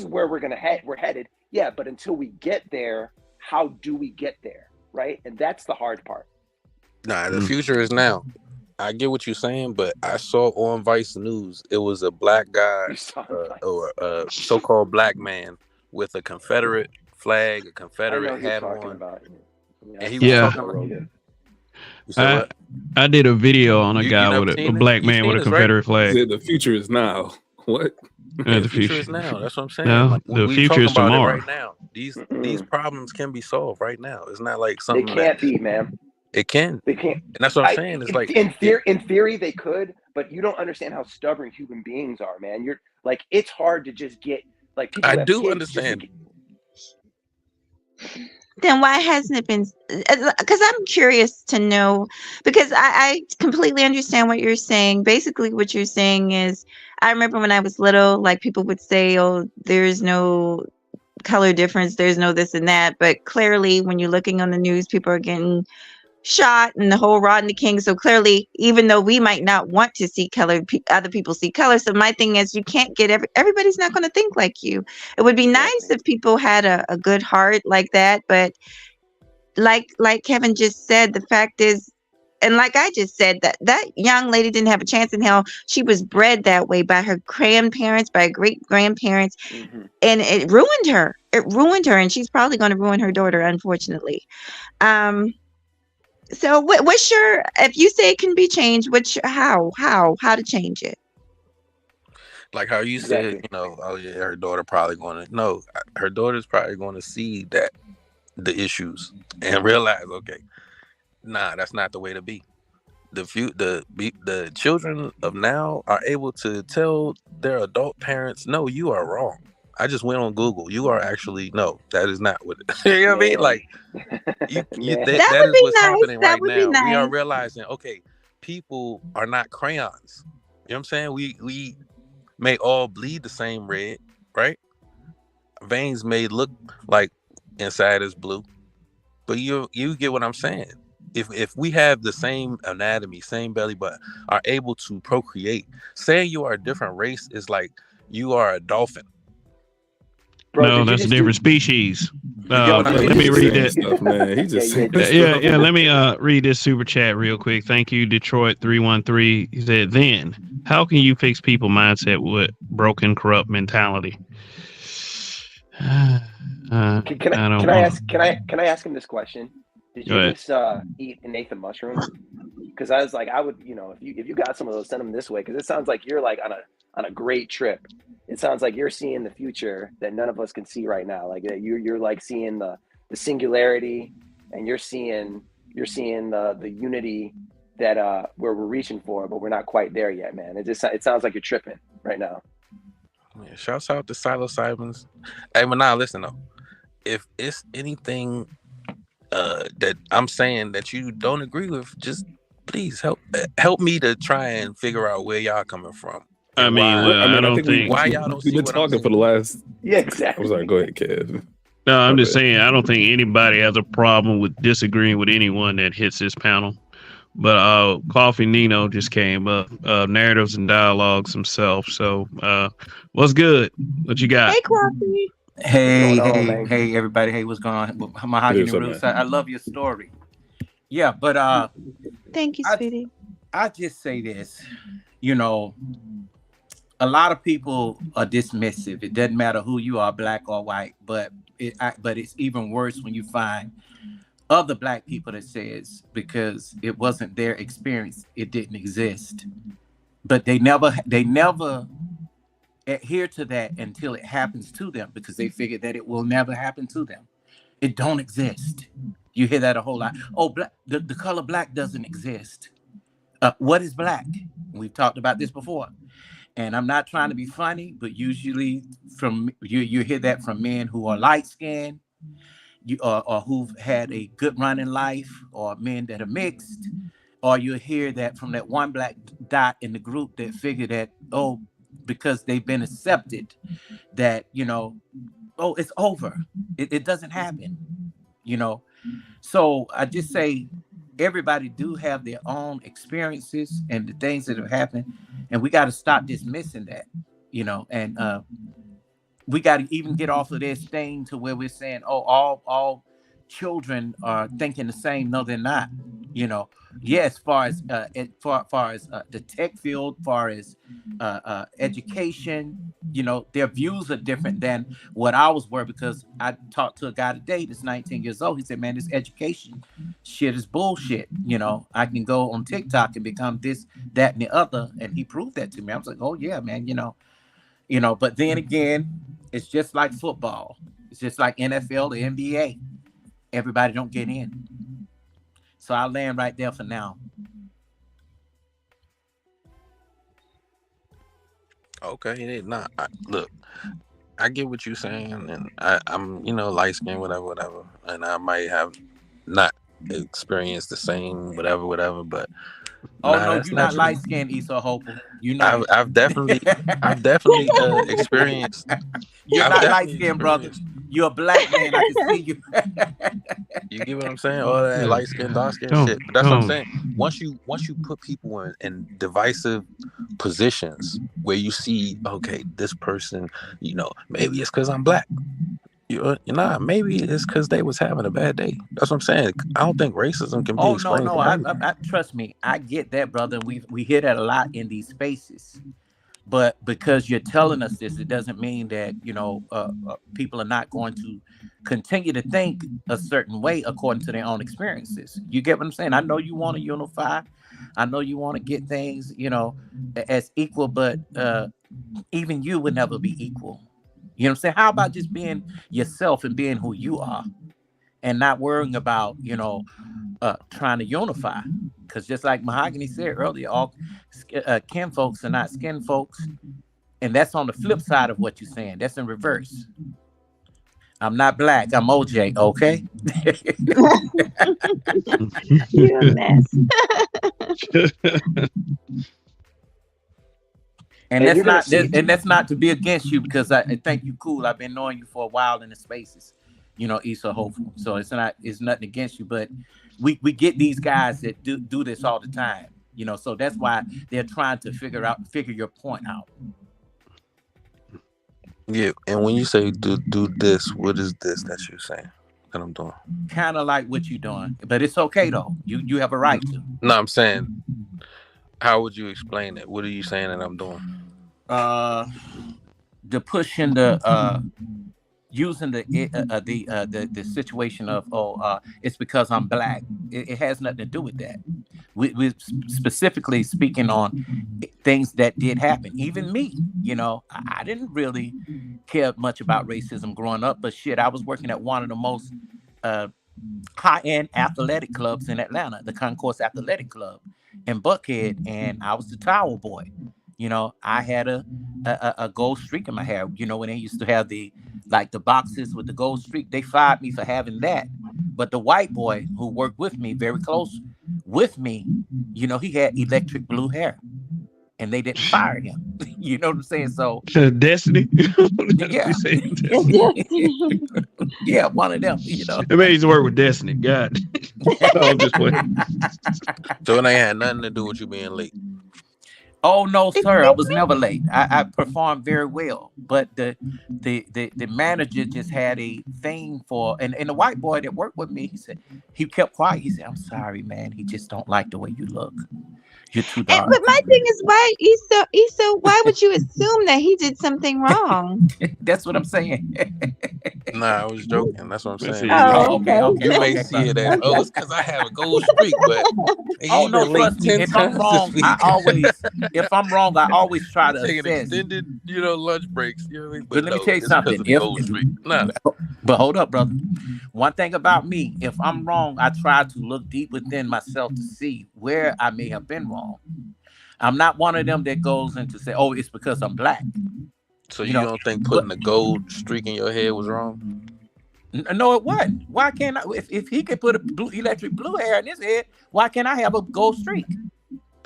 where we're headed. Yeah, but until we get there, how do we get there, right? And that's the hard part. Nah, the future is now. I get what you're saying, but I saw on Vice News it was a black guy or a so-called black man with a Confederate flag, a Confederate hat on, and he was talking about. I did a video on a guy with a black man with a Confederate flag. The future is now. What? The future is now. That's what I'm saying. No, like, the future is tomorrow. Right now, these problems can be solved right now. It's not like something. They can't be, man. It can. They can't. And that's what I'm saying. It's like in theory they could, but you don't understand how stubborn human beings are, man. You're like, it's hard to just get like people. I do understand. Then why hasn't it been? Because I'm curious to know, because I completely understand what you're saying. Basically, what you're saying is, I remember when I was little, like people would say, oh, there's no color difference, there's no this and that. But clearly, when you're looking on the news, people are getting shot and the whole Rodney King. So clearly, even though we might not want to see color, other people see color. So my thing is, you can't get everybody's not going to think like you. It would be nice if people had a good heart like that. But like Kevin just said, the fact is, and like I just said, that young lady didn't have a chance in hell. She was bred that way by her grandparents, by great grandparents, and it ruined her. It ruined her, and she's probably going to ruin her daughter, unfortunately. So what's your, if you say it can be changed, how to change it? Like how you said, you know, oh yeah, her daughter probably going to, no, her daughter's probably going to see that the issues and realize, okay, nah, that's not the way to be. The children of now are able to tell their adult parents, no, you are wrong. I just went on Google. You are actually, no, that is not what it, you know what I mean? Like, that is what's happening right now. Nice. We are realizing, okay, people are not crayons. You know what I'm saying? We may all bleed the same red, right? Veins may look like inside is blue, but you get what I'm saying. If we have the same anatomy, same belly button, are able to procreate, saying you are a different race is like you are a dolphin. Bro, no, that's a different species. Let me read that. Stuff, man. He just yeah. Let me read this super chat real quick. Thank you, Detroit 313. He said, "Then how can you fix people mindset with broken, corrupt mentality?" Can I ask him this question? Did you just eat an eighth of mushrooms? Because I was like, I would, you know, if you got some of those, send them this way. Because it sounds like you're like on a great trip. It sounds like you're seeing the future that none of us can see right now. Like you're like seeing the singularity, and you're seeing the unity that where we're reaching for, but we're not quite there yet, man. It sounds like you're tripping right now. Yeah, shouts out to psilocybins. Hey, but now listen though, if it's anything that I'm saying that you don't agree with, just please help me to try and figure out where y'all coming from. I mean, I don't think why y'all don't see we've been talking for the last. Yeah, exactly. I'm sorry. Go ahead, Kev. No, I'm just saying I don't think anybody has a problem with disagreeing with anyone that hits this panel. But Coffee Nino just came up, Narratives and Dialogues himself. So what's good? What you got? Hey, Coffee. Hey, everybody. Hey, what's going on? Mahogany Roots. I love your story. Yeah, but thank you, sweetie. I just say this, you know, a lot of people are dismissive. It doesn't matter who you are, black or white, but it's even worse when you find other black people that says because it wasn't their experience, it didn't exist. But they never adhere to that until it happens to them, because they figure that it will never happen to them. It don't exist. You hear that a whole lot. Oh, black, the color black doesn't exist. What is black? We've talked about this before. And I'm not trying to be funny, but usually from you hear that from men who are light-skinned, or who've had a good run in life, or men that are mixed, or you hear that from that one black dot in the group that figure that, oh, because they've been accepted, that, you know, oh, it's over. It doesn't happen, you know. So I just say everybody do have their own experiences and the things that have happened, and we got to stop dismissing that, you know. And we got to even get off of this thing to where we're saying, oh, all children are thinking the same. No, they're not. You know, yeah, as far as the tech field, far as education, you know, their views are different than what ours were. Because I talked to a guy today that's 19 years old. He said, man, this education shit is bullshit. You know, I can go on TikTok and become this, that, and the other. And he proved that to me. I was like, oh yeah, man, you know, but then again, it's just like football. It's just like NFL, the NBA. Everybody don't get in. So I'll land right there for now. Okay, look, I get what you're saying, and I'm, you know, light skinned, whatever, and I might have not experienced the same, whatever, but. Oh no, you're not light skinned, Issa Hopel. You know, I've definitely experienced. You're not light skinned, brother. You're a black man. I can see you. You get what I'm saying? All that light skin, dark skin shit. But that's what I'm saying. Once you put people in divisive positions where you see, okay, this person, you know, maybe it's because I'm black. You're not. Maybe it's because they was having a bad day. That's what I'm saying. I don't think racism can be explained. No. I trust me. I get that, brother. We hear that a lot in these spaces. But because you're telling us this, it doesn't mean that, you know, people are not going to continue to think a certain way according to their own experiences. You get what I'm saying? I know you want to unify. I know you want to get things, you know, as equal, but even you would never be equal. You know what I'm saying? How about just being yourself and being who you are and not worrying about, you know, trying to unify? Because just like Mahogany said earlier, all kin folks are not skin folks. And that's on the flip side of what you're saying. That's in reverse. I'm not black. I'm OJ, okay? You're a mess. And that's not to be against you, because I think you cool. I've been knowing you for a while in the spaces, you know, Issa Hopeful. So it's nothing against you, but we get these guys that do this all the time, you know. So that's why they're trying to figure your point out. Yeah, and when you say do this, what is this that you're saying that I'm doing? Kind of like what you're doing, but it's okay though. You have a right to. No, I'm saying, how would you explain it? What are you saying that I'm doing? The pushing the using the situation of it's because I'm black. It has nothing to do with that. We're specifically speaking on things that did happen. Even me, you know, I didn't really care much about racism growing up, but shit, I was working at one of the most high-end athletic clubs in Atlanta, the Concourse Athletic Club in Buckhead, and I was the towel boy. You know, I had a gold streak in my hair. You know, when they used to have the boxes with the gold streak, they fired me for having that. But the white boy who worked with me, very close with me, you know, he had electric blue hair, and they didn't fire him. You know what I'm saying? So Destiny. Yeah. Yeah, one of them, you know. It made you work with Destiny. God. I'm just playing. So it ain't had nothing to do with you being late. Oh no, sir! I was never late. I performed very well, but the manager just had a thing for, and the white boy that worked with me, he kept quiet. He said, "I'm sorry, man. He just don't like the way you look. You're too dark." But my thing is, why Issa? Why would you assume that he did something wrong? That's what I'm saying. Nah, I was joking. That's what I'm Let's saying. see. Oh, Okay, okay, You may okay, see it brother. as, it's because I have a gold streak, but Oh you no, been late trust me. 10 If I'm times wrong, this week. if I'm wrong, I always try You to taking assess. extended, lunch breaks. You know what I mean? But let me tell you it's because something. of the gold streak. Nah, But hold up, brother. One thing about me, if I'm wrong, I try to look deep within myself to see where I may have been wrong. I'm not one of them that goes into say, "Oh, it's because I'm black." so You you know, don't think putting a gold streak in your head was wrong? no, it wasn't. Why can't I? If he could put a electric blue hair in his head, why can't I have a gold streak?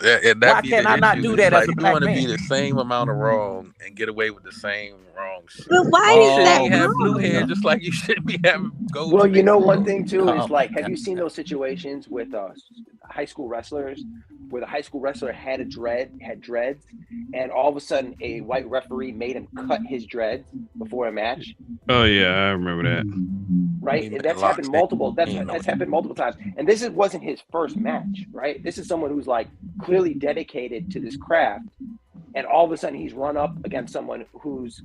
And Why that be can't the I not issue. do It's that as like a you black want to be man? the same amount of wrong and get away with the same wrong shit. But why You is shouldn't that be having blue hair wrong? just like you shouldn't be having gold Well, you streaks. know, one thing too is Oh like, my have you God. seen those situations with high school wrestlers where the high school wrestler had dreads, and all of a sudden a white referee made him cut his dreads before a match, Oh yeah, I remember that. right? He And made that's locks happened in. multiple. He ain't know That's that. happened multiple times. And this wasn't his first match, right? This is someone who's like clearly dedicated to this craft, and all of a sudden he's run up against someone who's,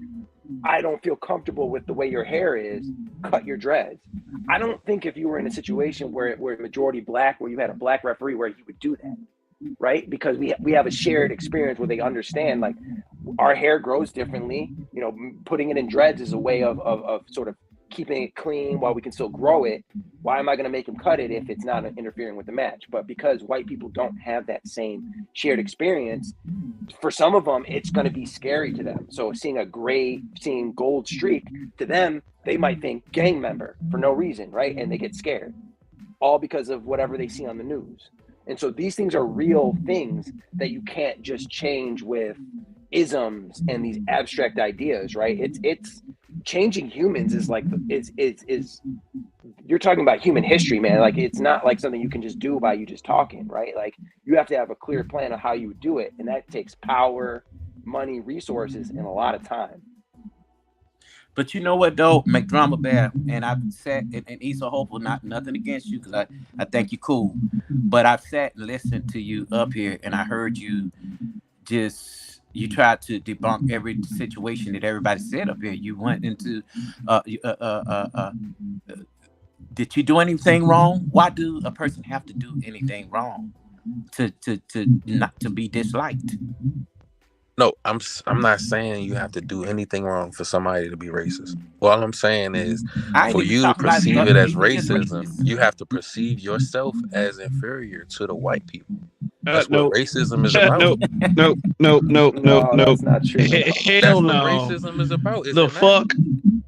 I don't feel comfortable with the way your hair is, cut your dreads. I don't think if you were in a situation where majority black, where you had a black referee, where he would do that, right? Because we have a shared experience where they understand like our hair grows differently. You know, putting it in dreads is a way of sort of keeping it clean while we can still grow it. Why am I going to make him cut it if it's not interfering with the match? But because white people don't have that same shared experience, for some of them, it's going to be scary to them. So seeing gold streak to them, they might think gang member for no reason, right? And they get scared, all because of whatever they see on the news. And so these things are real things that you can't just change with isms and these abstract ideas, right? It's changing humans is like is you're talking about human history, man. Like it's not like something you can just do by you just talking, right? Like you have to have a clear plan of how you would do it, and that takes power, money, resources, and a lot of time. But you know what though, McDrummer Bear, and I've sat and Issa Hopeful, nothing against you, because I think you're cool. But I've sat and listened to you up here, and I heard you you tried to debunk every situation that everybody said up here. You went into did you do anything wrong? Why do a person have to do anything wrong to not to be disliked? No, I'm not saying you have to do anything wrong for somebody to be racist. Well, all I'm saying is for you to perceive it as racism, you have to perceive yourself as inferior to the white people. That's what racism is about. No. That's not true. Hell no. Racism is about. The fuck,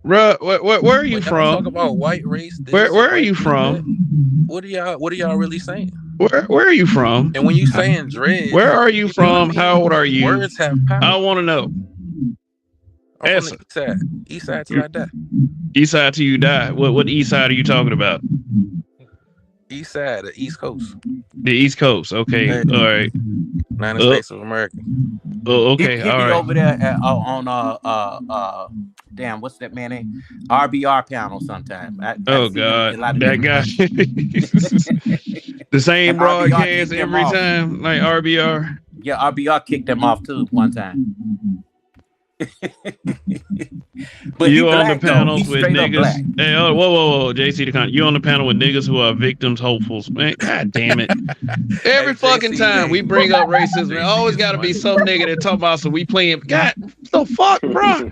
bro? Where are you from? Talk about white race. Where are you from? What are y'all really saying? Where are you from? And when you saying dread, where are you from? How old are you? Words have power. I want to know. I'm from the east side till I die. East side till you die. What east side are you talking about? East side, the East Coast. The East Coast. Okay. All right. United States of America. Oh, okay. He'll be over there on damn, what's that man name? RBR panel sometime. Oh God, that guy. The same broadcast every time, like RBR. Yeah, RBR kicked them off too one time. But you on the panels with niggas. Hey, whoa, JC the you on the panel with niggas who are victims, hopefuls. Man, god damn it! Every fucking time we bring up racism, there always got to be some nigga that talk about. So we playing. God, the fuck, bro.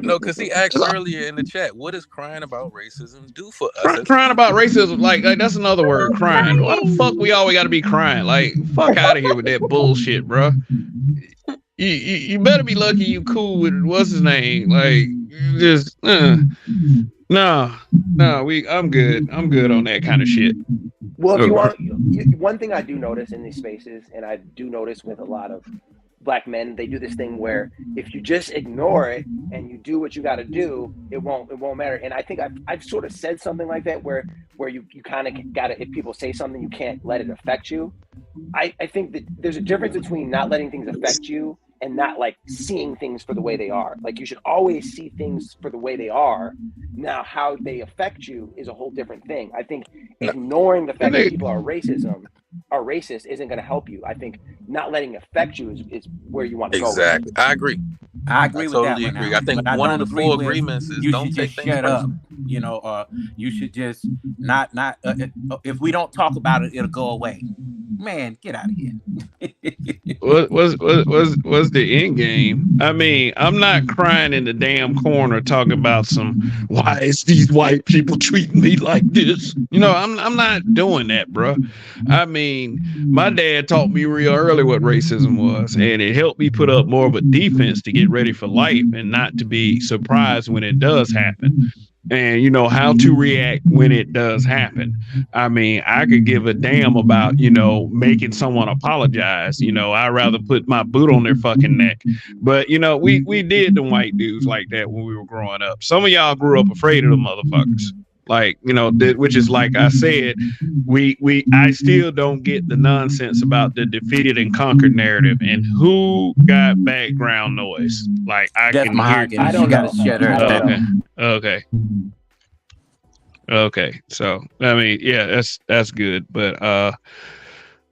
No, because he asked earlier in the chat, what does crying about racism do for us? Crying about racism, like that's another word. Crying. Why the fuck we always got to be crying? Like, fuck out of here with that bullshit, bro. You better be lucky you cool with what's his name. Like, just no. I'm good on that kind of shit. Well, if you want, one thing I do notice in these spaces, and I do notice with a lot of black men, they do this thing where if you just ignore it and you do what you got to do, it won't matter. And I think I've sort of said something like that where you kind of got to, if people say something, you can't let it affect you. I think that there's a difference between not letting things affect you and not like seeing things for the way they are. Like you should always see things for the way they are. Now, how they affect you is a whole different thing. I think ignoring the fact that people are racist isn't going to help you. I think not letting it affect you is where you want to go. Exactly. I agree. I agree with that totally one agree. now, I think but I one of don't the agree 4 with agreements is you don't should take just things shut up, personal. you know, or you should just not if we don't talk about it, it'll go away. Man, get out of here. Was the end game? I mean, I'm not crying in the damn corner talking about some why is these white people treating me like this? You know, I'm not doing that, bro. I mean, my dad taught me real early what racism was, and it helped me put up more of a defense to get ready for life and not to be surprised when it does happen. And you know how to react when it does happen. I mean, I could give a damn about, you know, making someone apologize. You know, I'd rather put my boot on their fucking neck. But you know, we did the white dudes like that when we were growing up. Some of y'all grew up afraid of the motherfuckers. Like, you know, which is like I said, I still don't get the nonsense about the defeated and conquered narrative and who got background noise. Like I That's can hear. Mahogany. I She don't got know. to shut I her don't down. know. Okay. Okay. So I mean, yeah, that's good. But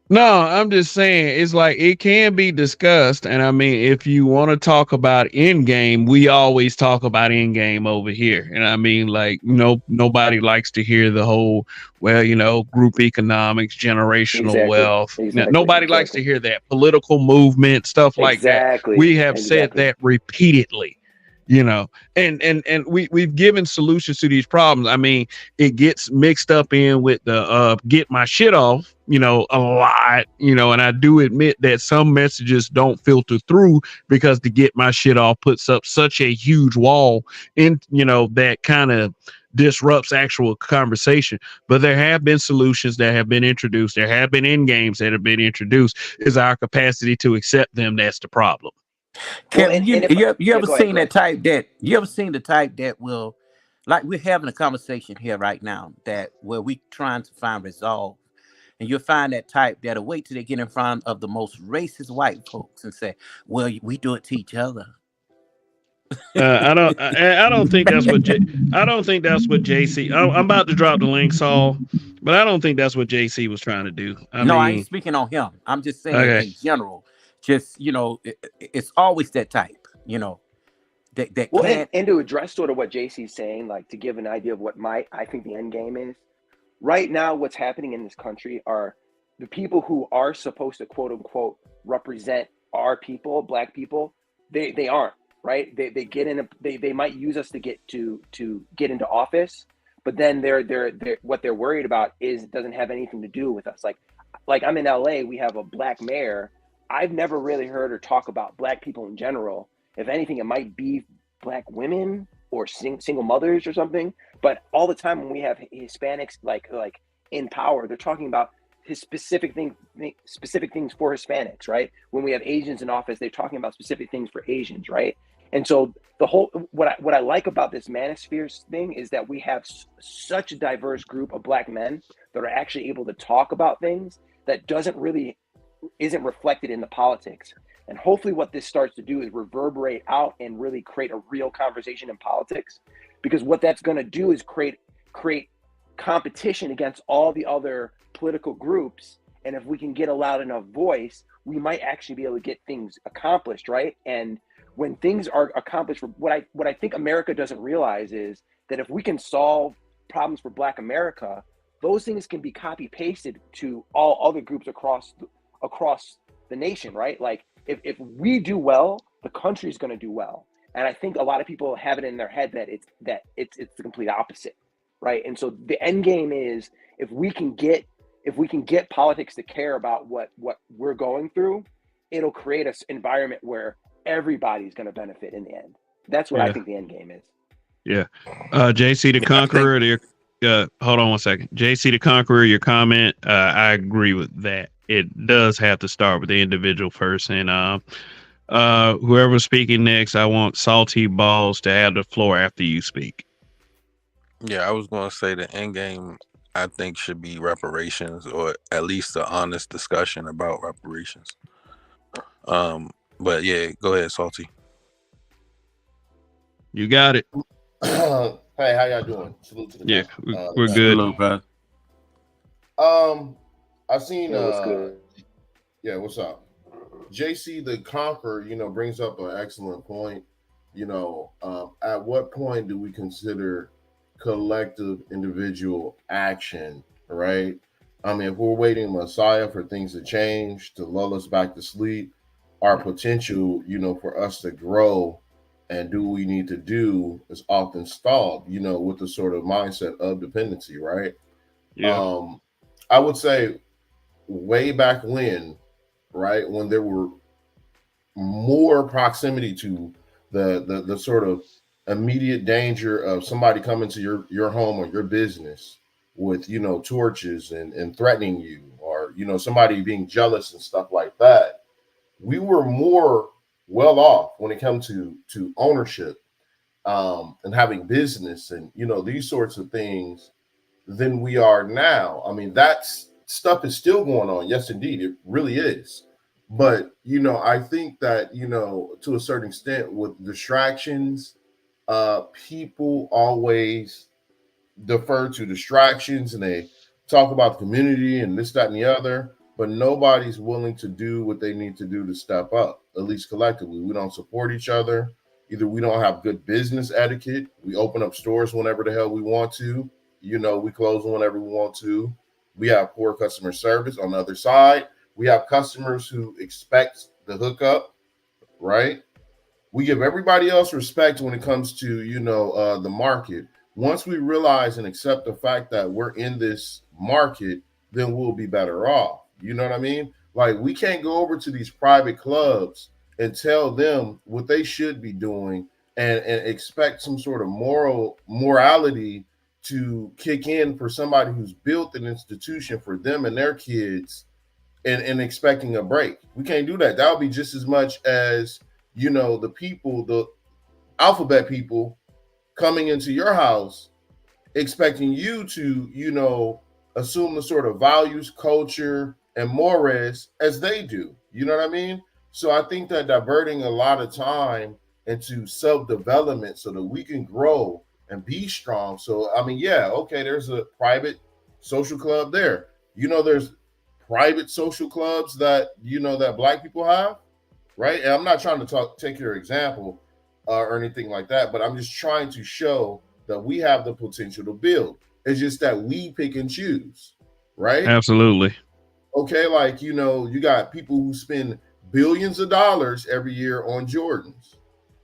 no, I'm just saying it's like it can be discussed. And I mean, if you want to talk about end game, we always talk about end game over here. And I mean, like, you know, nobody likes to hear the whole, well, you know, group economics, generational Exactly. wealth. Exactly. Nobody likes to hear that. Political movement, stuff like that. Exactly. We have said Exactly. that repeatedly. You know, and we've given solutions to these problems. I mean, it gets mixed up in with the get my shit off, you know, a lot, you know, and I do admit that some messages don't filter through because the get my shit off puts up such a huge wall in, you know, that kind of disrupts actual conversation. But there have been solutions that have been introduced. There have been end games that have been introduced. Is our capacity to accept them that's the problem. Well, Kevin, you ever go ahead, seen go that type that you ever seen the type that will, like we're having a conversation here right now that where we trying to find resolve, and you'll find that type that'll wait till they get in front of the most racist white folks and say, well, we do it to each other. I don't think that's what I don't think that's what JC. I'm about to drop the link, Saul, but I don't think that's what JC was trying to do. I ain't mean, speaking on him. I'm just saying okay. in general. Just, you know, it's always that type, you know, that well, can't. And to address sort of what JC's saying, like to give an idea of what I think the end game is. Right now, what's happening in this country are the people who are supposed to quote unquote represent our people, Black people. They aren't, right? They get in. They might use us to get into office, but then they're what they're worried about is it doesn't have anything to do with us. Like I'm in LA, we have a Black mayor. I've never really heard her talk about Black people in general. If anything, it might be Black women or single mothers or something. But all the time when we have Hispanics like in power, they're talking about his specific things for Hispanics, right? When we have Asians in office, they're talking about specific things for Asians, right? And so the whole what I like about this manosphere thing is that we have such a diverse group of Black men that are actually able to talk about things that isn't reflected in the politics. And hopefully what this starts to do is reverberate out and really create a real conversation in politics, because what that's going to do is create competition against all the other political groups. And if we can get a loud enough voice, we might actually be able to get things accomplished, right? And when things are accomplished, what I think America doesn't realize is that if we can solve problems for Black America, those things can be copy pasted to all other groups across the nation, right? Like if we do well, the country's going to do well. And I think a lot of people have it in their head that it's the complete opposite, right? And so the end game is if we can get politics to care about what we're going through, it'll create an environment where everybody's going to benefit in the end. That's what I think the end game is. Yeah. JC the Conqueror, hold on one second. JC the Conqueror, your comment, I agree with that. It does have to start with the individual first. And whoever's speaking next, I want Salty Balls to have the floor after you speak. Yeah, I was going to say the end game, I think, should be reparations, or at least an honest discussion about reparations. But yeah, go ahead, Salty. You got it. Hey, how y'all doing? Salute to the Yeah, guy. we're good. Hello, bro. I've seen. Yeah, what's good? Yeah, what's up? JC the Conqueror, brings up an excellent point. At what point do we consider collective individual action, right? I mean, if we're waiting Messiah for things to change, to lull us back to sleep, our potential, for us to grow and do what we need to do is often stalled, with the sort of mindset of dependency, right? Yeah. I would say way back when, right, when there were more proximity to the sort of immediate danger of somebody coming to your home or your business with torches and threatening you, or somebody being jealous and stuff like that, we were more well off when it comes to ownership and having business and these sorts of things than we are now. I mean, that's stuff is still going on. Yes, indeed, it really is. But I think that to a certain extent with distractions, people always defer to distractions and they talk about the community and this, that, and the other, but nobody's willing to do what they need to do to step up, at least collectively. We don't support each other. Either we don't have good business etiquette. We open up stores whenever the hell we want to. We close them whenever we want to. We have poor customer service. On the other side, we have customers who expect the hookup, right? We give everybody else respect when it comes to, the market. Once we realize and accept the fact that we're in this market, then we'll be better off. You know what I mean? Like, we can't go over to these private clubs and tell them what they should be doing and expect some sort of morality to kick in for somebody who's built an institution for them and their kids and expecting a break. We can't do that. That would be just as much as, the people, the alphabet people coming into your house expecting you to, assume the sort of values, culture, and mores as they do. You know what I mean? So I think that diverting a lot of time into self-development so that we can grow and be strong. So, I mean, yeah, okay, there's a private social club there. There's private social clubs that, that Black people have, right? And I'm not trying to take your example or anything like that, but I'm just trying to show that we have the potential to build. It's just that we pick and choose, right? Absolutely. Okay, like, you got people who spend billions of dollars every year on Jordans.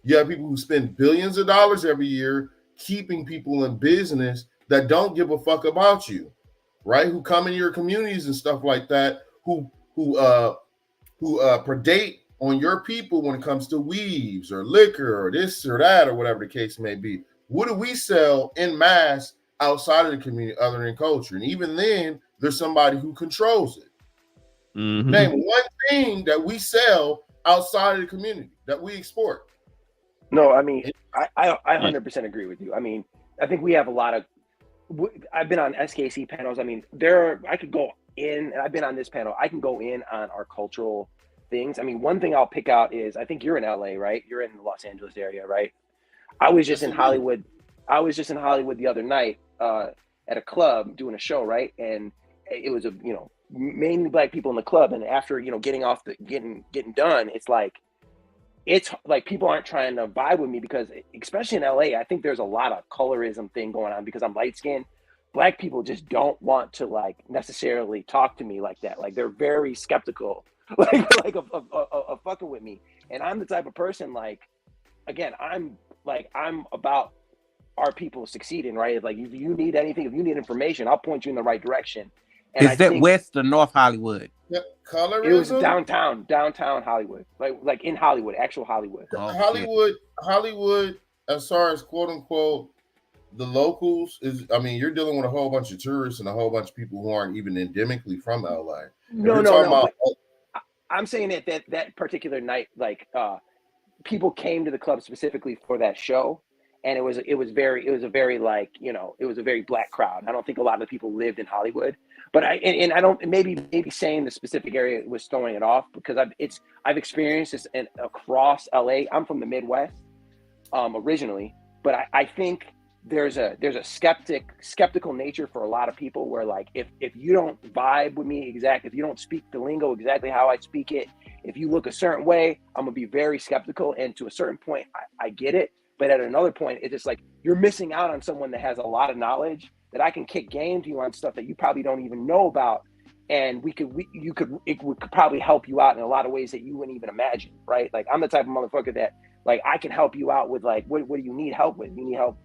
You have people who spend billions of dollars every year keeping people in business that don't give a fuck about you, right? Who come in your communities and stuff like that, who predate on your people when it comes to weaves or liquor or this or that or whatever the case may be. What do we sell in mass outside of the community other than culture? And even then, there's somebody who controls it. Mm-hmm. Name one thing that we sell outside of the community that we export. No, I mean, I 100% agree with you. I mean, I think we have a lot of, I've been on SKC panels. I mean, I could go in, and I've been on this panel, I can go in on our cultural things. I mean, one thing I'll pick out is, I think you're in LA, right? You're in the Los Angeles area, right? I was just in Hollywood. I was just in Hollywood the other night at a club doing a show, right? And it was mainly Black people in the club. And after, getting done, it's like people aren't trying to vibe with me because, especially in LA, I think there's a lot of colorism thing going on because I'm light skinned. Black people just don't want to necessarily talk to me like that. Like, they're very skeptical, of fucking with me. And I'm the type of person, again, I'm about our people succeeding, right? Like, if you need anything, if you need information, I'll point you in the right direction. And Is that West or North Hollywood? Yep. Colorism? It was downtown Hollywood, like in Hollywood, actual Hollywood. Oh, Hollywood, as far as quote unquote the locals is, I mean, you're dealing with a whole bunch of tourists and a whole bunch of people who aren't even endemically from LA. No. I'm saying that particular night, people came to the club specifically for that show, and it was a very Black crowd. I don't think a lot of people lived in Hollywood, but I don't, maybe saying the specific area was throwing it off because I've experienced this across LA. I'm from the Midwest originally, but I think there's a skeptical nature for a lot of people where if you don't vibe with me if you don't speak the lingo exactly how I speak it, if you look a certain way, I'm gonna be very skeptical. And to a certain point, I get it. But at another point, it's just like you're missing out on someone that has a lot of knowledge that I can kick game to you on stuff that you probably don't even know about. And it would probably help you out in a lot of ways that you wouldn't even imagine, right? Like I'm the type of motherfucker that like I can help you out with like what do you need help with? You need help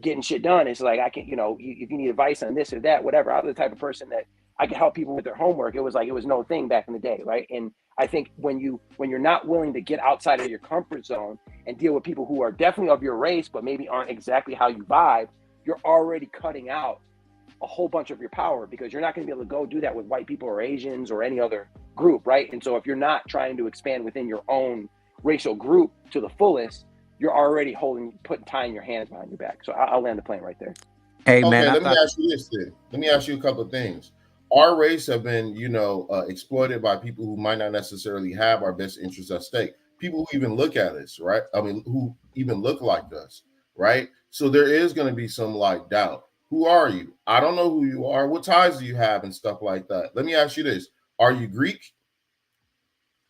getting shit done. It's like I can, if you need advice on this or that, whatever. I'm the type of person that I can help people with their homework. It was no thing back in the day, right? And I think when you're not willing to get outside of your comfort zone and deal with people who are definitely of your race, but maybe aren't exactly how you vibe, you're already cutting out a whole bunch of your power, because you're not going to be able to go do that with white people or Asians or any other group, right? And so if you're not trying to expand within your own racial group to the fullest, you're already tying your hands behind your back. So I'll land the plane right there. Hey, Okay, man, let me ask you this then. Let me ask you a couple of things. Our race have been, exploited by people who might not necessarily have our best interests at stake. People who even look at us, right? I mean, who even look like us, right? So there is going to be some like doubt. Who are you? I don't know who you are. What ties do you have and stuff like that? Let me ask you this. Are you Greek?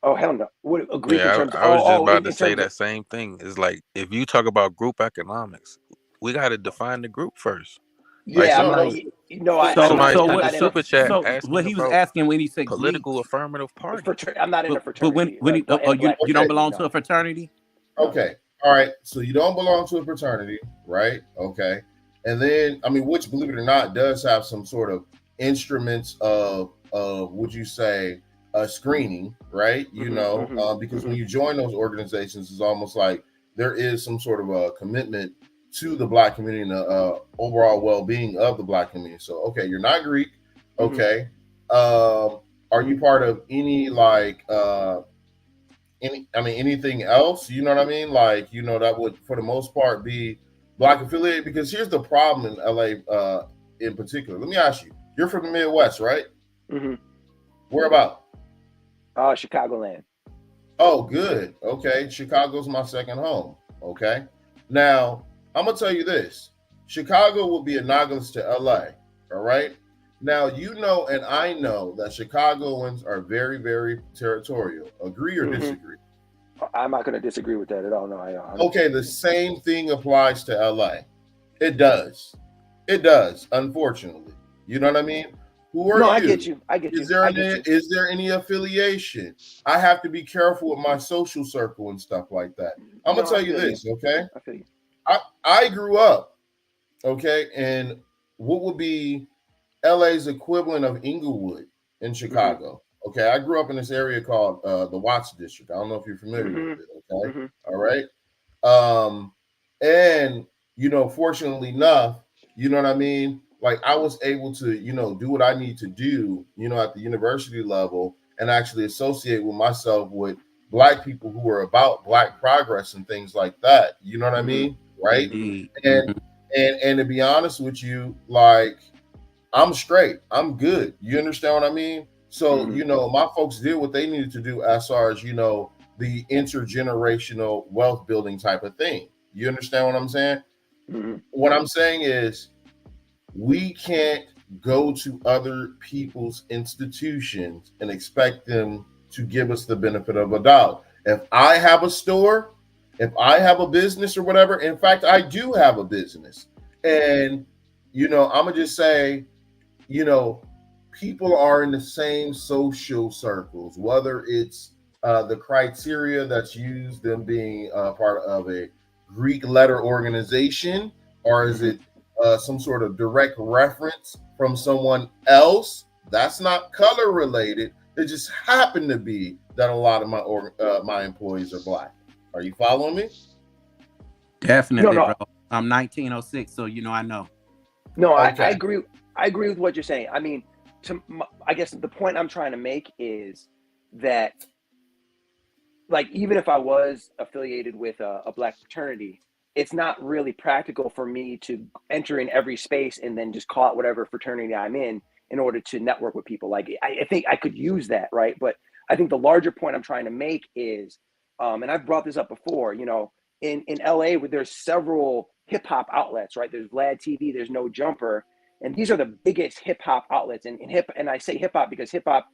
Oh, hell no. What a Greek in Yeah, terms I was just about in to say terms that of, same thing. It's like if you talk about group economics, we got to define the group first. Like yeah, I'm not, somebody, I'm somebody super chat So asking what he was about asking when he said political Greeks, affirmative party. I'm not in a but fraternity. when in a black you don't fraternity, belong no. to a fraternity? Okay. All right. So you don't belong to a fraternity, right? Okay. And then, I mean, which, believe it or not, does have some sort of instruments of would you say, screening, right? Because when you join those organizations, it's almost like there is some sort of a commitment to the Black community and the overall well-being of the Black community. So, okay, you're not Greek. Okay. Are you part of any like anything else? You know what I mean? Like, that would for the most part be Black affiliated, because here's the problem in LA in particular. Let me ask you, you're from the Midwest, right? Where about? Chicagoland. Oh, good. Okay. Chicago's my second home. Okay. Now, I'm going to tell you this. Chicago will be analogous to LA. All right. Now, and I know that Chicagoans are very, very territorial. Agree or disagree? I'm not going to disagree with that at all. No, Okay, the same thing applies to LA. It does. It does, unfortunately. You know what I mean? Who are you? I get you. Is there any affiliation? I have to be careful with my social circle and stuff like that. I'm going to tell you this, okay? I feel you. I grew up, okay, in what would be LA's equivalent of Inglewood in Chicago. Okay, I grew up in this area called the Watts District. I don't know if you're familiar with it. Okay, all right. And fortunately enough, you know what I mean. Like I was able to, do what I need to do, at the university level, and actually associate with myself with Black people who are about Black progress and things like that. You know what I mean, right? And to be honest with you, like I'm straight, I'm good. You understand what I mean? So, my folks did what they needed to do as far as, the intergenerational wealth building type of thing. You understand what I'm saying? What I'm saying is we can't go to other people's institutions and expect them to give us the benefit of a doubt. If I have a store, if I have a business or whatever, in fact, I do have a business. And, I'm going to just say, people are in the same social circles, whether it's the criteria that's used, them being part of a Greek letter organization, or is it some sort of direct reference from someone else? That's not color related. It just happened to be that a lot of my employees are Black. Are you following me? Definitely, bro. I'm 1906, so I know. No, okay. I agree. I agree with what you're saying. I mean, I guess the point I'm trying to make is that, like, even if I was affiliated with a Black fraternity, it's not really practical for me to enter in every space and then just call out whatever fraternity I'm in order to network with people. Like, I think I could use that, right? But I think the larger point I'm trying to make is, and I've brought this up before, in LA, where there's several hip hop outlets, right? There's Vlad TV, there's No Jumper. And these are the biggest hip hop outlets, and I say hip hop because hip hop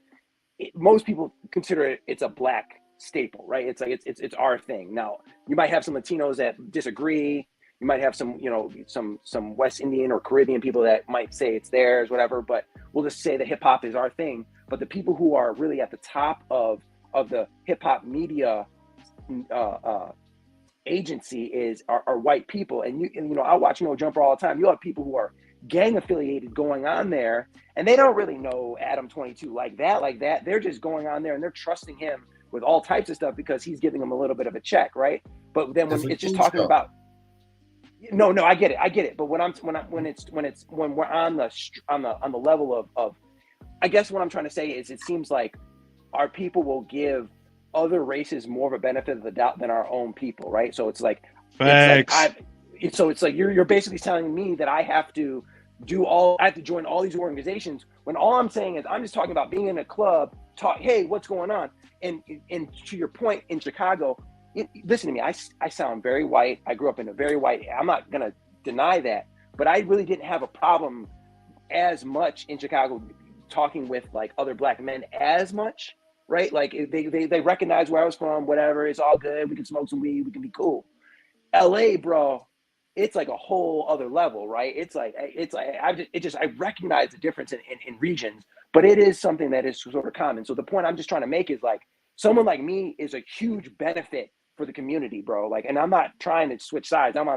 most people consider it's a black staple, right? It's like it's our thing. Now you might have some Latinos that disagree. You might have some, some West Indian or Caribbean people that might say it's theirs, whatever. But we'll just say that hip hop is our thing. But the people who are really at the top of the hip hop media agency are white people. And I watch No Jumper all the time. You have people who are gang affiliated going on there, and they don't really know Adam 22 like that. They're just going on there and they're trusting him with all types of stuff because he's giving them a little bit of a check, right? But then when it's just talking about, no, I get it. But when we're on the level of, I guess what I'm trying to say is, it seems like our people will give other races more of a benefit of the doubt than our own people, right? So it's like, Facts. it's like you're basically telling me that I have to join all these organizations, when all I'm saying is I'm just talking about being in a club, hey, what's going on? And to your point, in Chicago, listen to me, I sound very white. I grew up in a very white, I'm not gonna deny that, but I really didn't have a problem as much in Chicago talking with like other black men as much, right? Like they recognize where I was from, whatever, it's all good, we can smoke some weed, we can be cool. LA, bro, it's like a whole other level, right? I recognize the difference in regions, but it is something that is sort of common. So the point I'm just trying to make is, like, someone like me is a huge benefit for the community, bro. Like, and I'm not trying to switch sides. I'm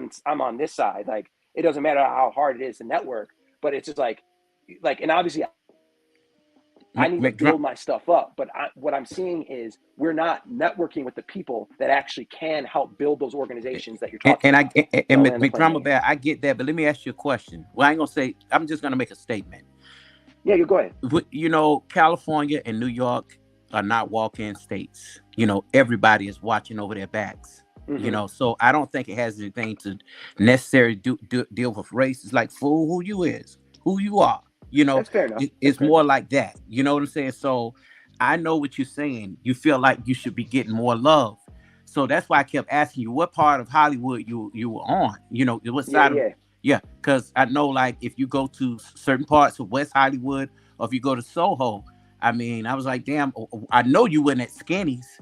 on this side. Like, it doesn't matter how hard it is to network, but it's just like, and obviously I need to build my stuff up, but what I'm seeing is we're not networking with the people that actually can help build those organizations that you're talking about. And McDrummer Bear, I get that, but let me ask you a question. Well, I ain't gonna say, I'm just gonna make a statement. Yeah, you go ahead. California and New York are not walk-in states. Everybody is watching over their backs. Mm-hmm. So I don't think it has anything to necessarily deal with race. It's like, fool, who you are. That's fair enough. It's more like that. You know what I'm saying? So I know what you're saying. You feel like you should be getting more love. So that's why I kept asking you what part of Hollywood you were on. What side Yeah. Because I know, like, if you go to certain parts of West Hollywood, or if you go to Soho, I mean, I was like, damn, I know you went at Skinny's,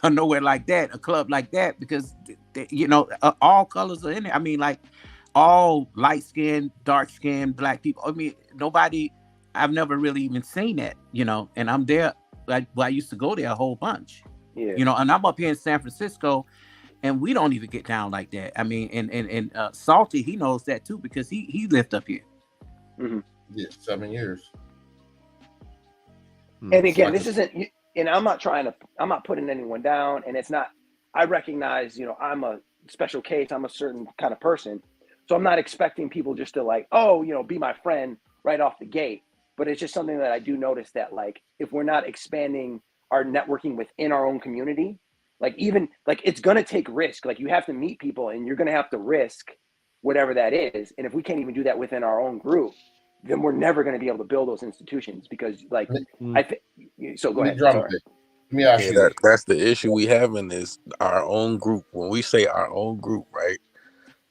or nowhere like that, a club like that, because all colors are in it. I mean, like, all light skinned, dark skinned black people. I mean, I've never really even seen that, and I'm there. I used to go there a whole bunch, and I'm up here in San Francisco, and we don't even get down like that. I mean, and Salty, he knows that too, because he lived up here. Mm-hmm. Yeah, 7 years. And again, this isn't, and I'm not putting anyone down, and it's not, I recognize, I'm a special case, I'm a certain kind of person. So I'm not expecting people just to, like, be my friend right off the gate. But it's just something that I do notice, that, like, if we're not expanding our networking within our own community, like, even like, it's going to take risk. Like, you have to meet people and you're going to have to risk whatever that is. And if we can't even do that within our own group, then we're never going to be able to build those institutions, because, like, so go ahead. That's the issue we having, is our own group. When we say our own group, right?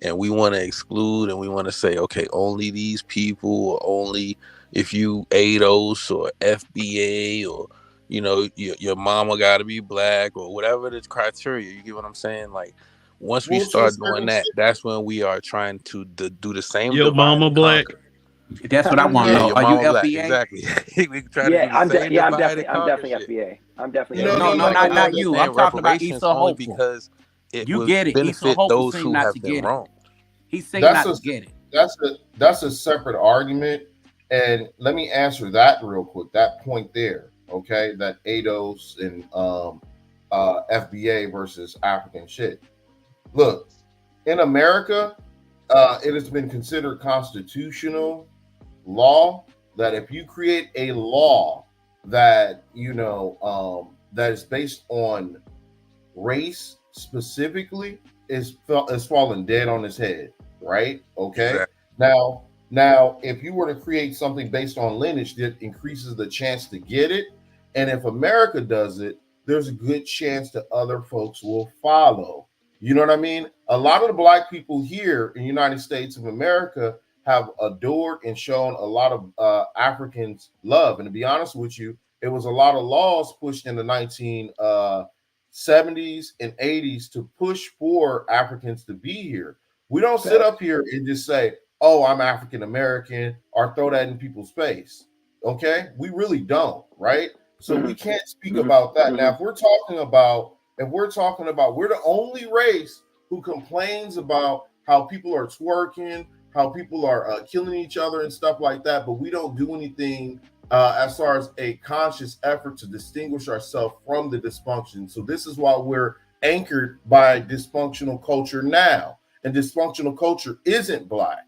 And we want to exclude, and we want to say, okay, only these people, or only if you ADOS or FBA, or your mama got to be black, or whatever the criteria. You get what I'm saying? Like, once we start doing that, that's when we are trying to do the same. Your mama black. That's what I want to know. Are you FBA? Exactly. I'm definitely FBA. I'm definitely. No, not you. I'm talking about Issa Hopeful, because you get it. Issa Hopeful those saying who not have to been get wrong. it. He's saying not to get it. That's a separate argument, and let me answer that real quick. That point there, okay? That ADOS and FBA versus African shit. Look, in America, it has been considered constitutional law that if you create a law that that is based on race specifically, is falling dead on its head, right? Okay. Exactly. Now, if you were to create something based on lineage, that increases the chance to get it, and if America does it, there's a good chance that other folks will follow. You know what I mean? A lot of the black people here in the United States of America have adored and shown a lot of Africans love. And to be honest with you, it was a lot of laws pushed in the 1970s and 80s to push for Africans to be here. We don't sit up here and just say, oh, I'm African American, or throw that in people's face. Okay, we really don't, right? So we can't speak about that. Now, if we're talking about we're the only race who complains about how people are twerking, how people are killing each other and stuff like that, but we don't do anything as far as a conscious effort to distinguish ourselves from the dysfunction. So this is why we're anchored by dysfunctional culture now, and dysfunctional culture isn't Black.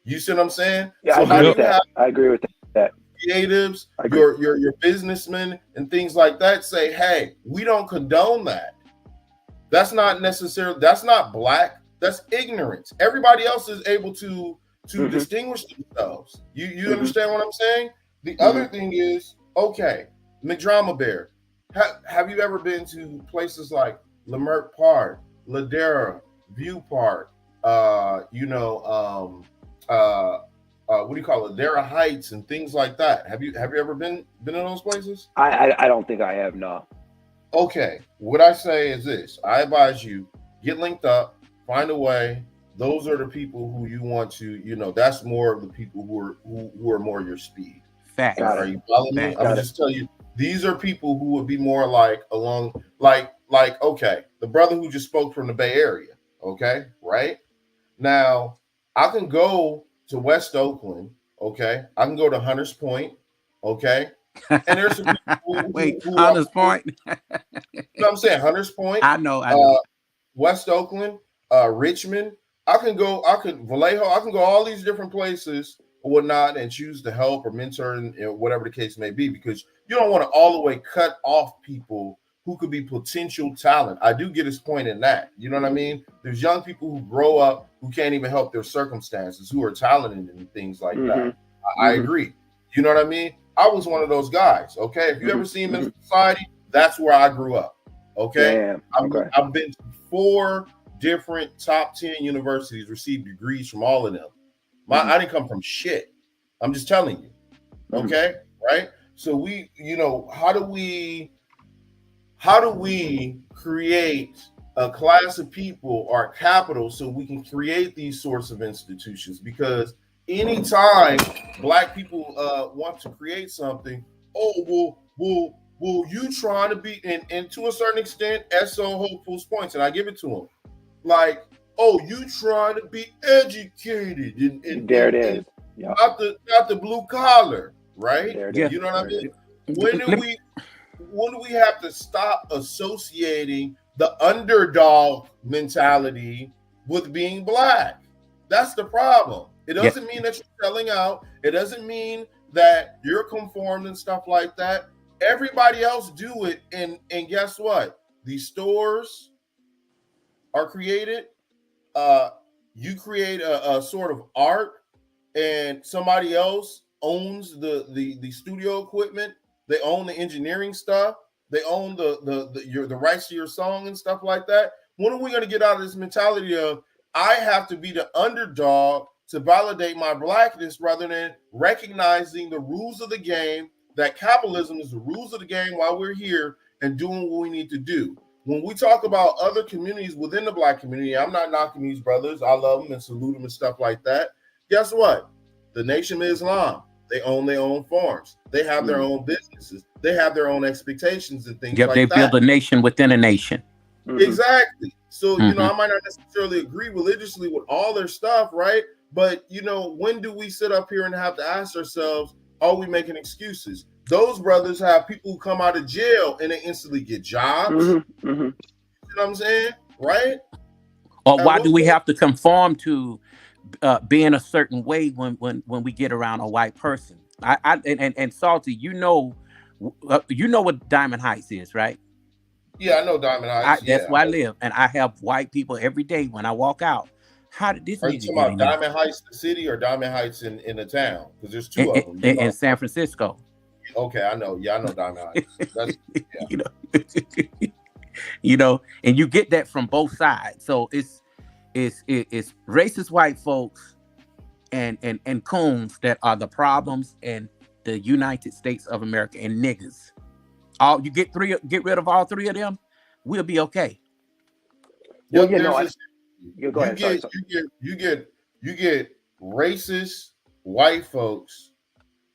You see what I'm saying? Yeah, so I agree with that. I agree with that. Creatives, your businessmen and things like that say, hey, we don't condone that. That's not Black. That's ignorance. Everybody else is able to distinguish themselves. You understand what I'm saying? The other thing is, okay, McDrama Bear. Have you ever been to places like Leimert Park, Ladera, View Park, what do you call it, Ladera Heights and things like that? Have you ever been in those places? I don't think I have, no. Okay, what I say is this: I advise you get linked up, find a way. Those are the people who you want to, that's more of the people who are more your speed. Fact. Are you following me? I'm gonna just tell you, these are people who would be more like okay, the brother who just spoke from the Bay Area. Okay, right? Now I can go to West Oakland. Okay, I can go to Hunters Point. Okay, and there's some people Hunters Point. You know what I'm saying? Hunters Point. I know. West Oakland, Richmond. Vallejo. I can go all these different places or whatnot and choose to help or mentor and whatever the case may be, because you don't want to all the way cut off people who could be potential talent. I do get his point in that. You know what I mean? There's young people who grow up who can't even help their circumstances, who are talented and things like that. I agree. You know what I mean? I was one of those guys. Okay. If you ever see him in society, that's where I grew up. Okay. I've been to 4 different top 10 universities, received degrees from all of them. I didn't come from shit. I'm just telling you. Okay. Right. So we, how do we create a class of people or capital so we can create these sorts of institutions? Because anytime Black people want to create something, well, you trying to be, and to a certain extent, SO Hopeful's points, and I give it to him, like, oh, you trying to be educated and there it is. Not the blue collar, right? Yeah. You know what I mean? When do we have to stop associating the underdog mentality with being Black? That's the problem. It doesn't mean that you're selling out. It doesn't mean that you're conformed and stuff like that. Everybody else do it, and guess what? These stores are created. You create a sort of art, and somebody else owns the studio equipment. They own the engineering stuff. They own the rights to your song and stuff like that. When are we going to get out of this mentality of I have to be the underdog to validate my Blackness, rather than recognizing the rules of the game, that capitalism is the rules of the game while we're here and doing what we need to do? When we talk about other communities within the Black community, I'm not knocking these brothers. I love them and salute them and stuff like that. Guess what? The Nation of Islam, they own their own farms. They have their own businesses. They have their own expectations and things like that. They build a nation within a nation. Exactly. So, I might not necessarily agree religiously with all their stuff, right? But, when do we sit up here and have to ask ourselves, are we making excuses? Those brothers have people who come out of jail and they instantly get jobs. You know what I'm saying? Right? Or why do we have to conform to being a certain way when we get around a white person? And Salty, you know what Diamond Heights is, right? Yeah, I know Diamond Heights. That's where I live, and I have white people every day when I walk out. How did this? Are you talking about Diamond Heights, the city, or Diamond Heights in the town? Because there's 2 of them. In San Francisco. Okay, I know. Yeah, I know Diamond Heights. That's, and you get that from both sides. So it's racist white folks and coons that are the problems, and the United States of America and niggas. All you get rid of all three of them, we'll be okay. Well, Yep, you know, you go ahead. get you get racist white folks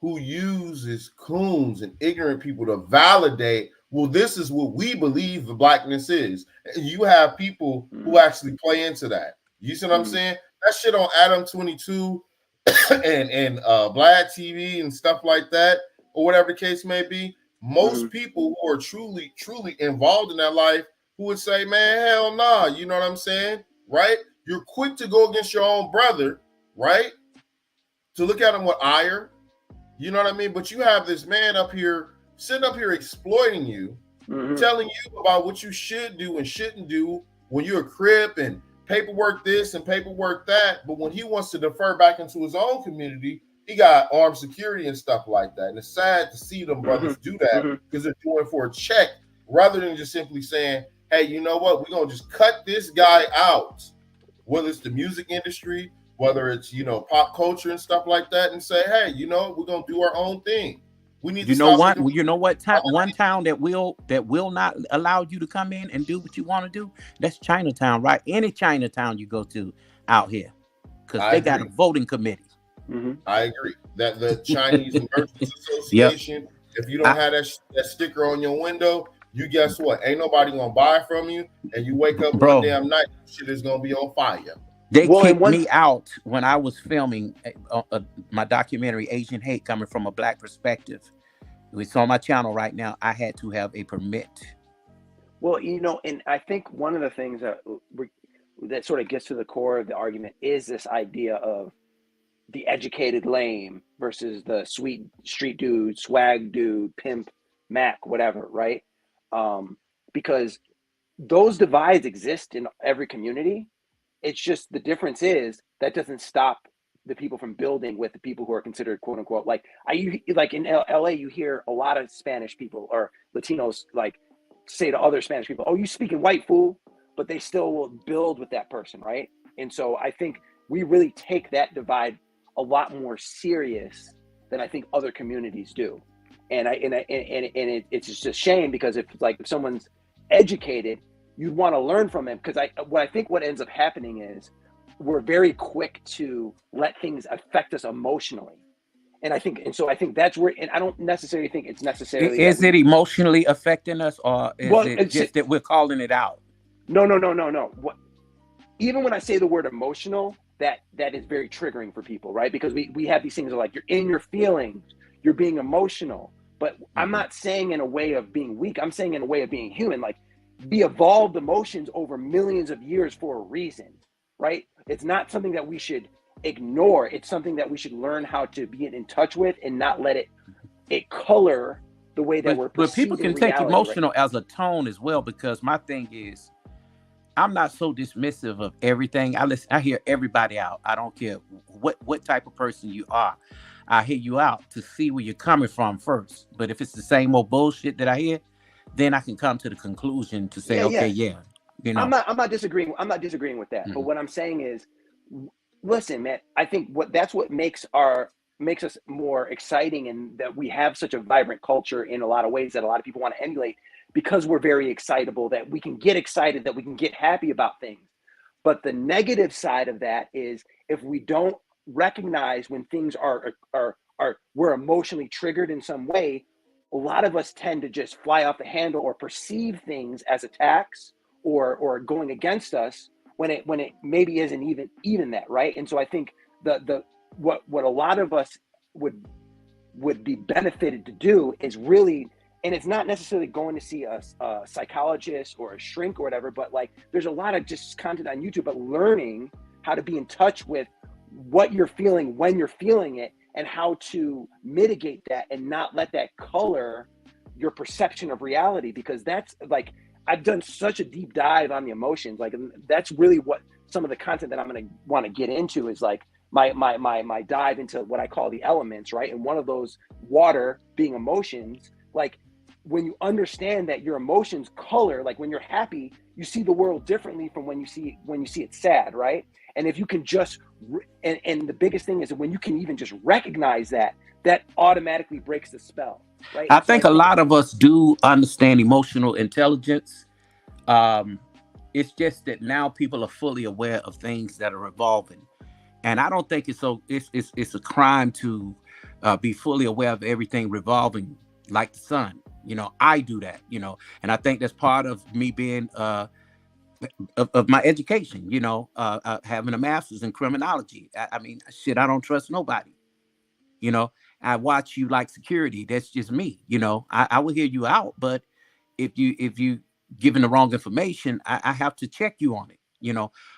who uses coons and ignorant people to validate, well, this is what we believe the blackness is. And you have people who actually play into that. You see what I'm saying? That shit on Adam 22 and Vlad TV and stuff like that, or whatever the case may be. Most people who are truly involved in that life who would say, man, hell nah, you know what I'm saying? Right? You're quick to go against your own brother, right? To look at him with ire. You know what I mean? But you have this man up here, sitting up here exploiting you, telling you about what you should do and shouldn't do when you're a Crip and paperwork this and paperwork that. But when he wants to defer back into his own community, he got armed security and stuff like that. And it's sad to see them brothers do that because they're doing it for a check rather than just simply saying, hey, you know what? We're going to just cut this guy out, whether it's the music industry, whether it's, you know, pop culture and stuff like that, and say, hey, you know, we're going to do our own thing. We need You know what? You know what? One town that will not allow you to come in and do what you want to do. That's Chinatown, right? Any Chinatown you go to out here, because they got a voting committee. I agree that the Chinese Merchants Association. If you don't have that sticker on your window, you guess what? Ain't nobody gonna buy from you, and you wake up one damn night, shit is gonna be on fire. They kicked me out when I was filming my documentary, Asian Hate, coming from a black perspective. It's on my channel right now. I had to have a permit. Well, you know, and I think one of the things that sort of gets to the core of the argument is this idea of the educated lame versus the sweet street dude, swag dude, pimp, Mac, whatever, right? Because those divides exist in every community. It's just the difference is that doesn't stop the people from building with the people who are considered quote unquote like in LA you hear a lot of Spanish people or Latinos like say to other Spanish people, oh, you speaking white, fool, but they still will build with that person, right? And so I think we really take that divide a lot more serious than I think other communities do. And it's just a shame because if someone's educated, you'd want to learn from them, because what ends up happening is we're very quick to let things affect us emotionally. So I think that's where, and I don't necessarily think it's necessarily. Is it emotionally affecting us, or is it just that we're calling it out? No. Even when I say the word emotional, that is very triggering for people, right? Because we have these things like you're in your feelings, you're being emotional. But I'm not saying in a way of being weak. I'm saying in a way of being human. Like, we evolved emotions over millions of years for a reason, right? It's not something that we should ignore. It's something that we should learn how to be in touch with and not let it color the way that we're perceiving. But people can take emotional as a tone as well, because my thing is, I'm not so dismissive of everything. I hear everybody out. I don't care what type of person you are. I hear you out to see where you're coming from first. But if it's the same old bullshit that I hear, then I can come to the conclusion to say, you know. I'm not disagreeing. I'm not disagreeing with that. But what I'm saying is, listen, man, I think that's what makes us more exciting, and that we have such a vibrant culture in a lot of ways that a lot of people want to emulate, because we're very excitable, that we can get excited, that we can get happy about things. But the negative side of that is if we don't recognize when things are we're emotionally triggered in some way, a lot of us tend to just fly off the handle or perceive things as attacks or going against us when it maybe isn't even that, right? And so I think what a lot of us would be benefited to do is really, and it's not necessarily going to see a psychologist or a shrink or whatever, but like there's a lot of just content on YouTube, but learning how to be in touch with what you're feeling when you're feeling it, and how to mitigate that and not let that color your perception of reality. Because that's like, I've done such a deep dive on the emotions. Like, that's really what some of the content that I'm going to want to get into is like my dive into what I call the elements, right? And one of those, water being emotions. Like, when you understand that your emotions color, like when you're happy, you see the world differently from when you see it sad, right? And if you can just, and the biggest thing is that when you can even just recognize that, that automatically breaks the spell, right? I think a lot of us do understand emotional intelligence. It's just that now people are fully aware of things that are evolving, and I don't think it's a crime to be fully aware of everything revolving like the sun. I do that. And I think that's part of me being of my education. Having a master's in criminology. I mean, shit, I don't trust nobody. I watch you like security. That's just me. I will hear you out, but if you giving the wrong information, I have to check you on it.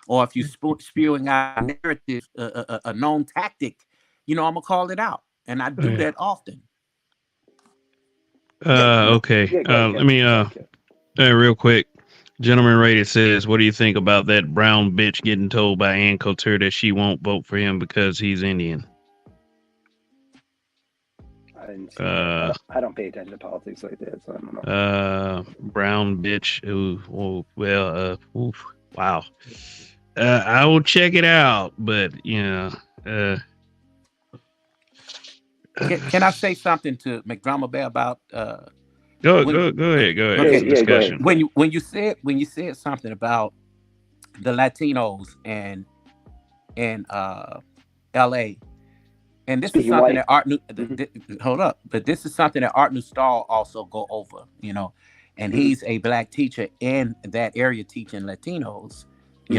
Or if you spewing out a narrative, a known tactic, I'm gonna call it out, and I do that often. Okay. Let me real quick. Gentleman Rated says, "What do you think about that brown bitch getting told by Ann Coulter that she won't vote for him because he's Indian?" I didn't see that. I don't pay attention to politics like that, so I don't know. Brown bitch. Ooh, well, wow. I will check it out, but Can I say something to McDrummer Bear about? Go ahead. Okay, discussion. When you said something about the Latinos and L.A. And this is something that Art hold up, but this is something that Art Newstall also go over, and he's a black teacher in that area teaching Latinos. He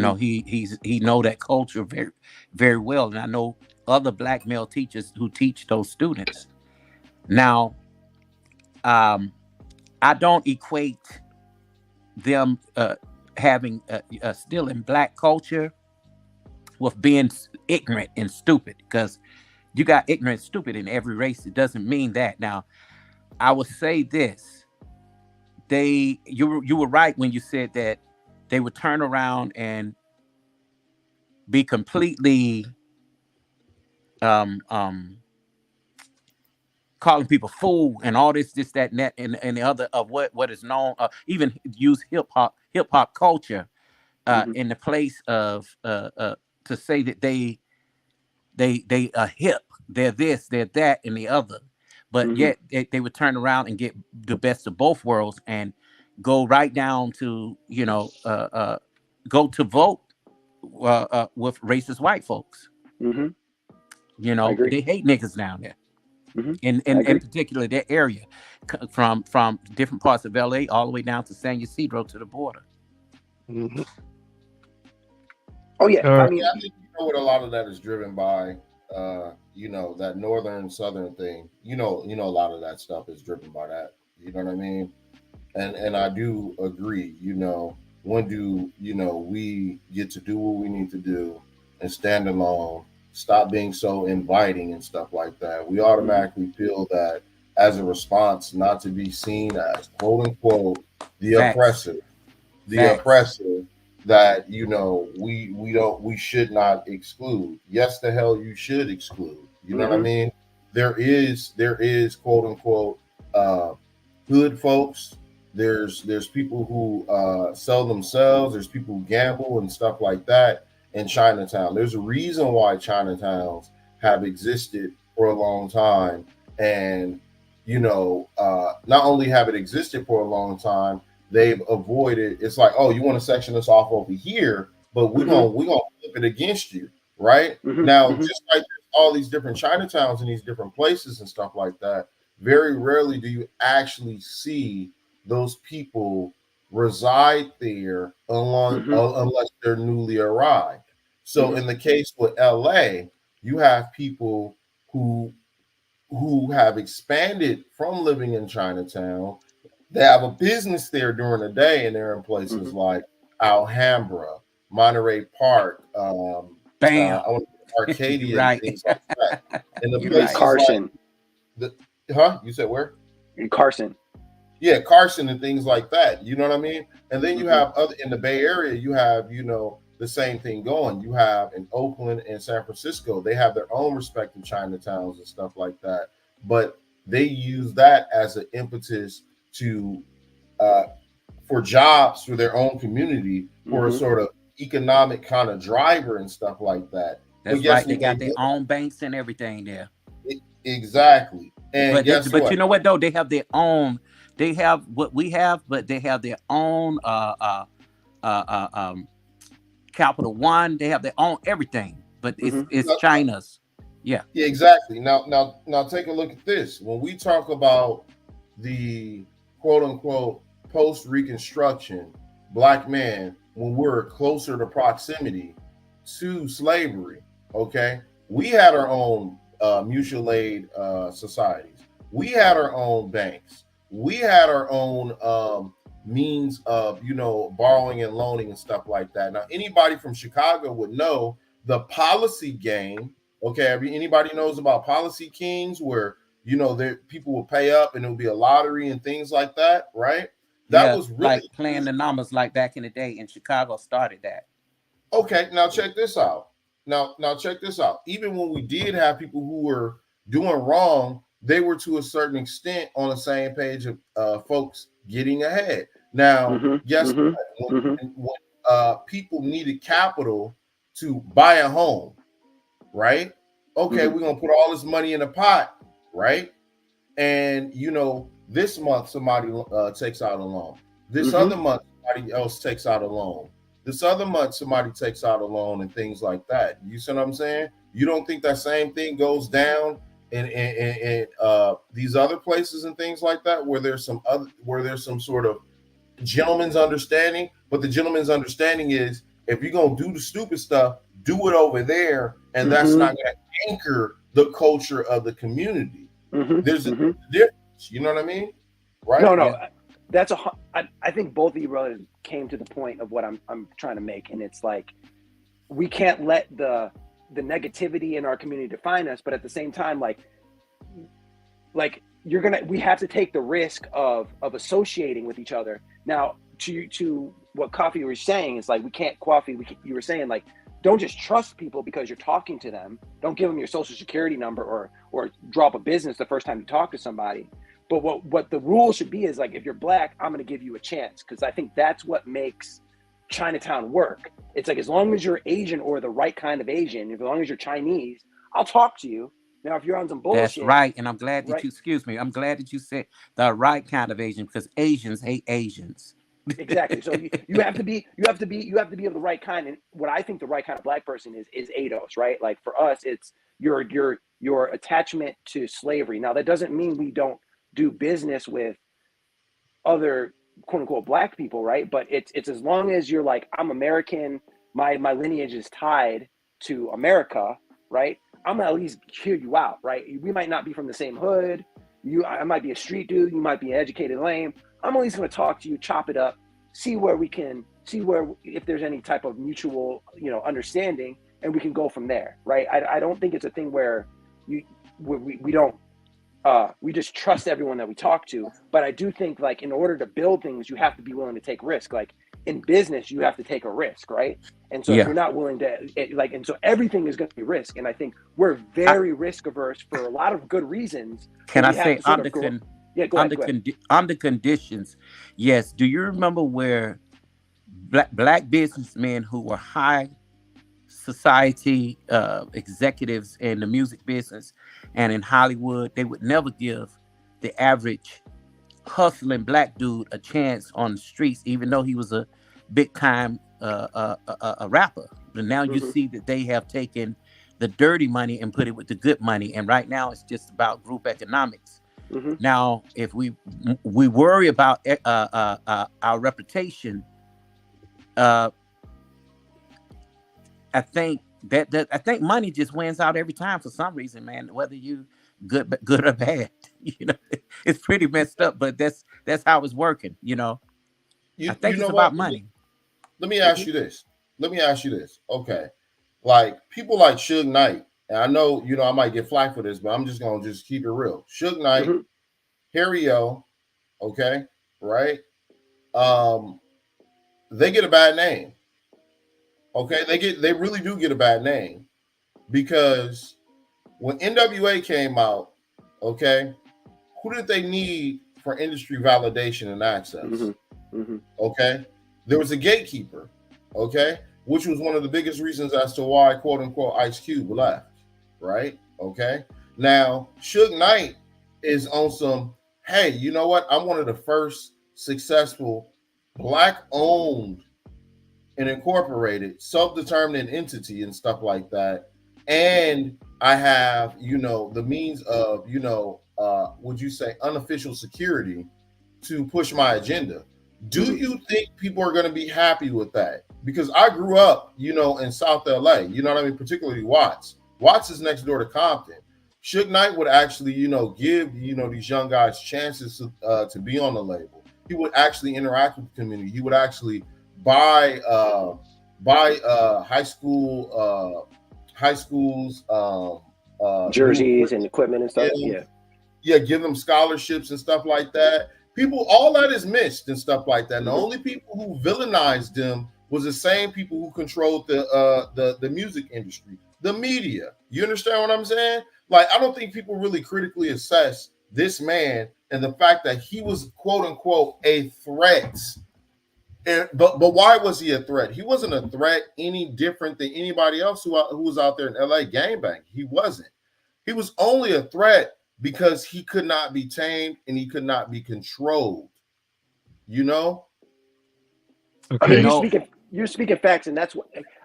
know that culture very, very well, and I know other black male teachers who teach those students. Now, I don't equate them having still in black culture with being ignorant and stupid, because you got ignorant, stupid in every race. It doesn't mean that. Now, I would say this: you were right when you said that they would turn around and be completely calling people fool and all this, that, and the other of what is known. Even use hip hop culture in the place of to say that they are hip, they're this, they're that, and the other, but yet they would turn around and get the best of both worlds and go right down to go to vote with racist white folks. They hate niggas down there, in particular that area, from different parts of LA all the way down to San Ysidro to the border. Oh yeah, I mean, I think what a lot of that is driven by, that northern southern thing. A lot of that stuff is driven by that. You know what I mean? And I do agree. When do we get to do what we need to do and stand alone? Stop being so inviting and stuff like that. We automatically feel that as a response, not to be seen as quote unquote the oppressive, that we should not exclude. Yes, the hell you should exclude. You know what I mean? There is quote unquote hood folks. There's people who sell themselves. There's people who gamble and stuff like that in Chinatown. There's a reason why Chinatowns have existed for a long time, and not only have it existed for a long time, they've avoided. It's like, oh, you want to section us off over here, but we're gonna flip it against you, right? Now, just like there's all these different Chinatowns in these different places and stuff like that, very rarely do you actually see those people reside there unless they're newly arrived. So in the case with LA, you have people who have expanded from living in Chinatown. They have a business there during the day, and they're in places like Alhambra, Monterey Park, Arcadia, right. And things like that. And the You're places right. Carson. You said where? In Carson. Yeah, Carson and things like that. You know what I mean? And then you have other in the Bay Area, you have, the same thing going. You have in Oakland and San Francisco, they have their own respective Chinatowns and stuff like that. But they use that as an impetus to for jobs for their own community, for a sort of economic kind of driver and stuff like that. That's but guess right. They what got they their do? own banks and everything there. Exactly. And But guess but what? you know what though? They have their own. They have what we have, but they have their own Capital One. They have their own everything. But it's Now- China's. Yeah. Yeah, exactly. Now take a look at this. When we talk about the quote unquote post Reconstruction Black man, when we're closer to proximity to slavery, okay, we had our own mutual aid societies. We had our own banks. We had our own means of, borrowing and loaning and stuff like that. Now, anybody from Chicago would know the policy game. Okay, anybody knows about Policy Kings, where people will pay up and it will be a lottery and things like that, right? That was really like playing the numbers like back in the day in Chicago started that. okay. Now check this out. Now check this out. Even when we did have people who were doing wrong, they were to a certain extent on the same page of folks getting ahead. Now, guess what? When people needed capital to buy a home, right? Okay, we're gonna put all this money in a pot, right? And this month somebody takes out a loan. This other month somebody else takes out a loan. This other month somebody takes out a loan and things like that. You see what I'm saying? You don't think that same thing goes down in these other places and things like that, where there's some sort of gentleman's understanding, but the gentleman's understanding is if you're gonna do the stupid stuff, do it over there, and that's not gonna anchor the culture of the community. There's a difference, you know what I mean? Right? No, that's I think both of you brothers came to the point of what I'm trying to make, and it's like we can't let the negativity in our community define us, but at the same time, like we have to take the risk of associating with each other. Now, to what Coffee was saying is like you were saying like, don't just trust people because you're talking to them. Don't give them your social security number or drop a business the first time you talk to somebody. But what the rule should be is like, if you're Black, I'm going to give you a chance, because I think that's what makes Chinatown work. It's like, as long as you're Asian or the right kind of Asian, as long as you're Chinese, I'll talk to you. Now, if you're on some bullshit, That's right, and I'm glad that I'm glad that you said the right kind of Asian, because Asians hate Asians. Exactly. So you have to be of the right kind. And what I think the right kind of Black person is ADOS, right? Like for us, it's your attachment to slavery. Now, that doesn't mean we don't do business with other quote unquote Black people, right? But it's as long as you're like, I'm American, my lineage is tied to America, right? I'm gonna at least hear you out, right? We might not be from the same hood. I might be a street dude. You might be an educated lame. I'm at least going to talk to you, chop it up, see if there's any type of mutual, understanding, and we can go from there, right? I don't think it's a thing where we don't we just trust everyone that we talk to. But I do think, like, in order to build things, you have to be willing to take risk. Like in business, you have to take a risk, right? And so if you're not willing to, and so everything is going to be risk. And I think we're very risk averse for a lot of good reasons. Can I say under conditions? Yes. Do you remember where black businessmen who were high society executives in the music business and in Hollywood, they would never give the average hustling Black dude a chance on the streets, even though he was a big time a rapper. But now you see that they have taken the dirty money and put it with the good money, and right now it's just about group economics. Now, if we worry about our reputation, I think that money just wins out every time for some reason, man. Whether you good or bad, it's pretty messed up. But that's how it's working, I think it's about money. Let me ask you this. Okay, like people like Suge Knight, and I know I might get flack for this, but I'm just gonna keep it real. Suge Knight, Harry O, okay, right? They get a bad name. Okay, they really do get a bad name, because when NWA came out, okay, who did they need for industry validation and access? Okay, there was a gatekeeper. Okay, which was one of the biggest reasons as to why, quote unquote, Ice Cube left, right? Okay. Now, Suge Knight is on some, hey, you know what? I'm one of the first successful Black-owned and incorporated self-determined entity and stuff like that. And I have, the means of, would you say unofficial security to push my agenda. Do you think people are going to be happy with that? Because I grew up, in South LA, you know what I mean? Particularly Watts. Watts is next door to Compton. Suge Knight would actually, give, these young guys chances to be on the label. He would actually interact with the community. He would actually buy high schools jerseys and equipment and stuff. Yeah, give them scholarships and stuff like that. People, all that is missed and stuff like that. And the only people who villainized them was the same people who controlled the music industry, the media. You understand what I'm saying? Like, I don't think people really critically assess this man and the fact that he was, quote unquote, a threat. But why was he a threat? He wasn't a threat any different than anybody else who was out there in LA gangbang. He wasn't. He was only a threat because he could not be tamed and he could not be controlled. Okay. You're speaking facts, and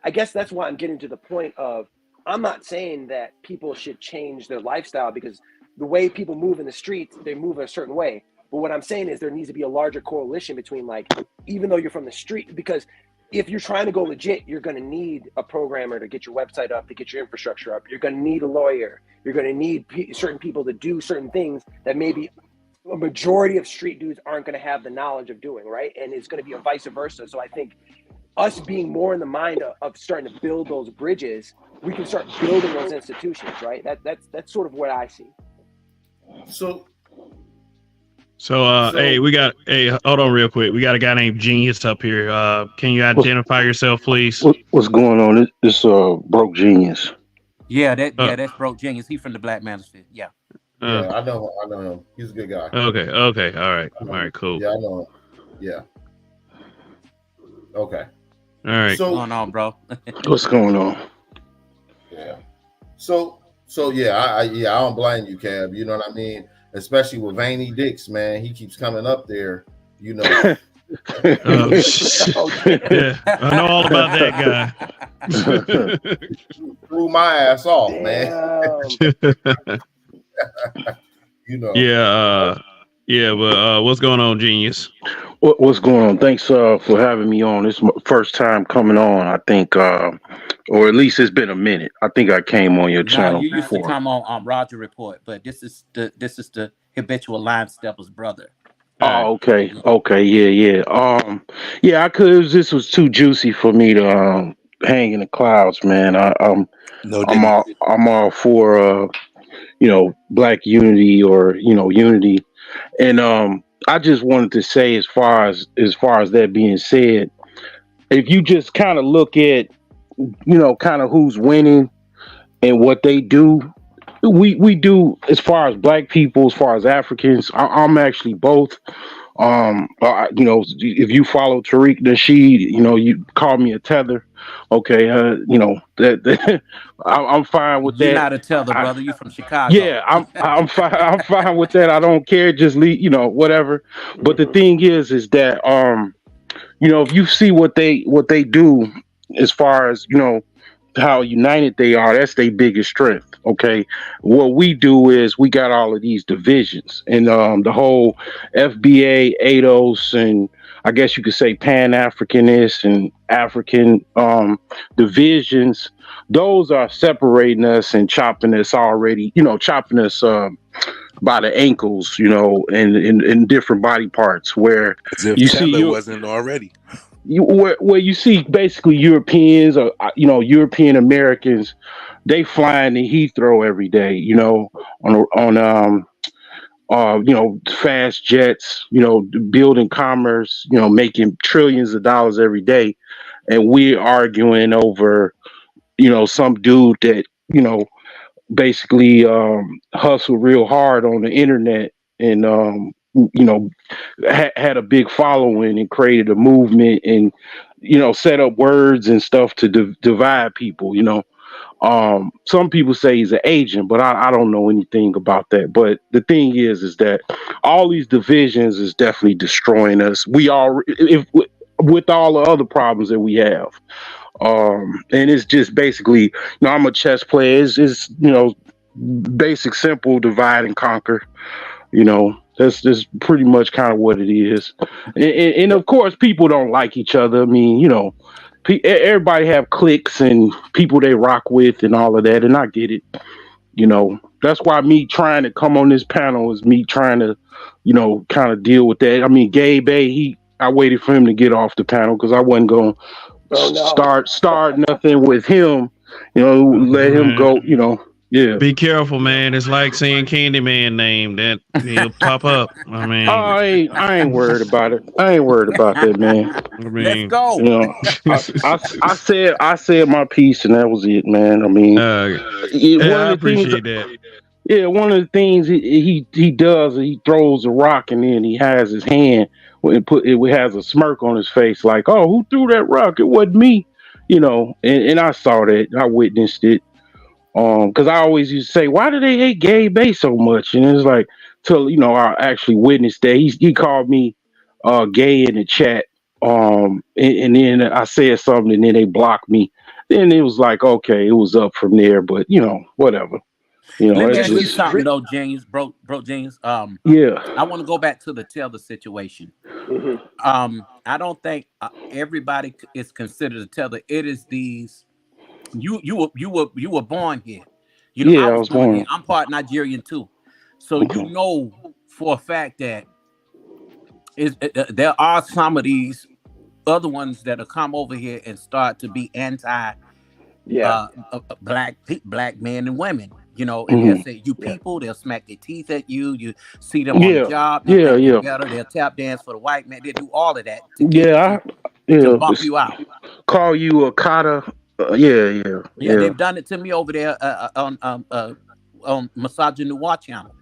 I guess that's why I'm getting to the point of, I'm not saying that people should change their lifestyle, because the way people move in the streets, they move a certain way. But what I'm saying is there needs to be a larger coalition between, like, even though you're from the street, because if you're trying to go legit, you're going to need a programmer to get your website up, to get your infrastructure up. You're going to need a lawyer. You're going to need certain people to do certain things that maybe a majority of street dudes aren't going to have the knowledge of doing, right? And it's going to be a vice versa. So I think us being more in the mind of starting to build those bridges, we can start building those institutions, right? That's sort of what I see. So hey, hold on real quick. We got a guy named Genius up here. Can you identify yourself, please? What's going on? This Broke Genius. Yeah, that's Broke Genius. He's from the Black Manosphere. Yeah. Yeah, I know him. He's a good guy. Okay. All right, cool. Yeah, I know him. Yeah. Okay. All right. What's going on, bro? What's going on? Yeah. So yeah, I don't blame you, Cab. You know what I mean? Especially with Veiny Dicks, man. He keeps coming up there, Yeah, I know all about that guy. Threw my ass off, man. Yeah, but what's going on, Genius? What's going on? Thanks for having me on. This is my first time coming on, I think, or at least it's been a minute. I think I came on your channel you used before. to come on Roger Report, but this is the habitual line stepper's brother. Oh, okay, yeah. I could. This was too juicy for me to hang in the clouds, man. I'm all for Black unity or unity, and I just wanted to say, as far as that being said, if you just kind of look at kind of who's winning and what they do, we do, as far as Black people, as far as Africans. I'm actually both. If you follow Tariq Nasheed, you call me a tether. Okay, that I'm fine with that. You're not a tether, brother. You from Chicago. Yeah, I'm fine. I'm fine with that. I don't care. Just leave, whatever. But the thing is that if you see what they do, as far as how united they are, that's their biggest strength. Okay, what we do is we got all of these divisions, and the whole FBA, ADOS, and I guess you could say Pan-Africanist and African divisions. Those are separating us and chopping us already, chopping us by the ankles, and in different body parts, where as if you see it wasn't already. Where you see basically Europeans or European Americans, they flying to Heathrow every day, on fast jets, building commerce, making trillions of dollars every day, and we're arguing over some dude that basically hustled real hard on the internet and had a big following and created a movement and set up words and stuff to divide people. Some people say he's an agent, but I don't know anything about that. But the thing is that all these divisions is definitely destroying us. We all, if with all the other problems that we have, and it's just basically, I'm a chess player. It's basic, simple, divide and conquer. That's just pretty much kind of what it is. And of course, people don't like each other. I mean, everybody have cliques and people they rock with and all of that, and I get it. That's why me trying to come on this panel is me trying to, kind of deal with that. I mean, Gabe A, I waited for him to get off the panel because I wasn't going to start nothing with him. Let him go. Yeah. Be careful, man. It's like seeing Candyman name that he'll pop up. I mean, I ain't worried about it. I ain't worried about that, man. Let's go. I said my piece, and that was it, man. I mean, I appreciate that. Yeah, one of the things he does, he throws a rock, and then he has his hand it has a smirk on his face, like, "Oh, who threw that rock? It wasn't me." And I saw that. I witnessed it. Because I always used to say, why do they hate Gabe Bay so much? And it's like, till I actually witnessed that. He called me gay in the chat. And then I said something, and then they blocked me. Then it was like, okay, it was up from there. But whatever. Let me ask you something though, James, bro, James. Yeah. I want to go back to the Tether situation. I don't think everybody is considered a Tether. It is these. You were born here. I was born here. I'm part Nigerian too, so for a fact that there are some of these other ones that will come over here and start to be anti, black men and women. And they'll say you people. They'll smack their teeth at you. You see them on the job. They'll tap dance for the white man. They do all of that. To bump you out. Call you a kata. They've done it to me over there on Misogynoir channel,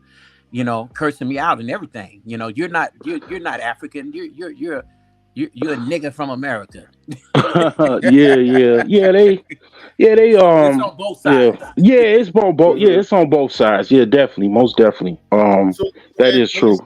cursing me out and everything. You're not African. You're a nigga from America. They it's on both sides. It's both. It's on both sides. Yeah, definitely, most definitely. That is true.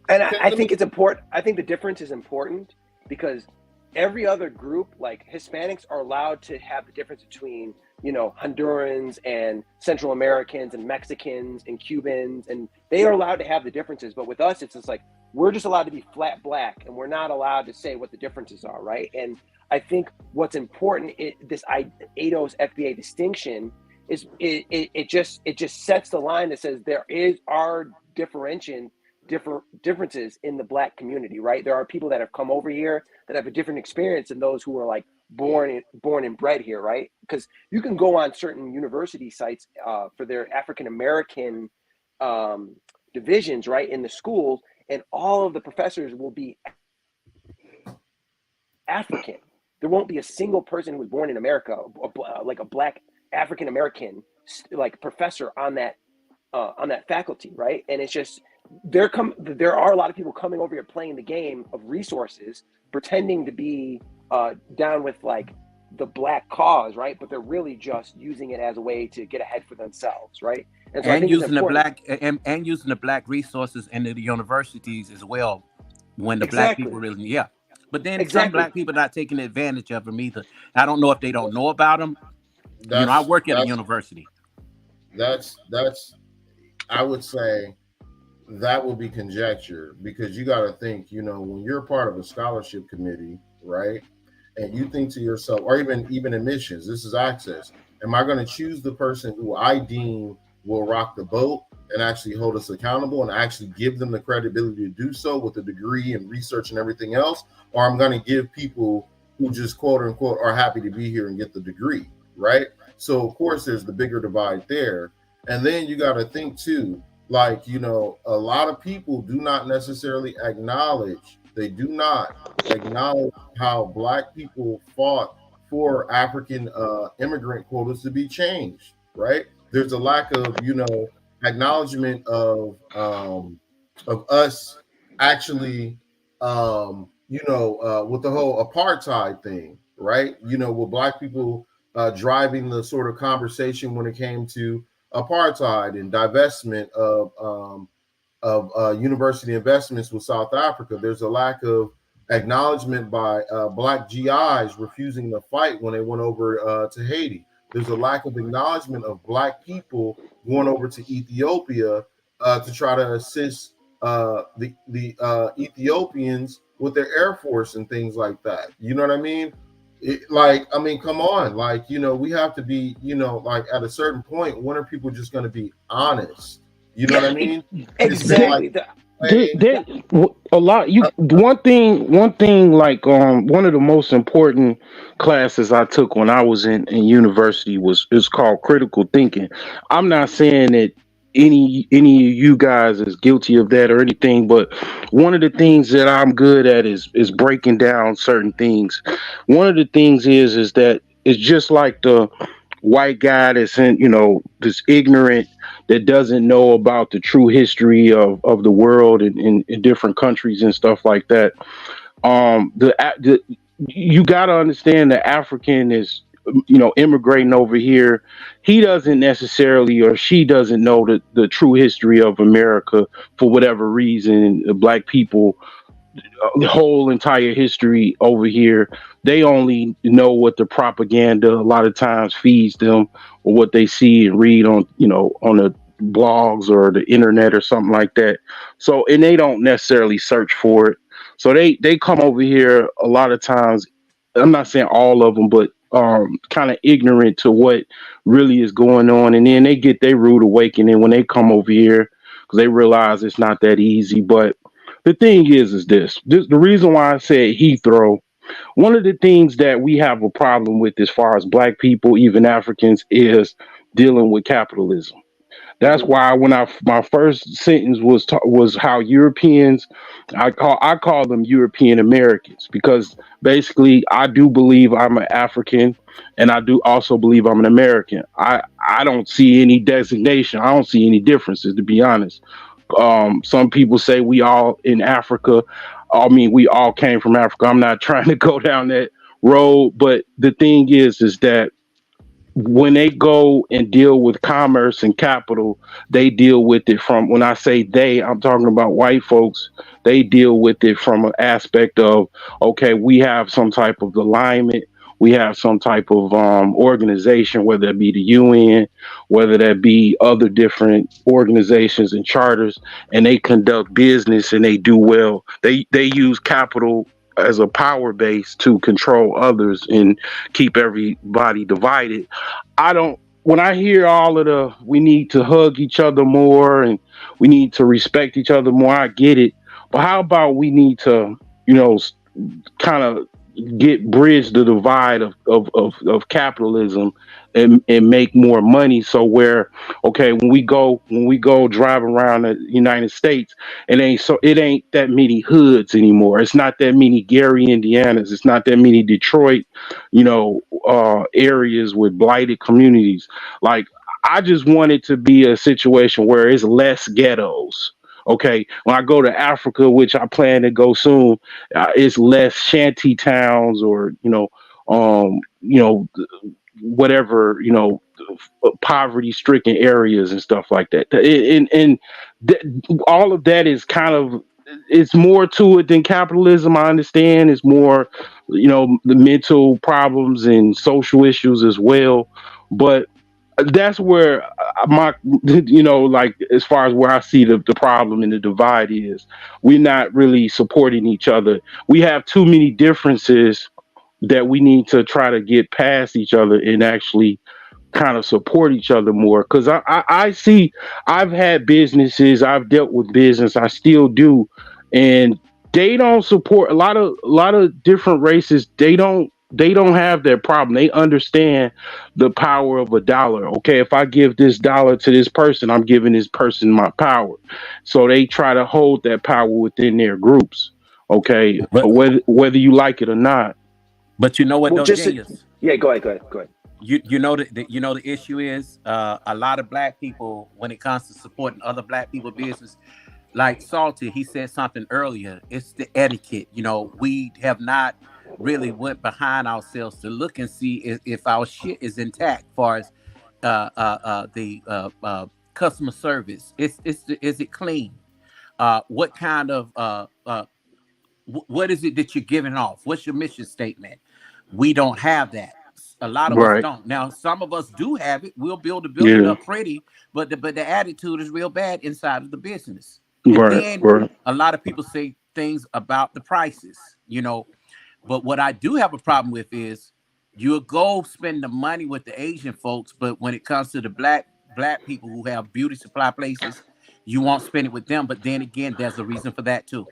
And I think it's important. I think the difference is important because every other group, like Hispanics, are allowed to have the difference between, Hondurans and Central Americans and Mexicans and Cubans, and they are allowed to have the differences. But with us, it's just like we're just allowed to be flat black, and we're not allowed to say what the differences are, right? And I think what's important, this ADOS FBA distinction is it just sets the line that says there are differences in the black community, right? There are people that have come over here that have a different experience than those who are like born and bred here, right? Because you can go on certain university sites for their African American divisions, right, in the schools, and all of the professors will be African. There won't be a single person who was born in America, like a black African American like professor on that faculty, right? And it's just there are a lot of people coming over here playing the game of resources, pretending to be down with like the black cause, right? But they're really just using it as a way to get ahead for themselves, right? And, so using the black resources in the universities as well, when the black people really But then some black people not taking advantage of them either. I don't know if they don't know about them. I work at a university. That's I would say that would be conjecture, because you got to think, when you're part of a scholarship committee, right? And you think to yourself, or even admissions, this is access. Am I going to choose the person who I deem will rock the boat and actually hold us accountable and actually give them the credibility to do so with a degree and research and everything else? Or I'm going to give people who just quote unquote are happy to be here and get the degree, right? So of course there's the bigger divide there. And then you got to think too, like, a lot of people do not necessarily acknowledge how Black people fought for African immigrant quotas to be changed, right? There's a lack of, acknowledgement of us actually, with the whole apartheid thing, right? With black people driving the sort of conversation when it came to apartheid and divestment of university investments with South Africa. There's a lack of acknowledgement by black GIs refusing to fight when they went over to Haiti. There's a lack of acknowledgement of black people going over to Ethiopia to try to assist the Ethiopians with their air force and things like that. You know what I mean? Come on, we have to be, at a certain point, when are people just going to be honest? You know what I mean? Exactly. A lot. One thing. Like one of the most important classes I took when I was in university is called critical thinking. I'm not saying that any of you guys is guilty of that or anything, but one of the things that I'm good at is breaking down certain things. One of the things is that it's just like the white guy that's this ignorant that doesn't know about the true history of the world in different countries and stuff like that. You got to understand the African is immigrating over here. He doesn't necessarily, or she doesn't know the true history of America for whatever reason. Black people, the whole entire history over here, they only know what the propaganda a lot of times feeds them, or what they see and read on the blogs or the internet or something like that. So, and they don't necessarily search for it. So they come over here a lot of times. I'm not saying all of them, but kind of ignorant to what really is going on, and then they get their rude awakening when they come over here because they realize it's not that easy. But the thing is this the reason why I said Heathrow, one of the things that we have a problem with as far as black people, even Africans, is dealing with capitalism. That's why when my first sentence was how Europeans, I call them European Americans, because basically I do believe I'm an African, and I do also believe I'm an American. I don't see any designation. I don't see any differences, to be honest. Some people say we all in Africa. I mean, we all came from Africa. I'm not trying to go down that road, but the thing is that when they go and deal with commerce and capital, they deal with it from, when I say they, I'm talking about white folks. They deal with it from an aspect of, okay, we have some type of alignment. We have some type of organization, whether it be the UN, whether that be other different organizations and charters, and they conduct business and they do well. They use capital as a power base to control others and keep everybody divided. When I hear all of we need to hug each other more and we need to respect each other more, I get it. But how about we need to, kind of bridge the divide of capitalism and make more money, so where, okay, when we go drive around the United States, it ain't that many hoods anymore. It's not that many Gary, Indianas. It's not that many Detroit, areas with blighted communities. Like, I just want it to be a situation where it's less ghettos. Okay, when I go to Africa, which I plan to go soon, it's less shanty towns or whatever, poverty-stricken areas and stuff like that. And all of that is kind of, it's more to it than capitalism. I understand it's more, the mental problems and social issues as well, but that's where as far as where I see the problem and the divide is, we're not really supporting each other. We have too many differences that we need to try to get past each other and actually kind of support each other more. Because I see, I've had businesses, I've dealt with business, I still do, and they don't support a lot of different races. They don't have that problem. They understand the power of a dollar. Okay, if I give this dollar to this person, I'm giving this person my power. So they try to hold that power within their groups. Okay, whether you like it or not. But you know what? Well, yeah, go ahead. You know the issue is a lot of black people, when it comes to supporting other black people business, like Salty, he said something earlier. It's the etiquette. You know, we have not really went behind ourselves to look and see if our shit is intact, far as the customer service. Is it clean? What kind of what is it that you're giving off? What's your mission statement? We don't have that. A lot of us Right. don't. Now, some of us do have it. We'll build a building Yeah. up pretty, but the attitude is real bad inside of the business. And Right. then Right. a lot of people say things about the prices, you know. But what I do have a problem with is you'll go spend the money with the Asian folks, but when it comes to the black people who have beauty supply places, you won't spend it with them. But then again, there's a reason for that too.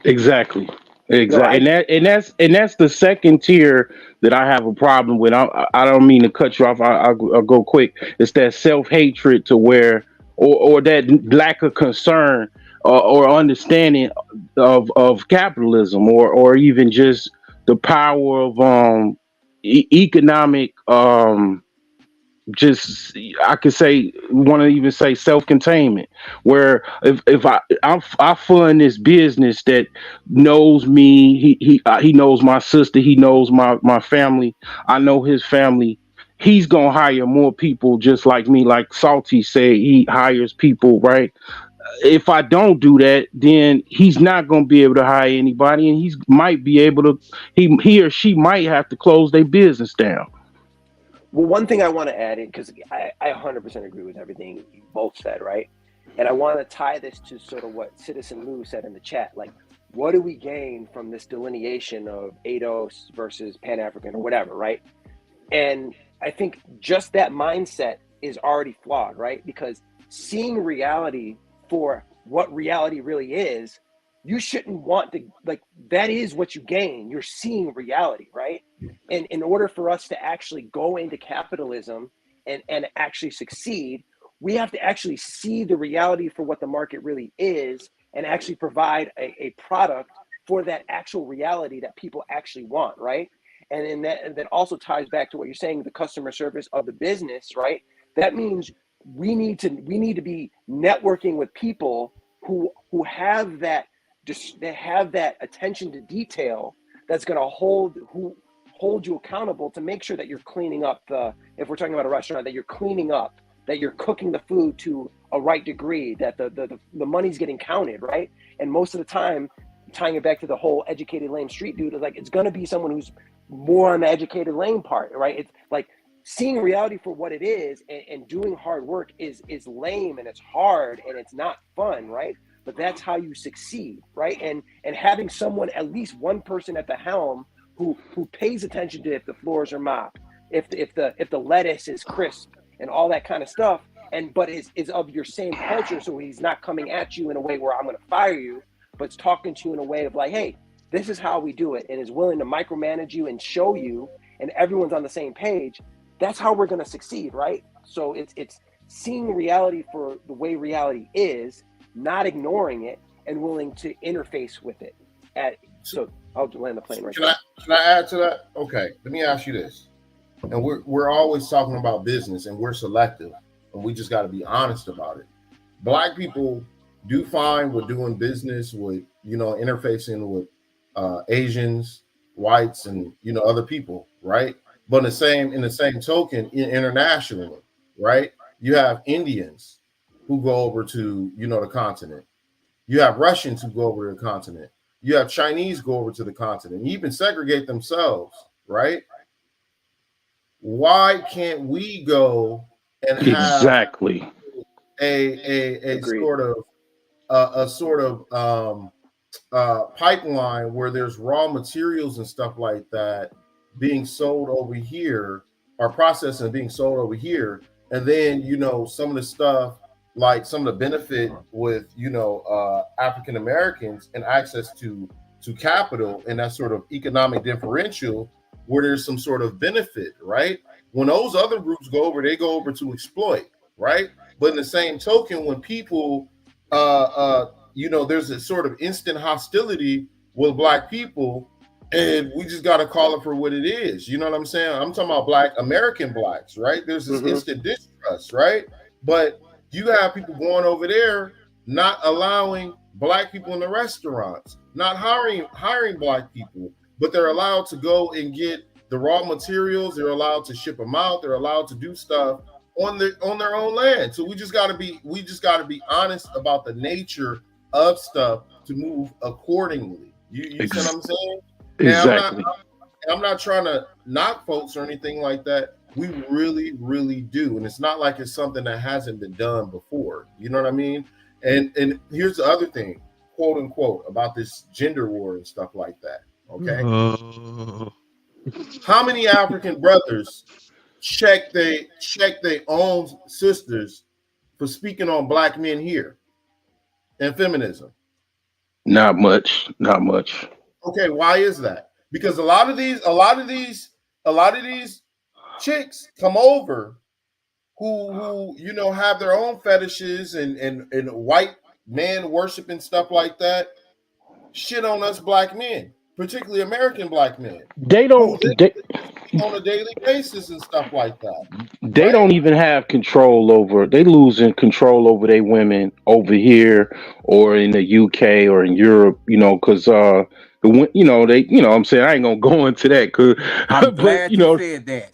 Exactly. No, Exactly. And that's the second tier that I have a problem with. I don't mean to cut you off. I'll go quick. It's that self-hatred to where, or that lack of concern or understanding of capitalism, or even just the power of economic just, I could say, want to even say self-containment, where if I fund this business that knows me, he knows my sister, he knows my family, I know his family, he's gonna hire more people just like me. Like Salty said, he hires people, right? If I don't do that, then he's not going to be able to hire anybody, and he might be able to. He or she might have to close their business down. Well, one thing I want to add in, because I 100% agree with everything you both said, right? And I want to tie this to sort of what Citizen Lou said in the chat. Like, what do we gain from this delineation of ADOS versus Pan-African or whatever, right? And I think just that mindset is already flawed, right? Because seeing reality for what reality really is, you shouldn't want to, like, that is what you gain. You're seeing reality, right? And in order for us to actually go into capitalism and actually succeed, we have to actually see the reality for what the market really is and actually provide a product for that actual reality that people actually want, right? And that also ties back to what you're saying, the customer service of the business, right? That means we need to be networking with people who have that attention to detail that's going to hold you accountable to make sure that you're cleaning up if we're talking about a restaurant, that you're cleaning up, that you're cooking the food to a right degree, that the money's getting counted, right? And most of the time, tying it back to the whole educated lame street dude, is like, it's going to be someone who's more on the educated lame part, right? It's like seeing reality for what it is and doing hard work is lame, and it's hard, and it's not fun, right? But that's how you succeed, right? And having someone, at least one person at the helm who pays attention to if the floors are mopped, if the lettuce is crisp and all that kind of stuff, but is of your same culture, so he's not coming at you in a way where I'm going to fire you, but it's talking to you in a way of like, hey, this is how we do it, and is willing to micromanage you and show you, and everyone's on the same page. That's how we're going to succeed, right? So it's seeing reality for the way reality is, not ignoring it, and willing to interface with it. So I'll land the plane right there. Can I add to that? Okay, let me ask you this. And we're always talking about business, and we're selective, and we just got to be honest about it. Black people do fine with doing business with, interfacing with Asians, whites, and other people, right? But in the same token, internationally, right? You have Indians who go over to the continent. You have Russians who go over to the continent. You have Chinese go over to the continent. You even segregate themselves, right? Why can't we go and have Exactly a sort of pipeline where there's raw materials and stuff like that being sold over here, or processed and being sold over here, and then some of the stuff, like some of the benefit with African Americans and access to capital and that sort of economic differential where there's some sort of benefit, right? When those other groups go over, they go over to exploit, right? But in the same token, when people there's a sort of instant hostility with Black people, and we just got to call it for what it is. You know what I'm saying? I'm talking about Black American Blacks, right? There's this instant distrust, right? But you have people going over there not allowing black people in the restaurants, not hiring black people, but they're allowed to go and get the raw materials. They're allowed to ship them out. They're allowed to do stuff on their own land. So we just got to be honest about the nature of stuff to move accordingly. You see what I'm saying? Exactly. I'm not trying to knock folks or anything like that. We really, really do, and it's not like it's something that hasn't been done before. You know what I mean? And here's the other thing, quote unquote, about this gender war and stuff like that. Okay. How many African brothers check their own sisters for speaking on black men here and feminism? Not much. Okay, why is that? Because a lot of these chicks come over who have their own fetishes and white man worship and stuff like that, shit on us black men, particularly American black men. They don't on a daily basis and stuff like that. They don't even have control over. They losing control over their women over here or in the UK or in Europe. Because they, I'm saying I ain't gonna go into that because I'm glad you said that.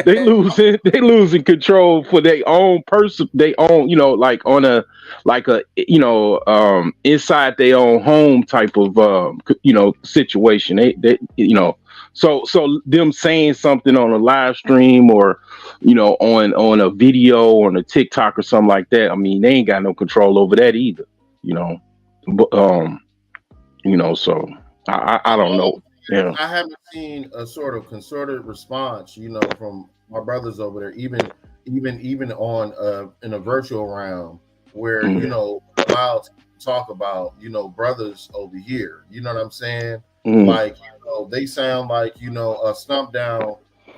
they losing control for their own person, they own, like on a inside their own home type of situation. They so them saying something on a live stream or on a video on a TikTok or something like that. I mean, they ain't got no control over that either. But so I don't know. Yeah, I haven't seen a sort of concerted response, from my brothers over there, even on in a virtual round where allowed to talk about brothers over here. You know what I'm saying? Like they sound like a stomp down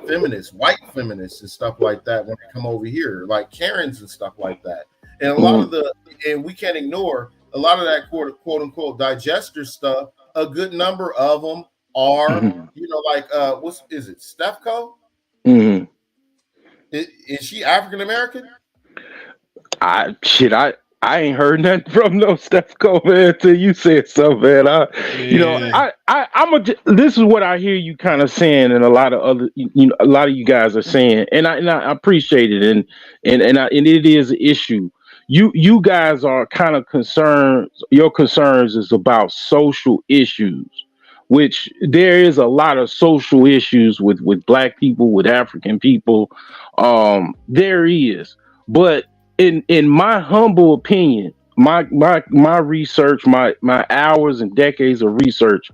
feminists, white feminists and stuff like that when they come over here, like Karens and stuff like that. And a lot of and we can't ignore a lot of that quote unquote digester stuff. A good number of them are, like what is it, Stefco? Is she African American? I ain't heard nothing from no Stefco, man, until you said so, man. This is what I hear you kind of saying, and a lot of other, a lot of you guys are saying, and I appreciate it, and it is an issue. You guys are kind of concerned. Your concerns is about social issues, which there is a lot of social issues with Black people, with African people. There is, but in my humble opinion, my research, my hours and decades of research,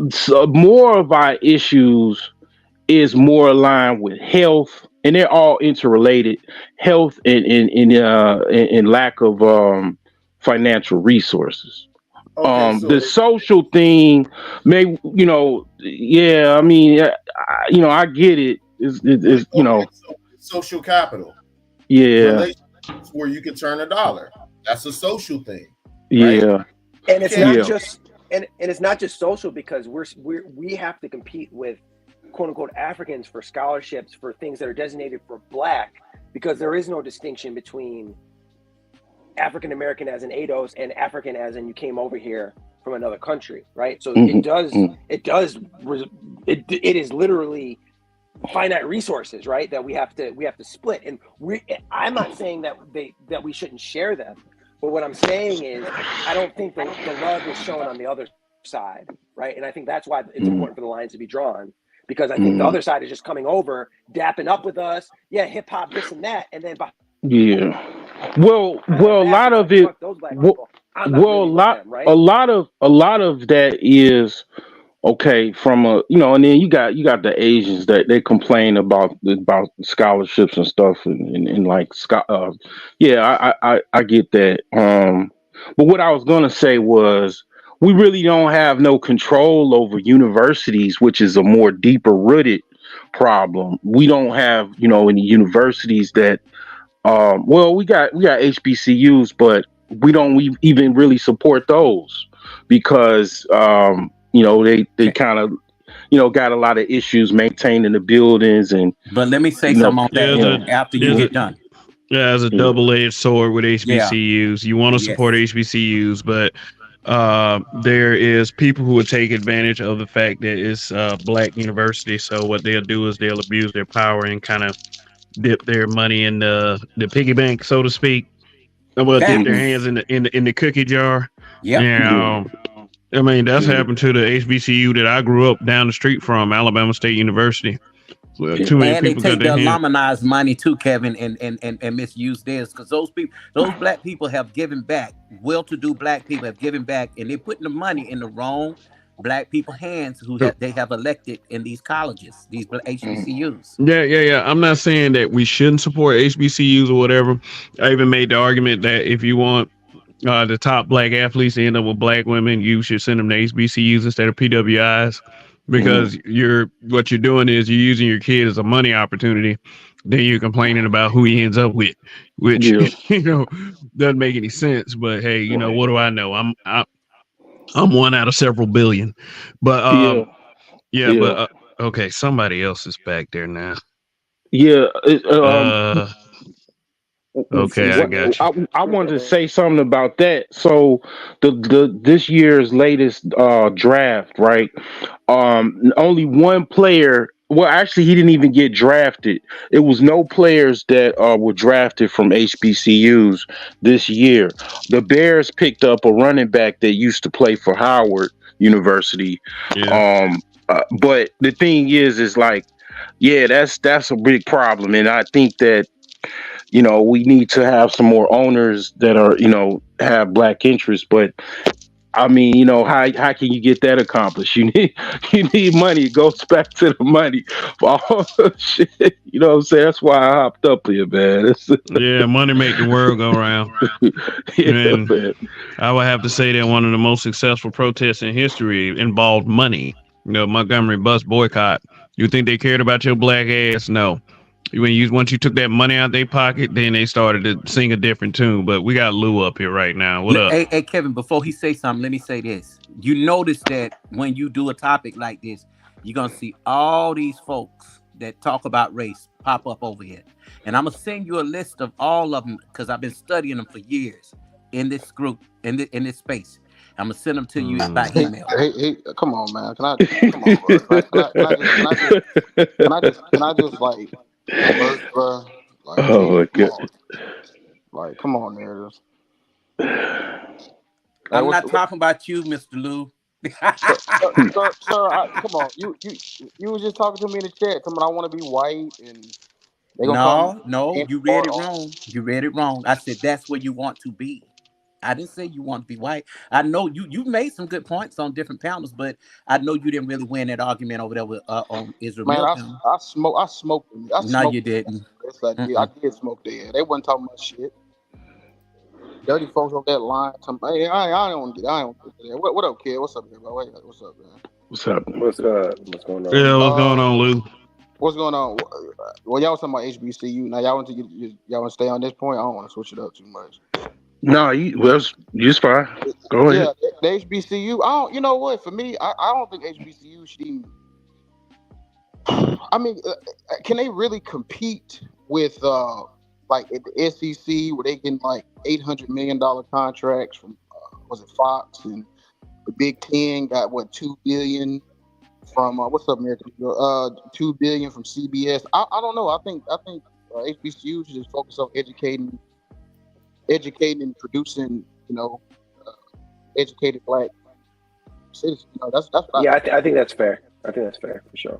so more of our issues is more aligned with health, and they're all interrelated. Health and lack of financial resources. Okay, The social thing, I mean, I get it. It's social capital. Yeah, relationships where you can turn a dollar. That's a social thing. Right? Yeah, and it's not just and it's not just social, because we have to compete with quote unquote Africans for scholarships for things that are designated for Black, because there is no distinction between African American as in ADOS and African as in you came over here from another country, right? So it is literally finite resources, right? That we have to split, and I'm not saying that we shouldn't share them, but what I'm saying is I don't think the love is shown on the other side, right? And I think that's why it's important for the lines to be drawn, because I think the other side is just coming over, dapping up with us, hip hop, this and that, and then well, a lot of it. A lot of that is. Okay, from and then you got the Asians that they complain about scholarships and stuff, and like I get that. But what I was gonna say was we really don't have no control over universities, which is a more deeper rooted problem. We don't have any universities that we got HBCUs, but we don't even really support those because they kind of got a lot of issues maintaining the buildings. And but let me say something on that after you get done. Yeah, as a double-edged sword with Yeah. HBCUs. You want to support Yes. HBCUs, but there is people who will take advantage of the fact that it's black university. So what they'll do is they'll abuse their power and kind of dip their money in the piggy bank, so to speak. Well, dip their hands Facts. in the cookie jar. Yep. And I mean that's happened to the HBCU that I grew up down the street from, Alabama State University. Well, too many And they people got take the their hands. alumni's money too, Kevin, and misuse theirs, because those black people have given back. Well-to-do black people have given back, and they're putting the money in the wrong black people hands they have elected in these colleges, these HBCUs. Yeah. I'm not saying that we shouldn't support HBCUs or whatever. I even made the argument that if you want the top black athletes to end up with black women, you should send them to HBCUs instead of PWIs, because what you're doing is you're using your kid as a money opportunity. Then you're complaining about who he ends up with, which doesn't make any sense. But hey, what do I know? I'm one out of several billion. But but okay, somebody else is back there now. Okay, I got you. I wanted to say something about that. So this year's latest draft, right? Only one player. Well, actually, he didn't even get drafted. It was no players that were drafted from HBCUs this year. The Bears picked up a running back that used to play for Howard University. But the thing is like, that's a big problem, and I think that we need to have some more owners that are have black interests. But I mean, how can you get that accomplished? You need money. It goes back to the money. Shit. You know what I'm saying? That's why I hopped up here, man. Money make the world go round. And I would have to say that one of the most successful protests in history involved money. Montgomery bus boycott. You think they cared about your black ass? No. Once you took that money out their pocket, then they started to sing a different tune. But we got Lou up here right now. What up? Hey, Kevin, before he say something, let me say this. You notice that when you do a topic like this, you're going to see all these folks that talk about race pop up over here. And I'm going to send you a list of all of them, because I've been studying them for years in this group, in this space. I'm going to send them to you by email. Hey, come on, man. Can I just like... bro, like, oh my god! Like, come on, there. I'm not talking about you, Mr. Lou. Sir, come on. You was just talking to me in the chat. Talking about I want to be white, and they gonna no. You read it wrong. You read it wrong. I said that's where you want to be. I didn't say you want to be white. I know you made some good points on different panels, but I know you didn't really win that argument over there with on Israel. Man, I smoked them. No, you didn't. Yes, I did. I did smoke there. They wasn't talking about shit. Dirty folks on that line. Hey, I don't get that. What up, kid? What's up, everybody? What's up, man? What's up? What's going on? Yeah, what's going on, Lou? What's going on? Well, y'all was talking about HBCU. Now y'all want to stay on this point? I don't want to switch it up too much. No, you're fine. Go ahead. Yeah, the HBCU. You know what? For me, I don't think HBCU should even. I mean, can they really compete with like at the SEC, where they getting like $800 million contracts from was it Fox, and the Big Ten got what $2 billion from what's up, American? $2 billion from CBS. I don't know. I think HBCU should just focus on educating and producing, educated black citizens. That's what I think that's fair. I think that's fair for sure.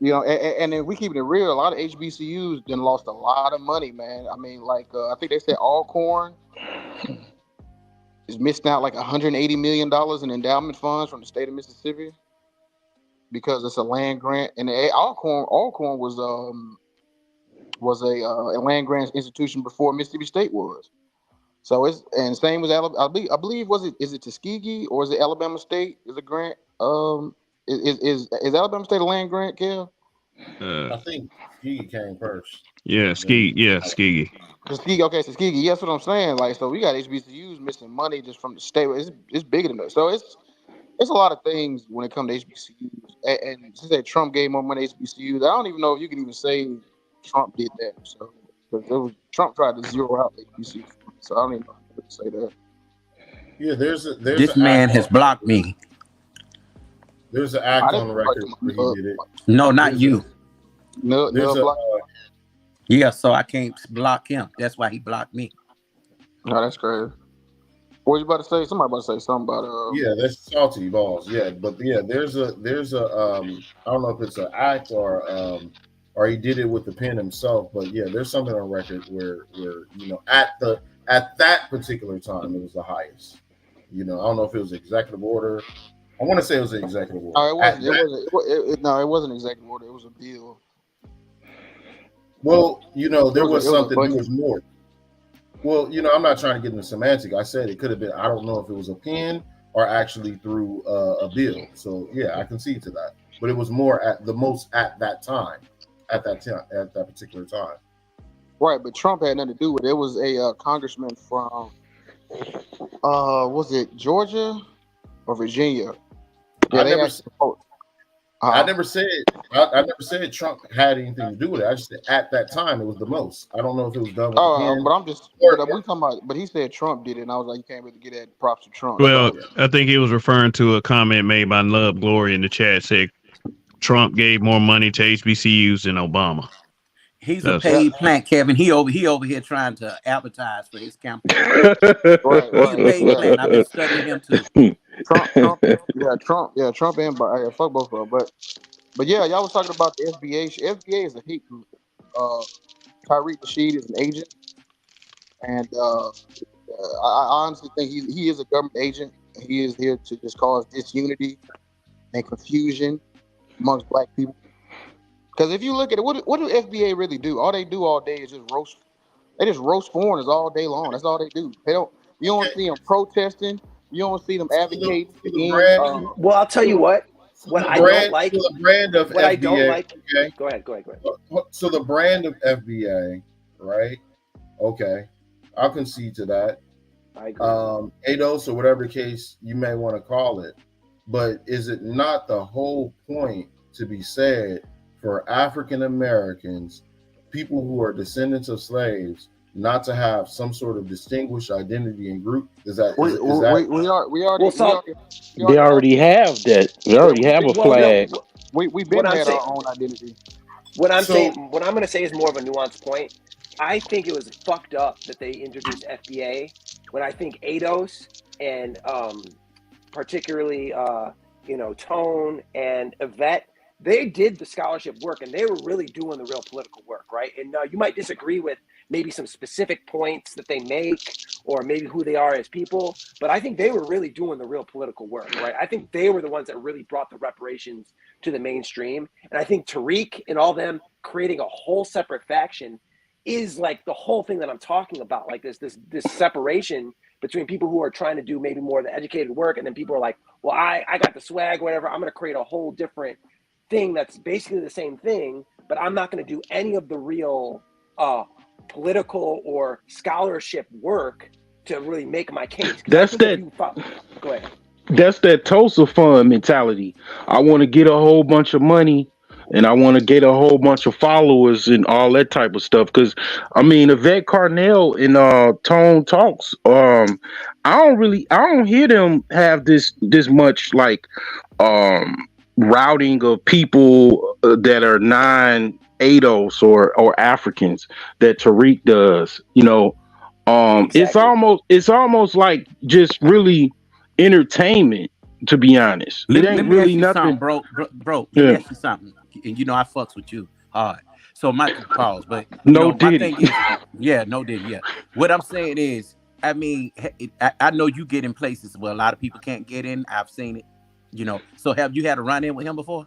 And then we keeping it real. A lot of HBCUs then lost a lot of money, man. I mean, like I think they said Alcorn is missing out like $180 million in endowment funds from the state of Mississippi because it's a land grant. And Alcorn was a land grant institution before Mississippi State was. So and same as Alabama. I believe is it Tuskegee or is it Alabama State is a grant? Is Alabama State a land grant, Kev? I think Tuskegee came first. Yeah, Tuskegee. Tuskegee, okay, Tuskegee. Yeah, that's what I'm saying. Like, so we got HBCUs missing money just from the state. It's bigger than that. So it's a lot of things when it comes to HBCUs. And since Trump gave more money to HBCUs, I don't even know if you can even say Trump did that. So because Trump tried to zero out HBCUs, so I don't even know how to say that. Yeah, there's This man has blocked me. There's an act on the record where he did it. No, not you. No, Yeah, so I can't block him. That's why he blocked me. No, that's crazy. What you about to say? Somebody about to say something about yeah, that's salty balls. Yeah, but yeah, there's a I don't know if it's an act or he did it with the pen himself, but yeah, there's something on record where at that particular time it was the highest. I don't know if it was executive order. I want to say it was an executive order. No, it wasn't executive order. It was a bill. Well, there was something. There was more. Well, I'm not trying to get into semantic. I said it could have been. I don't know if it was a pen or actually through a bill. So yeah, I concede to that. But it was more at the most at that time, at that particular time. Right, but Trump had nothing to do with it. It was a congressman from, was it Georgia or Virginia? Yeah, I never said Trump had anything to do with it. I just said at that time it was the most. I don't know if it was done with but I'm just we talking about. But he said Trump did it, and I was like, you can't really get that props to Trump. Well, I think he was referring to a comment made by Love Glory in the chat. Said Trump gave more money to HBCUs than Obama. He's a paid plant, Kevin. He over here trying to advertise for his campaign. Right. He's a paid plant. I've been studying him too. Trump and fuck both of them. But yeah, y'all was talking about the FBA. FBA is a hate group. Tariq Nasheed is an agent, and I honestly think he is a government agent. He is here to just cause disunity and confusion amongst black people. Because if you look at it, what do FBA really do? All they do all day is just roast. They just roast foreigners all day long. That's all they do. You don't see them protesting. You don't see them advocating. Well, I'll tell you what. What I don't like. The brand of what FBA, I don't like. Okay. Go ahead. So the brand of FBA, right? Okay, I'll concede to that. I agree. ADOS or whatever case you may want to call it, but is it not the whole point to be said for African Americans, people who are descendants of slaves, not to have some sort of distinguished identity and group? Is that they already have that. They already have a flag. We've been had our own identity. What I'm going to say is more of a nuanced point. I think it was fucked up that they introduced FBA when I think ADOS and particularly Tone and Yvette, they did the scholarship work and they were really doing the real political work, right? And you might disagree with maybe some specific points that they make or maybe who they are as people, but I think they were really doing the real political work, right? I think they were the ones that really brought the reparations to the mainstream. And I think Tariq and all them creating a whole separate faction is like the whole thing that I'm talking about, like this separation between people who are trying to do maybe more of the educated work, and then people are like, well, I got the swag, whatever, I'm going to create a whole different thing that's basically the same thing, but I'm not going to do any of the real political or scholarship work to really make my case. That's that. Go ahead. That's that Tulsa Fund mentality. I want to get a whole bunch of money and I want to get a whole bunch of followers and all that type of stuff. Because Yvette Carnell in Tone Talks, I don't hear them have this much like routing of people that are non-ADOS or Africans that Tariq does. Exactly. It's almost like just really entertainment, to be honest. It ain't really nothing, bro. Let me ask you something. And I fucks with you hard. So my pause, but no Diddy. No Diddy. Yeah. What I'm saying is, I know you get in places where a lot of people can't get in. I've seen it. So have you had a run in with him before?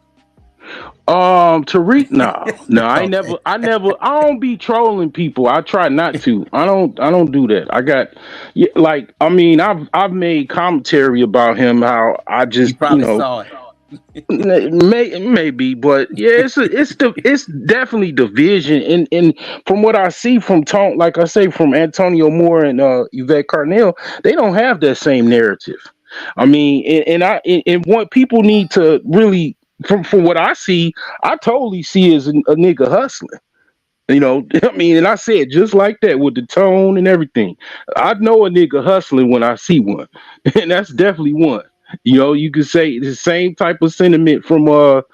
Tariq, no, I don't be trolling people. I try not to. I don't do that. I've made commentary about him, how I just, you probably saw it. maybe, but yeah, it's definitely division. And from what I see from Tone, like I say, from Antonio Moore and Yvette Carnell, they don't have that same narrative. And what people need to really, from what I see, I totally see as a nigga hustling. You know, I mean, and I said just like that with the tone and everything. I know a nigga hustling when I see one, and that's definitely one. You know, you could say the same type of sentiment from the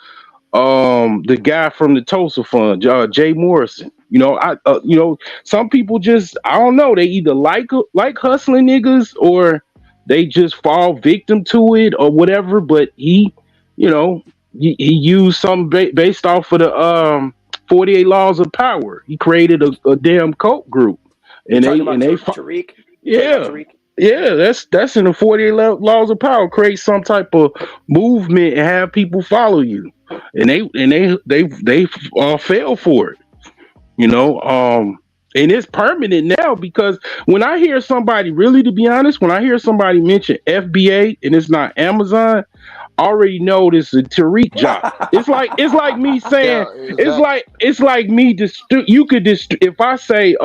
guy from the Tulsa Fund, Jay Morrison. You know, you know, some people just, I don't know, they either like hustling niggas or they just fall victim to it or whatever. But he, you know, he used something based off of the 48 Laws of Power. He created a damn cult group, and Tariq. Yeah. Tariq? Yeah, that's in the 48 Laws of Power. Create some type of movement and have people follow you, and they fail for it. You know, and it's permanent now because when I hear somebody, really to be honest, when I hear somebody mention FBA and it's not Amazon, I already know this is a Tariq job. It's like me saying it's like me you could if I say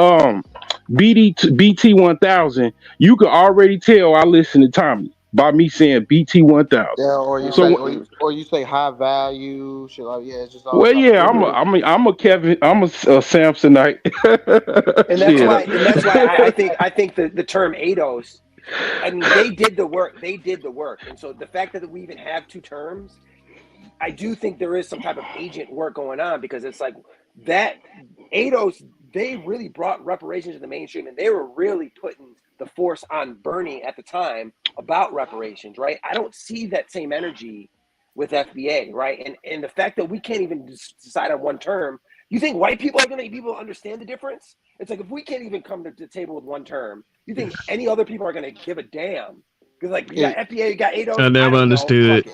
BT 1000, you could already tell I listen to Tommy by me saying BT 1000. Yeah, or you say high value shit like it's just all. Well, yeah, I'm a Samsonite. And that's why I think the term ADOS, I mean, they did the work. And so the fact that we even have two terms, I do think there is some type of agent work going on, because it's like that ADOS, they really brought reparations to the mainstream, and they were really putting the force on Bernie at the time about reparations, right? I don't see that same energy with FBA, right? And the fact that we can't even decide on one term, you think white people are going to be able to understand the difference? It's like, if we can't even come to the table with one term, you think any other people are going to give a damn? Because like, you got FBA, you got ADOS. I never understood.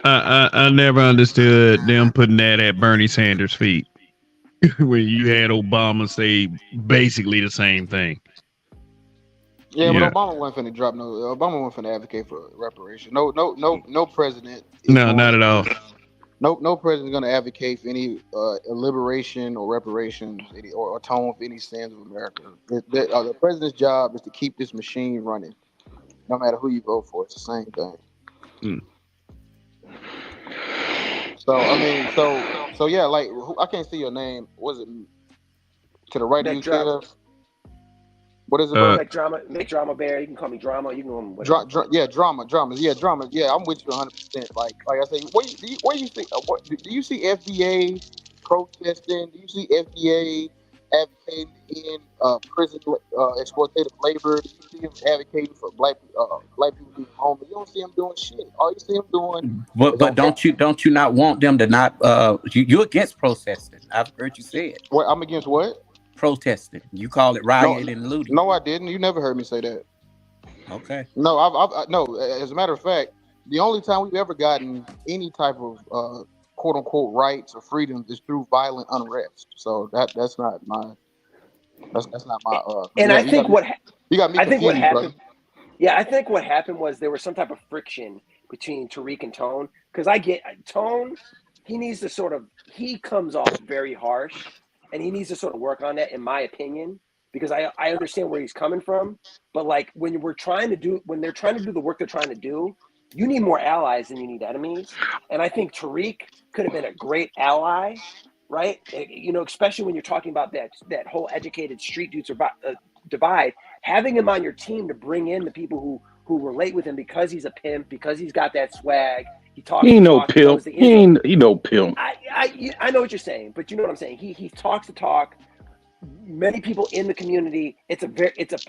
I never understood them putting that at Bernie Sanders' feet when you had Obama say basically the same thing. Yeah, but Obama wasn't finna drop Obama wasn't finna advocate for reparation. No president. No, not at all. No president is going to advocate for any liberation or reparations or atone for any sins of America. The president's job is to keep this machine running, no matter who you vote for. It's the same thing. So I mean, so yeah, like I can't see your name. Was it to the right of you, Kev? What is it? Make drama bear. You can call me drama. You can call me drama. Yeah, drama. Yeah, I'm with you 100%. Like I say, where do you see? Do you see FBA protesting? Do you see FBA advocating in prison exploitative labor? Do you see them advocating for black people being homeless? You don't see them doing shit. All you see them doing. But don't you not want them to not? You're against protesting. I've heard you say it. What, I'm against what? Protesting. You call it rioting and looting. No, I didn't. You never heard me say that. Okay. No, I've no. As a matter of fact, the only time we've ever gotten any type of quote unquote rights or freedoms is through violent unrest. So that's not my. That's not my. And I think you got me. I think what happened. Brother. Yeah, I think what happened was there was some type of friction between Tariq and Tone, because I get Tone. He needs to he comes off very harsh. And he needs to sort of work on that, in my opinion, because I understand where he's coming from. But like when they're trying to do the work they're trying to do, you need more allies than you need enemies. And I think Tariq could have been a great ally, right? You know, especially when you're talking about that whole educated street dudes divide. Having him on your team to bring in the people who relate with him because he's a pimp, because he's got that swag. He ain't no pimp. He no pimp. I know what you're saying, but you know what I'm saying. He talks the talk. Many people in the community. It's a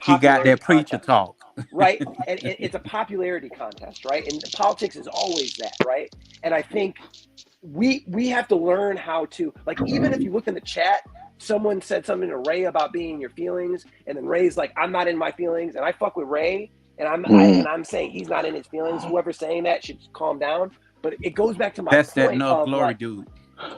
he got that preacher talk, right? And it's a popularity contest, right? And politics is always that, right? And I think we have to learn how to, like, even if you look in the chat, someone said something to Ray about being in your feelings, and then Ray's like, I'm not in my feelings, and I fuck with Ray. And I'm saying he's not in his feelings. Whoever's saying that should calm down. But it goes back to my point. That's that Nub Glory dude.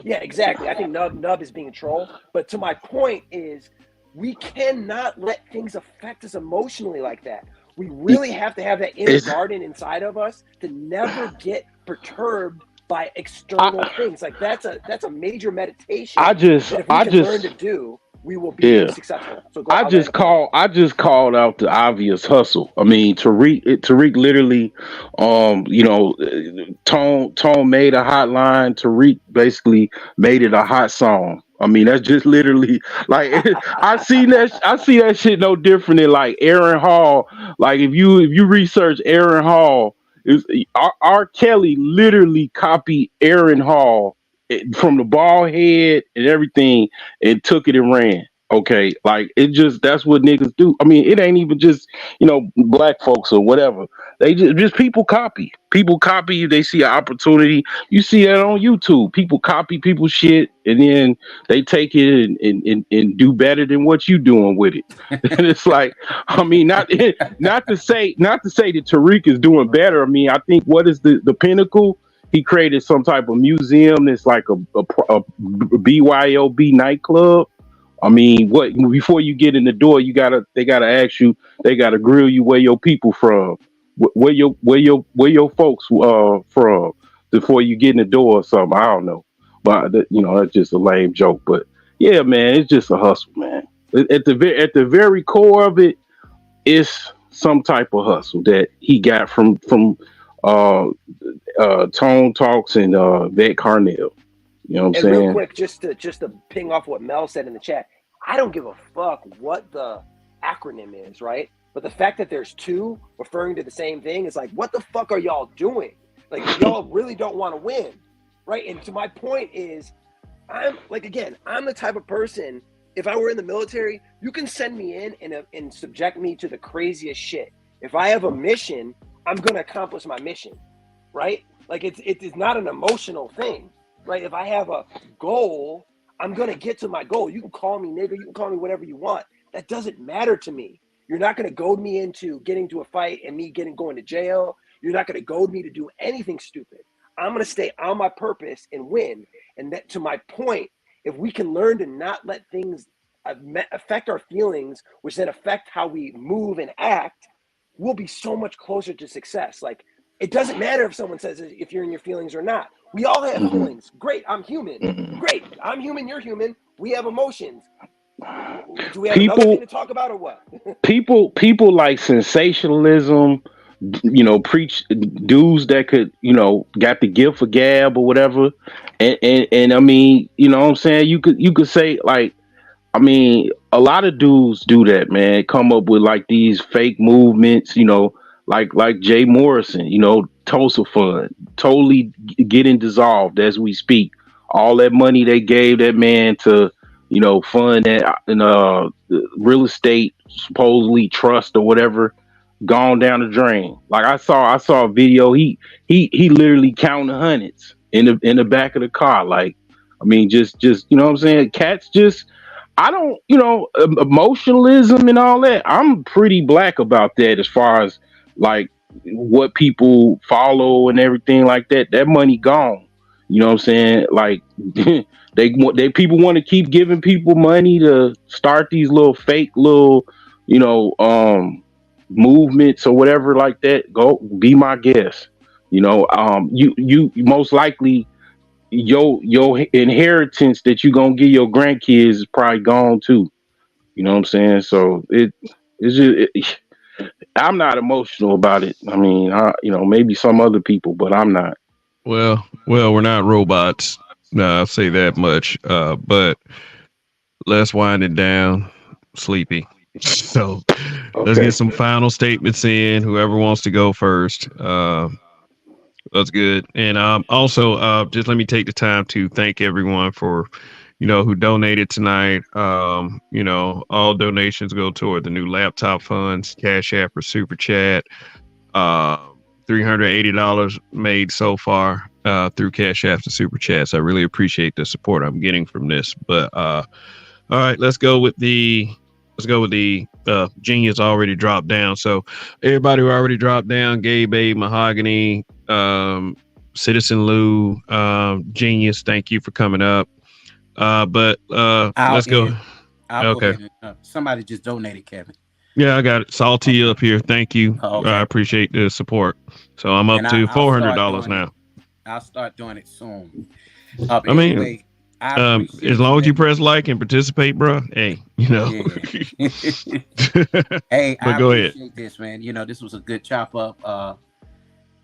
Yeah, exactly. I think Nub is being a troll. But to my point is, we cannot let things affect us emotionally like that. We really have to have that inner garden inside of us to never get perturbed by external things. Like that's a major meditation. I just learn to do. we will be Yeah. successful. So I just called out the obvious hustle. I mean, Tariq literally, Tone made a hotline. Tariq basically made it a hot song. I mean, that's just literally like I see that shit no different than like Aaron Hall. Like if you research Aaron Hall, R. Kelly literally copied Aaron Hall from the bald head and everything and took it and ran. Okay, like that's what niggas do. I mean, it ain't even just black folks or whatever. They just people copy. People copy. They see an opportunity. You see that on YouTube. People copy people's shit and then they take it and do better than what you doing with it. And it's like, I mean, not to say that Tariq is doing better. I mean, I think what is the pinnacle? He created some type of museum that's like a BYOB nightclub. I mean, what before you get in the door, they gotta ask you, they gotta grill you where your people from, where your folks from before you get in the door or something. I don't know, but that's just a lame joke. But yeah, man, it's just a hustle, man. At the very core of it, it's some type of hustle that he got from Tone Talks and Vet Carnell. You know what I'm saying? Real quick, just to ping off what Mel said in the chat, I don't give a fuck what the acronym is, right? But the fact that there's two referring to the same thing is like, what the fuck are y'all doing? Like, y'all really don't want to win, right? And to my point is, I'm the type of person, if I were in the military, you can send me in and subject me to the craziest shit. If I have a mission, I'm going to accomplish my mission, right? Like, it is not an emotional thing. Right, if I have a goal, I'm gonna get to my goal. You can call me nigga, you can call me whatever you want. That doesn't matter to me. You're not gonna goad me into getting to a fight and me going to jail. You're not gonna goad me to do anything stupid. I'm gonna stay on my purpose and win. And that, to my point, if we can learn to not let things affect our feelings, which then affect how we move and act, we'll be so much closer to success. Like, it doesn't matter if someone says if you're in your feelings or not. We all have feelings. Great, I'm human. Great, I'm human, you're human. We have emotions. Do we have another thing to talk about or what? people like sensationalism, preach dudes that could, got the gift for gab or whatever. And I mean, you know what I'm saying? You could say like, I mean, a lot of dudes do that, man. Come up with like these fake movements, like Jay Morrison, Tulsa Fund, totally getting dissolved as we speak. All that money they gave that man to, fund that real estate, supposedly trust or whatever, gone down the drain. Like I saw a video. He literally counting hundreds in the back of the car. Like, I mean, just you know what I'm saying? Cats just. I don't, emotionalism and all that. I'm pretty black about that as far as like what people follow and everything like that. That money gone. You know what I'm saying? Like they people want to keep giving people money to start these little fake little, movements or whatever like that. Go be my guest. You most likely your inheritance that you gonna give your grandkids is probably gone too. You know what I'm saying? So it's just I'm not emotional about it. I mean, maybe some other people, but I'm not. Well, we're not robots. No, I'll say that much. But let's wind it down. Sleepy. So let's get some final statements in. Whoever wants to go first. That's good. And also, just let me take the time to thank everyone for, who donated tonight. All donations go toward the new laptop funds, Cash App or Super Chat. $380 made so far through Cash App and Super Chats. I really appreciate the support I'm getting from this. But all right, let's go with the Genius already dropped down. So everybody who already dropped down, Gabe, Mahogany, Citizen Lou, Genius, thank you for coming up. But let's go. Okay. Somebody just donated, Kevin. Yeah, I got it. Salty up here. Thank you. Okay. I appreciate the support. So I'm up to $400 now. I'll start doing it soon. Anyway, I appreciate As long as you man. press like and participate, bro. Hey, you know. Yeah. Hey, But I go ahead. appreciate this, man. This was a good chop up.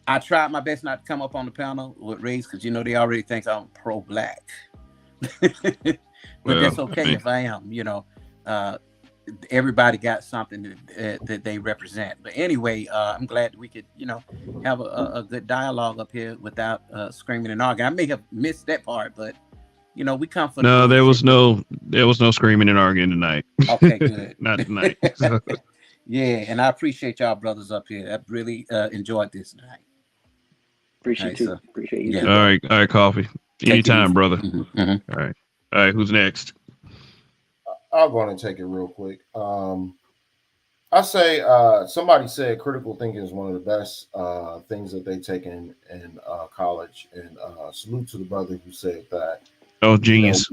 I tried my best not to come up on the panel with race because they already think I'm pro-black. But that's okay if I am. Everybody got something that they represent. But anyway, I'm glad that we could, have a good dialogue up here without screaming and arguing. I may have missed that part, but we come for No, the there was no screaming and arguing tonight. Okay, good. Not tonight. Yeah, and I appreciate y'all brothers up here. I really enjoyed this tonight. Appreciate you. Appreciate you. Yeah. Too. All right, Coffee. Anytime, brother. Mm-hmm. All right. Who's next? I'll go on and take it real quick. I say somebody said critical thinking is one of the best things that they take in college, and salute to the brother who said that. Oh, genius.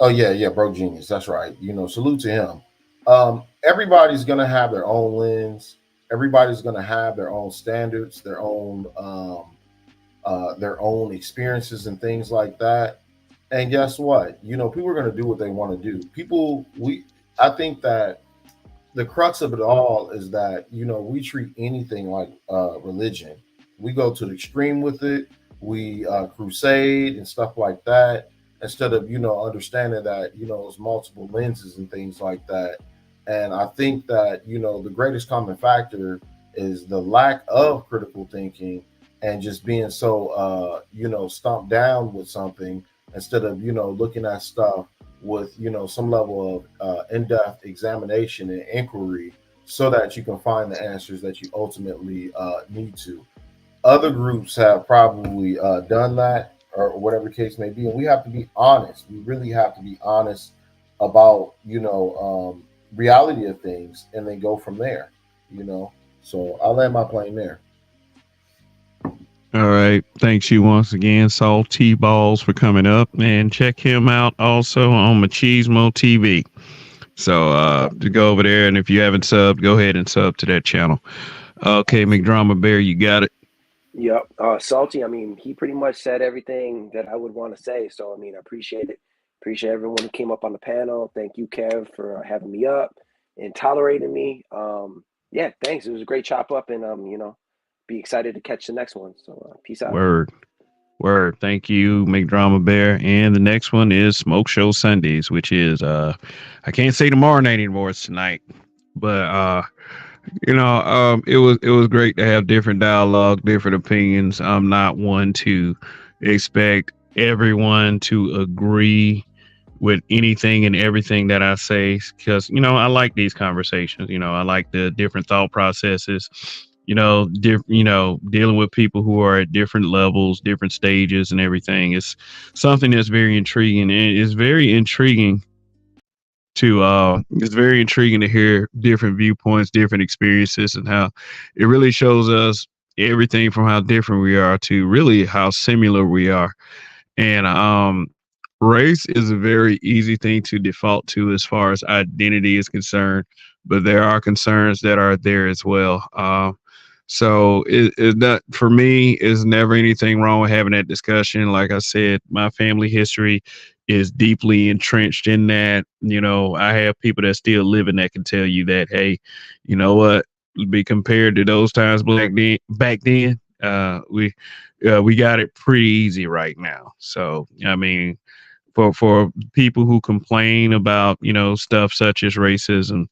Oh yeah, bro, genius. That's right. Salute to him. Everybody's gonna have their own lens. Everybody's gonna have their own standards, their own experiences and things like that. And guess what? People are going to do what they want to do. I think that the crux of it all is that, we treat anything like religion. We go to the extreme with it. We crusade and stuff like that instead of, understanding that, it's multiple lenses and things like that. And I think that, the greatest common factor is the lack of critical thinking and just being so, stomped down with something instead of, looking at stuff with, some level of in-depth examination and inquiry so that you can find the answers that you ultimately need to. Other groups have probably done that or whatever the case may be. And we have to be honest. We really have to be honest about, reality of things and then go from there, So I'll land my plane there. All right. Thanks you once again, Salty Balls, for coming up, and check him out also on Machismo TV. So to go over there, and if you haven't subbed, go ahead and sub to that channel. Okay, McDrama Bear, you got it. Yep. Salty, he pretty much said everything that I would want to say. So, I appreciate it. Appreciate everyone who came up on the panel. Thank you, Kev, for having me up and tolerating me. Yeah, thanks. It was a great chop up, and be excited to catch the next one. So peace out. Word. Thank you, McDrama Bear. And the next one is Smoke Show Sundays, which is I can't say tomorrow night anymore. It's tonight, but it was great to have different dialogue, different opinions. I'm not one to expect everyone to agree with anything and everything that I say, because I like these conversations. I like the different thought processes. Dealing with people who are at different levels, different stages, and everything. It's something that's very intriguing, and it's very intriguing to hear different viewpoints, different experiences, and how it really shows us everything from how different we are to really how similar we are. And race is a very easy thing to default to as far as identity is concerned, but there are concerns that are there as well. So that for me is never anything wrong with having that discussion. Like I said, my family history is deeply entrenched in that. I have people that still live in that can tell you that, hey, you know what, be compared to those times back then, we got it pretty easy right now. So, for people who complain about, stuff such as racism,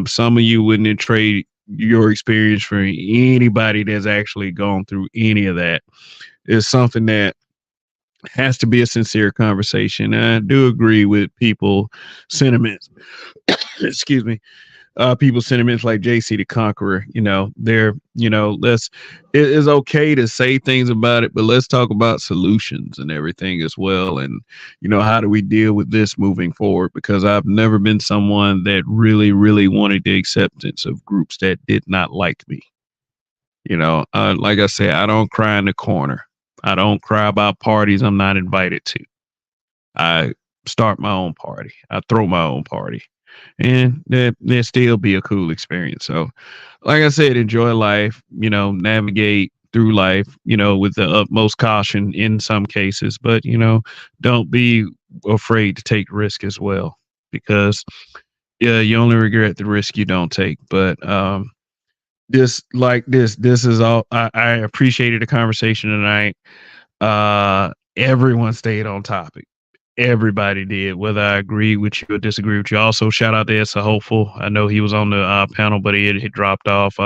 some of you wouldn't trade your experience for anybody that's actually gone through any of that. It's something that has to be a sincere conversation. I do agree with people's sentiments. Excuse me. People's sentiments like JC the Conqueror. It is okay to say things about it, but let's talk about solutions and everything as well. And how do we deal with this moving forward? Because I've never been someone that really, really wanted the acceptance of groups that did not like me. Like I said, I don't cry in the corner. I don't cry about parties I'm not invited to. I start my own party. I throw my own party. And there'll still be a cool experience. So, like I said, enjoy life, navigate through life, with the utmost caution in some cases, but don't be afraid to take risk as well, because yeah, you only regret the risk you don't take. But this is all. I appreciated the conversation tonight. Everyone stayed on topic. Everybody did, whether I agree with you or disagree with you. Also, shout out to Essa Hopeful. I know he was on the panel, but he dropped off.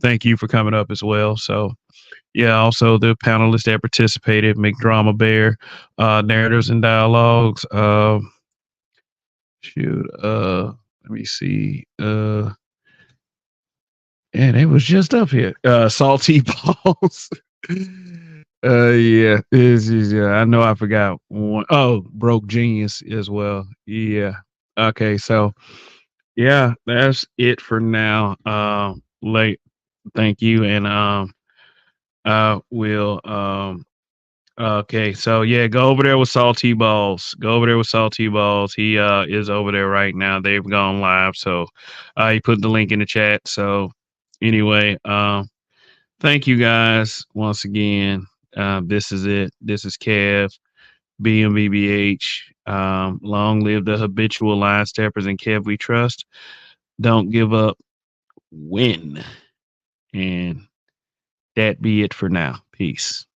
Thank you for coming up as well. So, yeah, also the panelists that participated, McDrama Bear, Narratives and Dialogues. Let me see. And it was just up here. Salty Balls. Yeah, I know I forgot one. Oh, Broke Genius as well. Yeah. Okay, so yeah, that's it for now. Late. Thank you, and I will okay, so yeah, go over there with Salty Balls. Go over there with Salty Balls. He is over there right now. They've gone live, so he put the link in the chat. So anyway, thank you guys once again. This is it. This is Kev, BMBBH. Long live the habitual line steppers and Kev we trust. Don't give up. Win. And that be it for now. Peace.